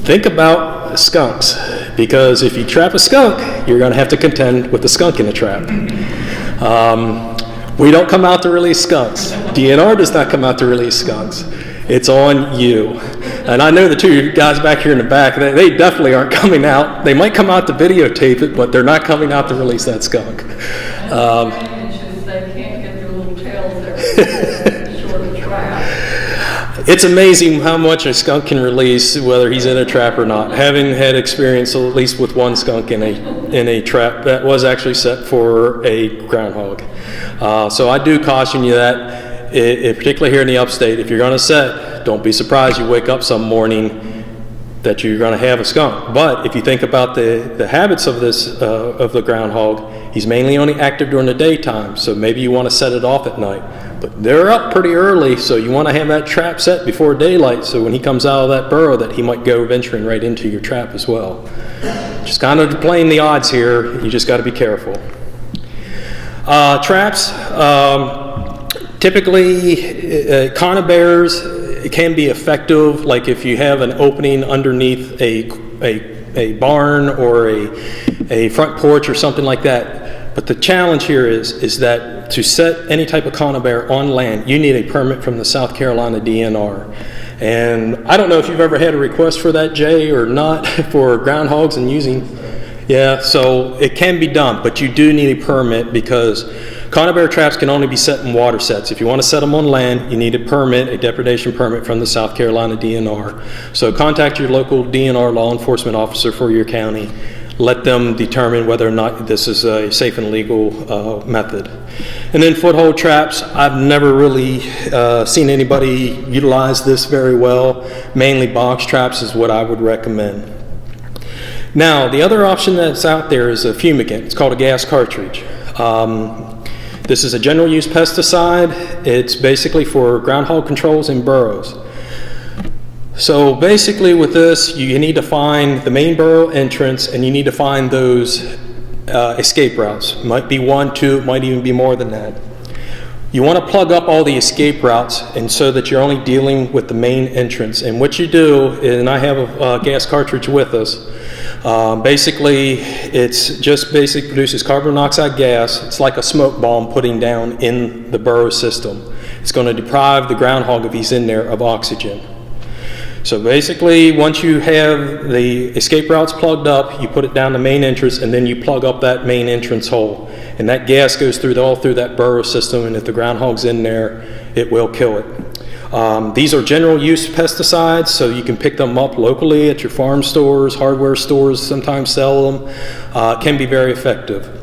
think about skunks, because if you trap a skunk, you're going to have to contend with the skunk in the trap. We don't come out to release skunks. DNR does not come out to release skunks. It's on you. And I know the two guys back here in the back, they definitely aren't coming out. They might come out to videotape it, but they're not coming out to release that skunk. They can't get their little tails there short of trap. It's amazing how much a skunk can release, whether he's in a trap or not. Having had experience at least with one skunk in a trap that was actually set for a groundhog. So I do caution you that, particularly here in the upstate, if you're going to set, don't be surprised you wake up some morning that you're going to have a skunk. But if you think about the habits of of the groundhog, he's mainly only active during the daytime, so maybe you want to set it off at night. But they're up pretty early, so you want to have that trap set before daylight, so when he comes out of that burrow that he might go venturing right into your trap as well. Just kind of playing the odds here, you just got to be careful. Traps, typically conifers, it can be effective, like if you have an opening underneath a barn or a front porch or something like that. But the challenge here is that to set any type of conifer on land, you need a permit from the South Carolina DNR. And I don't know if you've ever had a request for that, Jay, or not, for groundhogs and using. Yeah, so it can be done, but you do need a permit because conifer traps can only be set in water sets. If you want to set them on land, you need a permit, a depredation permit from the South Carolina DNR. So contact your local DNR law enforcement officer for your county. Let them determine whether or not this is a safe and legal method. And then foothold traps, I've never really seen anybody utilize this very well. Mainly box traps is what I would recommend. Now, the other option that's out there is a fumigant. It's called a gas cartridge. This is a general use pesticide. It's basically for groundhog controls in burrows. So basically with this, you need to find the main burrow entrance and you need to find those escape routes. Might be 1, 2, might even be more than that. You want to plug up all the escape routes and so that you're only dealing with the main entrance. And what you do, and I have a gas cartridge with us, basically it's just produces carbon monoxide gas. It's like a smoke bomb putting down in the burrow system. It's going to deprive the groundhog, if he's in there, of oxygen. So basically, once you have the escape routes plugged up, you put it down the main entrance, and then you plug up that main entrance hole. And that gas goes all through that burrow system, and if the groundhog's in there, it will kill it. These are general use pesticides, so you can pick them up locally at your farm stores, hardware stores sometimes sell them. Can be very effective.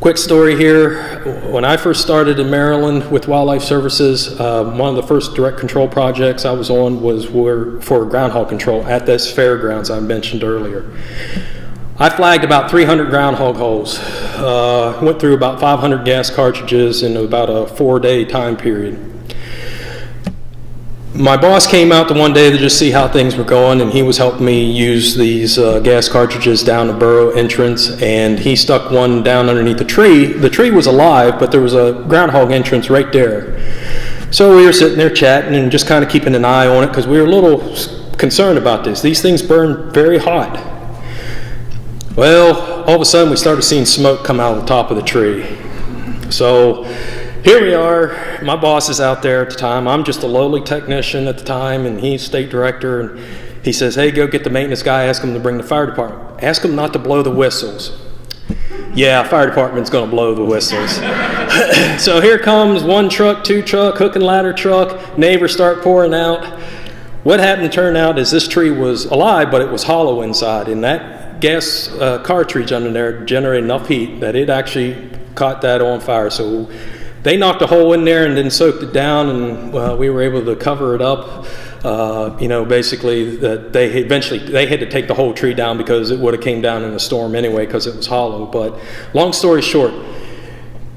Quick story here. When I first started in Maryland with Wildlife Services, one of the first direct control projects I was on was for groundhog control at this fairgrounds I mentioned earlier. I flagged about 300 groundhog holes. Went through about 500 gas cartridges in about a 4-day time period. My boss came out the one day to just see how things were going, and he was helping me use these gas cartridges down the burrow entrance, and he stuck one down underneath the tree. The tree was alive, but there was a groundhog entrance right there. So we were sitting there chatting and just kind of keeping an eye on it because we were a little concerned about this. These things burn very hot. Well, all of a sudden we started seeing smoke come out of the top of the tree. So here we are, my boss is out there at the time. I'm just a lowly technician at the time, and he's state director, and he says, hey, go get the maintenance guy, ask him to bring the fire department. Ask him not to blow the whistles. Yeah, fire department's gonna blow the whistles. So here comes 1 truck, 2 truck, hook and ladder truck, neighbors start pouring out. What happened to turn out is this tree was alive, but it was hollow inside, and that gas cartridge under there generated enough heat that it actually caught that on fire. So they knocked a hole in there and then soaked it down, and we were able to cover it up. Basically, that they had to take the whole tree down because it would have came down in a storm anyway because it was hollow. But long story short,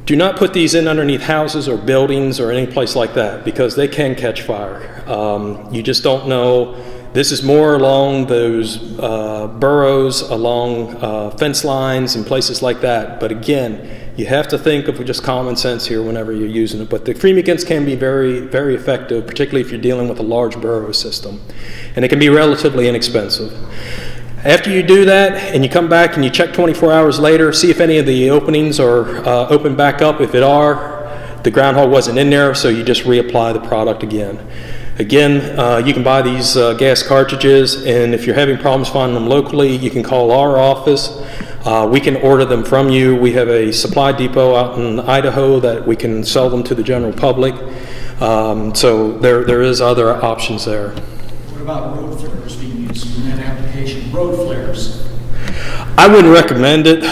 do not put these in underneath houses or buildings or any place like that because they can catch fire. You just don't know. This is more along those burrows, along fence lines and places like that. But again, you have to think of just common sense here whenever you're using it. But the fumigants can be very, very effective, particularly if you're dealing with a large burrow system. And it can be relatively inexpensive. After you do that and you come back and you check 24 hours later, see if any of the openings are open back up. If it are, the groundhog wasn't in there, so you just reapply the product again. Again, you can buy these gas cartridges, and if you're having problems finding them locally, you can call our office. We can order them from you. We have a supply depot out in Idaho that we can sell them to the general public. So there is other options there. What about road flares being used in that application? Road flares. I wouldn't recommend it.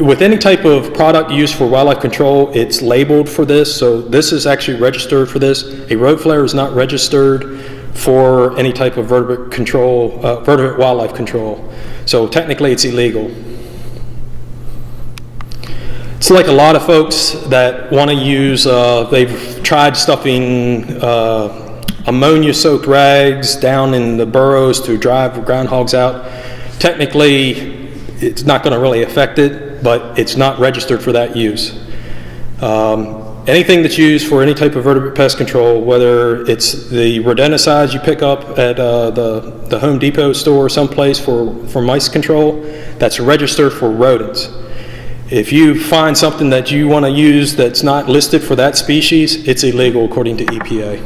With any type of product used for wildlife control, it's labeled for this, so this is actually registered for this. A road flare is not registered for any type of vertebrate control, vertebrate wildlife control. So technically it's illegal. It's like a lot of folks that want to use, they've tried stuffing ammonia-soaked rags down in the burrows to drive groundhogs out. Technically, it's not going to really affect it, but it's not registered for that use. Anything that's used for any type of vertebrate pest control, whether it's the rodenticides you pick up at the Home Depot store or someplace for mice control, that's registered for rodents. If you find something that you want to use that's not listed for that species, it's illegal according to EPA.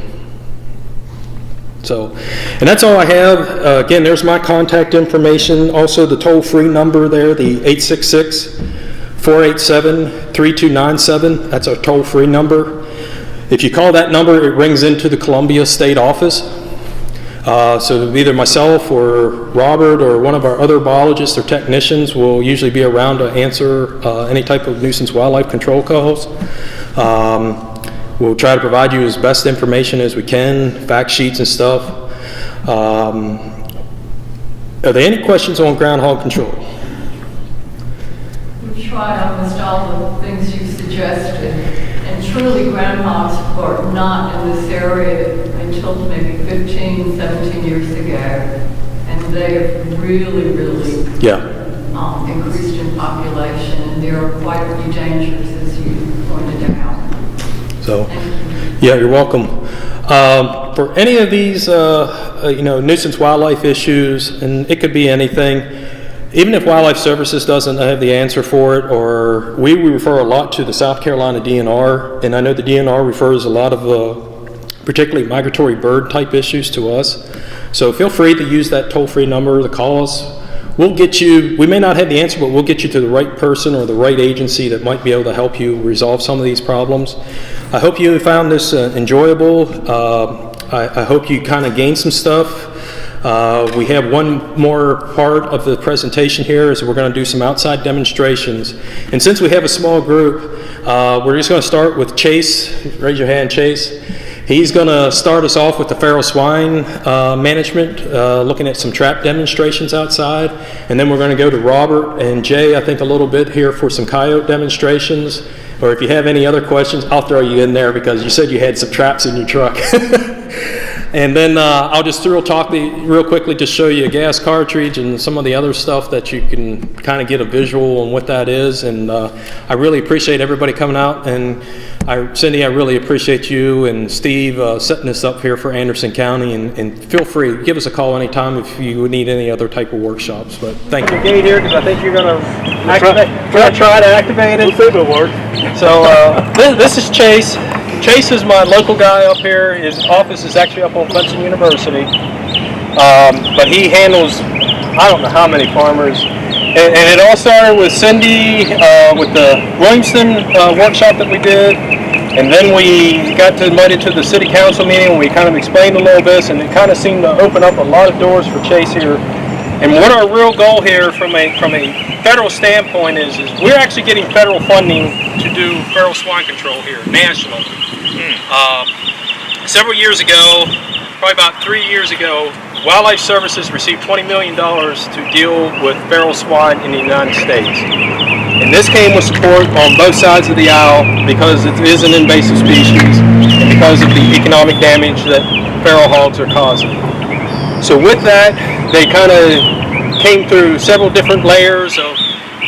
So, and that's all I have. Again, there's my contact information. Also the toll-free number there, the 866-487-3297. That's our toll-free number. If you call that number, it rings into the Columbia State Office. So either myself or Robert or one of our other biologists or technicians will usually be around to answer any type of nuisance wildlife control calls. We'll try to provide you as best information as we can, fact sheets and stuff. Are there any questions on groundhog control? We've tried almost all the things you suggested, and truly groundhogs were not in this area until maybe 15, 17 years ago, and they have really increased in population, and there are quite a few dangers, as you pointed out. So, yeah, you're welcome. For any of these, nuisance wildlife issues, and it could be anything, even if Wildlife Services doesn't have the answer for it, or we refer a lot to the South Carolina DNR, and I know the DNR refers a lot of particularly migratory bird type issues to us. So feel free to use that toll-free number to call us. We'll get you, we may not have the answer, but we'll get you to the right person or the right agency that might be able to help you resolve some of these problems. I hope you found this enjoyable. I hope you kind of gained some stuff. We have one more part of the presentation here is we're going to do some outside demonstrations. And since we have a small group, we're just going to start with Chase. Raise your hand, Chase. He's going to start us off with the feral swine management, looking at some trap demonstrations outside. And then we're going to go to Robert and Jay, I think, a little bit here for some coyote demonstrations. Or if you have any other questions, I'll throw you in there because you said you had some traps in your truck. And then I'll just talk real quickly to show you a gas cartridge and some of the other stuff that you can kind of get a visual on what that is. And I really appreciate everybody coming out. And Cindy, I really appreciate you and Steve setting this up here for Anderson County. And feel free, give us a call anytime if you need any other type of workshops. But thank you. Gate here because I think you're going to try to activate it. We'll see if it works. So this is Chase. Chase is my local guy up here. His office is actually up on Clemson University. But he handles, I don't know how many farmers. And it all started with Cindy with the Williamston workshop that we did. And then we got invited to the city council meeting and we kind of explained a little bit, and it kind of seemed to open up a lot of doors for Chase here. And what our real goal here from a federal standpoint is we're actually getting federal funding to do feral swine control here nationally. Several years ago, probably about 3 years ago, Wildlife Services received $20 million to deal with feral swine in the United States. And this came with support on both sides of the aisle because it is an invasive species and because of the economic damage that feral hogs are causing. So with that, they kind of came through several different layers of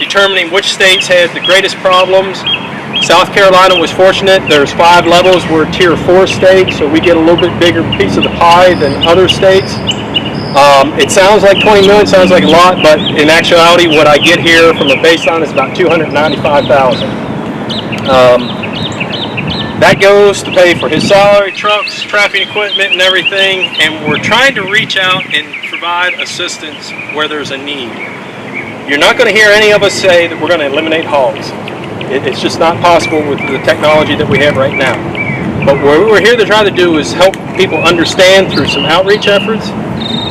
determining which states had the greatest problems. South Carolina was fortunate. There's 5 levels. We're a tier 4 state, so we get a little bit bigger piece of the pie than other states. It sounds like 20 million, sounds like a lot, but in actuality, what I get here from a baseline is about 295,000. That goes to pay for his salary, trucks, trapping equipment, and everything, and we're trying to reach out and provide assistance where there's a need. You're not going to hear any of us say that we're going to eliminate hogs. It's just not possible with the technology that we have right now. But what we're here to try to do is help people understand through some outreach efforts,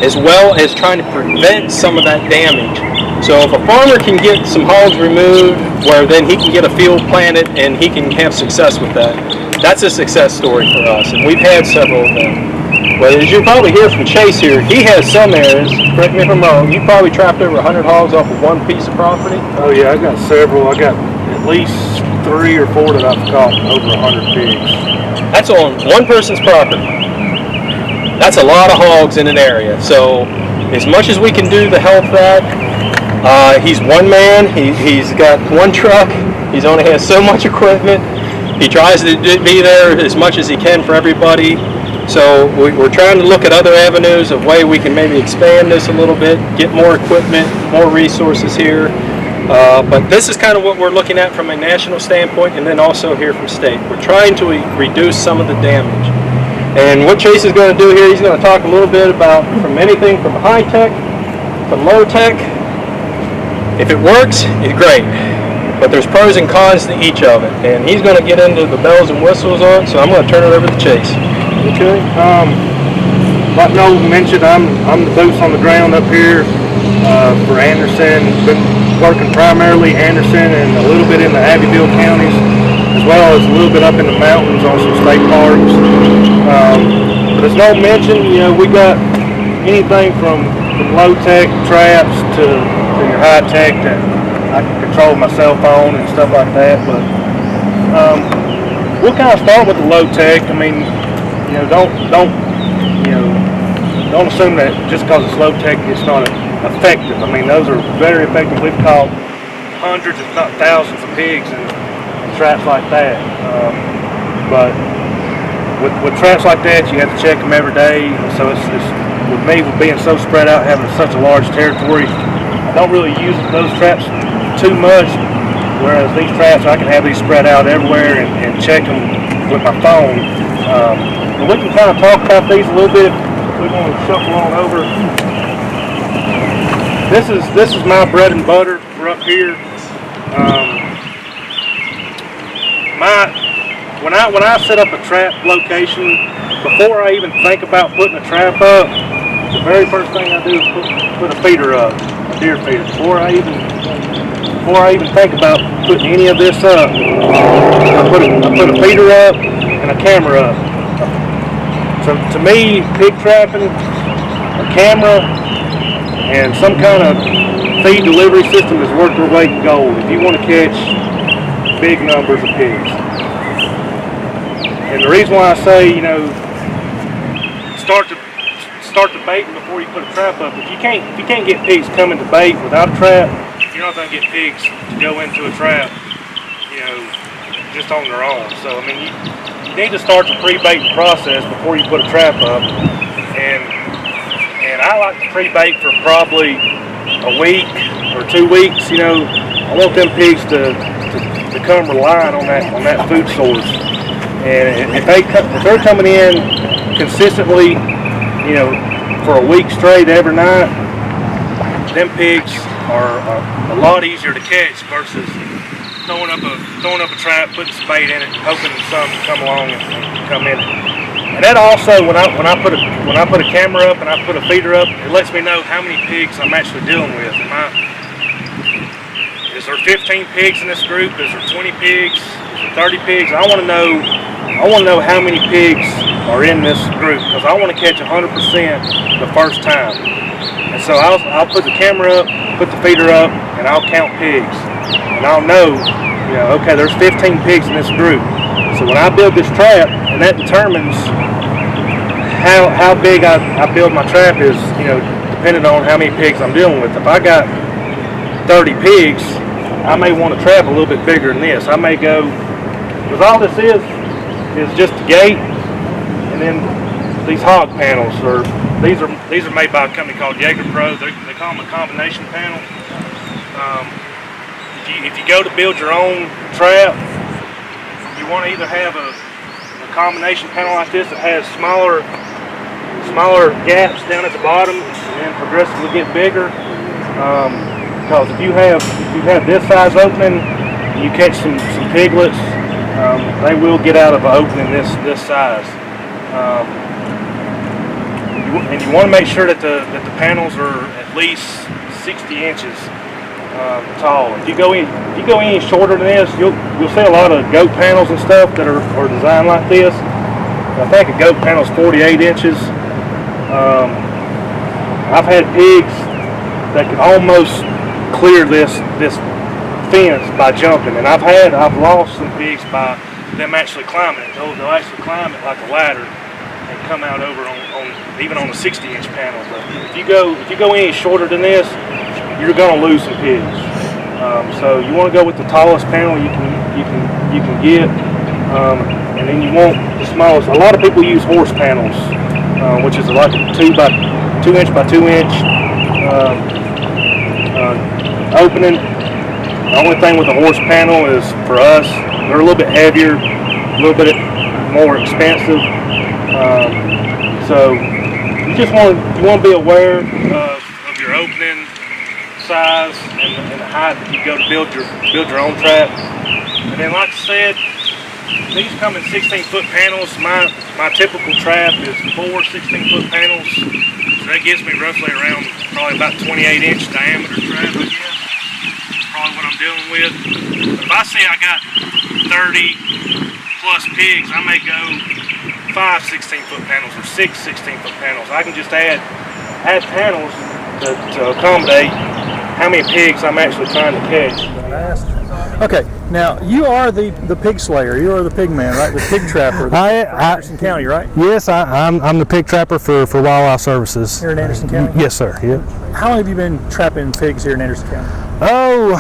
as well as trying to prevent some of that damage. So if a farmer can get some hogs removed, where then he can get a field planted and he can have success with that, that's a success story for us, and we've had several of them. But as you probably hear from Chase here, he has some areas, correct me if I'm wrong, you probably trapped over 100 hogs off of one piece of property? Oh yeah, I got several. I got at least 3 or 4 that I've caught over 100 pigs. That's on one person's property. That's a lot of hogs in an area. So as much as we can do to help that, he's one man, he's got one truck, he's only has so much equipment. He tries to be there as much as he can for everybody. So we're trying to look at other avenues of way we can maybe expand this a little bit, get more equipment, more resources here. But this is kind of what we're looking at from a national standpoint, and then also here from state. We're trying to reduce some of the damage. And what Chase is going to do here, he's going to talk a little bit about from anything from high tech to low tech. If it works, it's great. But there's pros and cons to each of it. And he's going to get into the bells and whistles on it, so I'm going to turn it over to Chase. Okay. Like Noel mentioned, I'm the boots on the ground up here for Anderson. Been working primarily Anderson and a little bit in the Abbeville counties, as well as a little bit up in the mountains on some state parks. But as Noel mentioned, you know, we got anything from low-tech traps to your high-tech that I can control my cell phone and stuff like that. But we'll kind of start with the low-tech. I mean, you know, don't assume that just because it's low-tech, it's not effective. I mean, those are very effective. We've caught hundreds, if not thousands, of pigs in traps like that. But with traps like that, you have to check them every day. So it's with me, with being so spread out, having such a large territory, I don't really use those traps too much. Whereas these traps, I can have these spread out everywhere and check them with my phone But we can kind of talk about these a little bit. We're going to shuffle on over. This is my bread and butter. We're up here. When I set up a trap location, before I even think about putting a trap up, the very first thing I do is put a feeder up, a deer feeder. Before I even think about putting any of this up, I put a feeder up and a camera up. So to me, pig trapping, a camera, and some kind of feed delivery system is worth their weight in gold if you want to catch big numbers of pigs. And the reason why I say, start the baiting before you put a trap up. If you can't get pigs coming to bait without a trap, you're not going to get pigs to go into a trap, just on their own. So I mean, you need to start the pre-baiting process before you put a trap up. And I like to pre-bait for probably a week or 2 weeks. I want them pigs to come relying on that food source. And if they're coming in consistently, for a week straight every night, them pigs are a lot easier to catch versus throwing up a trap, putting some bait in it, hoping some come along and come in it. And that also, when I put a camera up and I put a feeder up, it lets me know how many pigs I'm actually dealing with. Is there 15 pigs in this group? Is there 20 pigs? Is there 30 pigs? I want to know how many pigs are in this group, because I want to catch 100% the first time. And so I'll put the camera up, put the feeder up, and I'll count pigs. And I'll know, okay, there's 15 pigs in this group. So when I build this trap, and that determines how big I build my trap is, depending on how many pigs I'm dealing with. If I got 30 pigs, I may want to trap a little bit bigger than this. I may go, because all this is just a gate, and then these hog panels, these are made by a company called Jaeger Pro. They call them a combination panel. If you go to build your own trap, you want to either have a combination panel like this that has smaller gaps down at the bottom and then progressively get bigger. Because if you have this size opening, you catch some piglets, they will get out of an opening this size. And you want to make sure that the panels are at least 60 inches tall. If you go any shorter than this, you'll see a lot of goat panels and stuff that are designed like this. I think a goat panel is 48 inches. I've had pigs that can almost clear this fence by jumping, and I've lost some pigs by them actually climbing it. They'll actually climb it like a ladder and come out over on even on a 60-inch panel. But if you go any shorter than this, you're going to lose some pigs. So you want to go with the tallest panel you can get, and then you want the smallest. A lot of people use horse panels, which is like a 2 inch by 2 inch opening. The only thing with the horse panel is, for us, they're a little bit heavier, a little bit more expensive. So you just want to be aware of your opening size and the height that you go to build your own trap. And then, like I said, these come in 16-foot panels. My typical trap is 4 16-foot panels. So that gives me roughly around probably about 28-inch diameter trap, I guess. Probably what I'm dealing with. But if I say I got 30 plus pigs, I may go 5 16-foot panels or 6 16-foot panels. I can just add panels to accommodate how many pigs I'm actually trying to catch. Okay, now you are the pig slayer. You are the pig man, right? The pig trapper. Anderson County, right? Yes, I'm the pig trapper for Wildlife Services. Here in Anderson County? Yes, sir. Yeah. How long have you been trapping pigs here in Anderson County? Oh,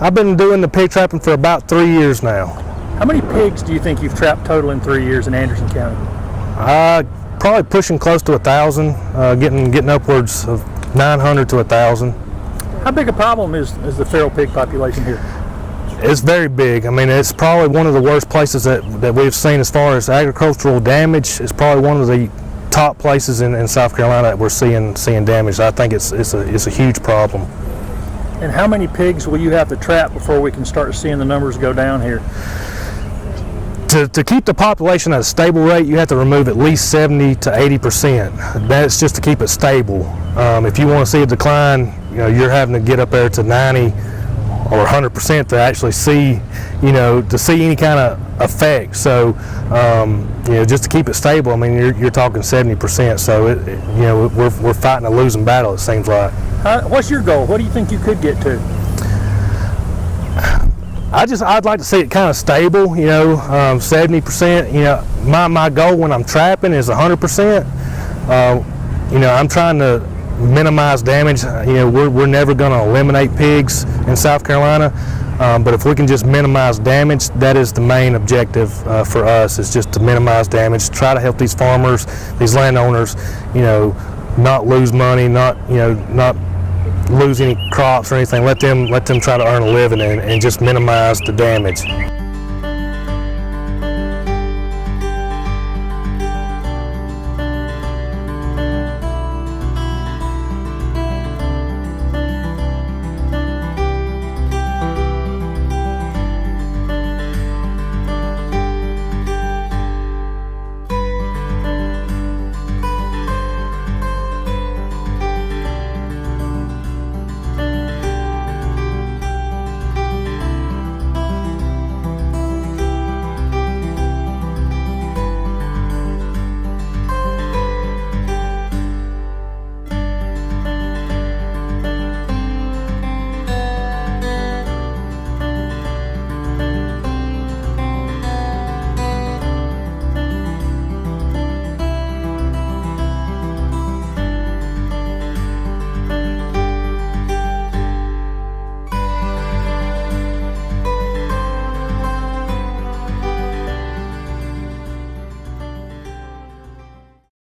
I've been doing the pig trapping for about 3 years now. How many pigs do you think you've trapped total in 3 years in Anderson County? Probably pushing close to 1,000, getting upwards of 900 to 1,000. How big a problem is the feral pig population here? It's very big. I mean, it's probably one of the worst places that we've seen as far as agricultural damage. It's probably one of the top places in South Carolina that we're seeing damage. I think it's a huge problem. And how many pigs will you have to trap before we can start seeing the numbers go down here? To keep the population at a stable rate, you have to remove at least 70 to 80%. That's just to keep it stable. If you want to see a decline, you're having to get up there to 90 or 100% to actually see, to see any kind of effect. So, just to keep it stable, I mean, you're talking 70%. So, we're fighting a losing battle, it seems like. What's your goal? What do you think you could get to? I'd like to see it kind of stable, 70%. My goal when I'm trapping is 100%. I'm trying to minimize damage. We're never going to eliminate pigs in South Carolina, but if we can just minimize damage, that is the main objective for us. Is just to minimize damage, try to help these farmers, these landowners, not lose money, not lose any crops or anything. Let them try to earn a living and just minimize the damage.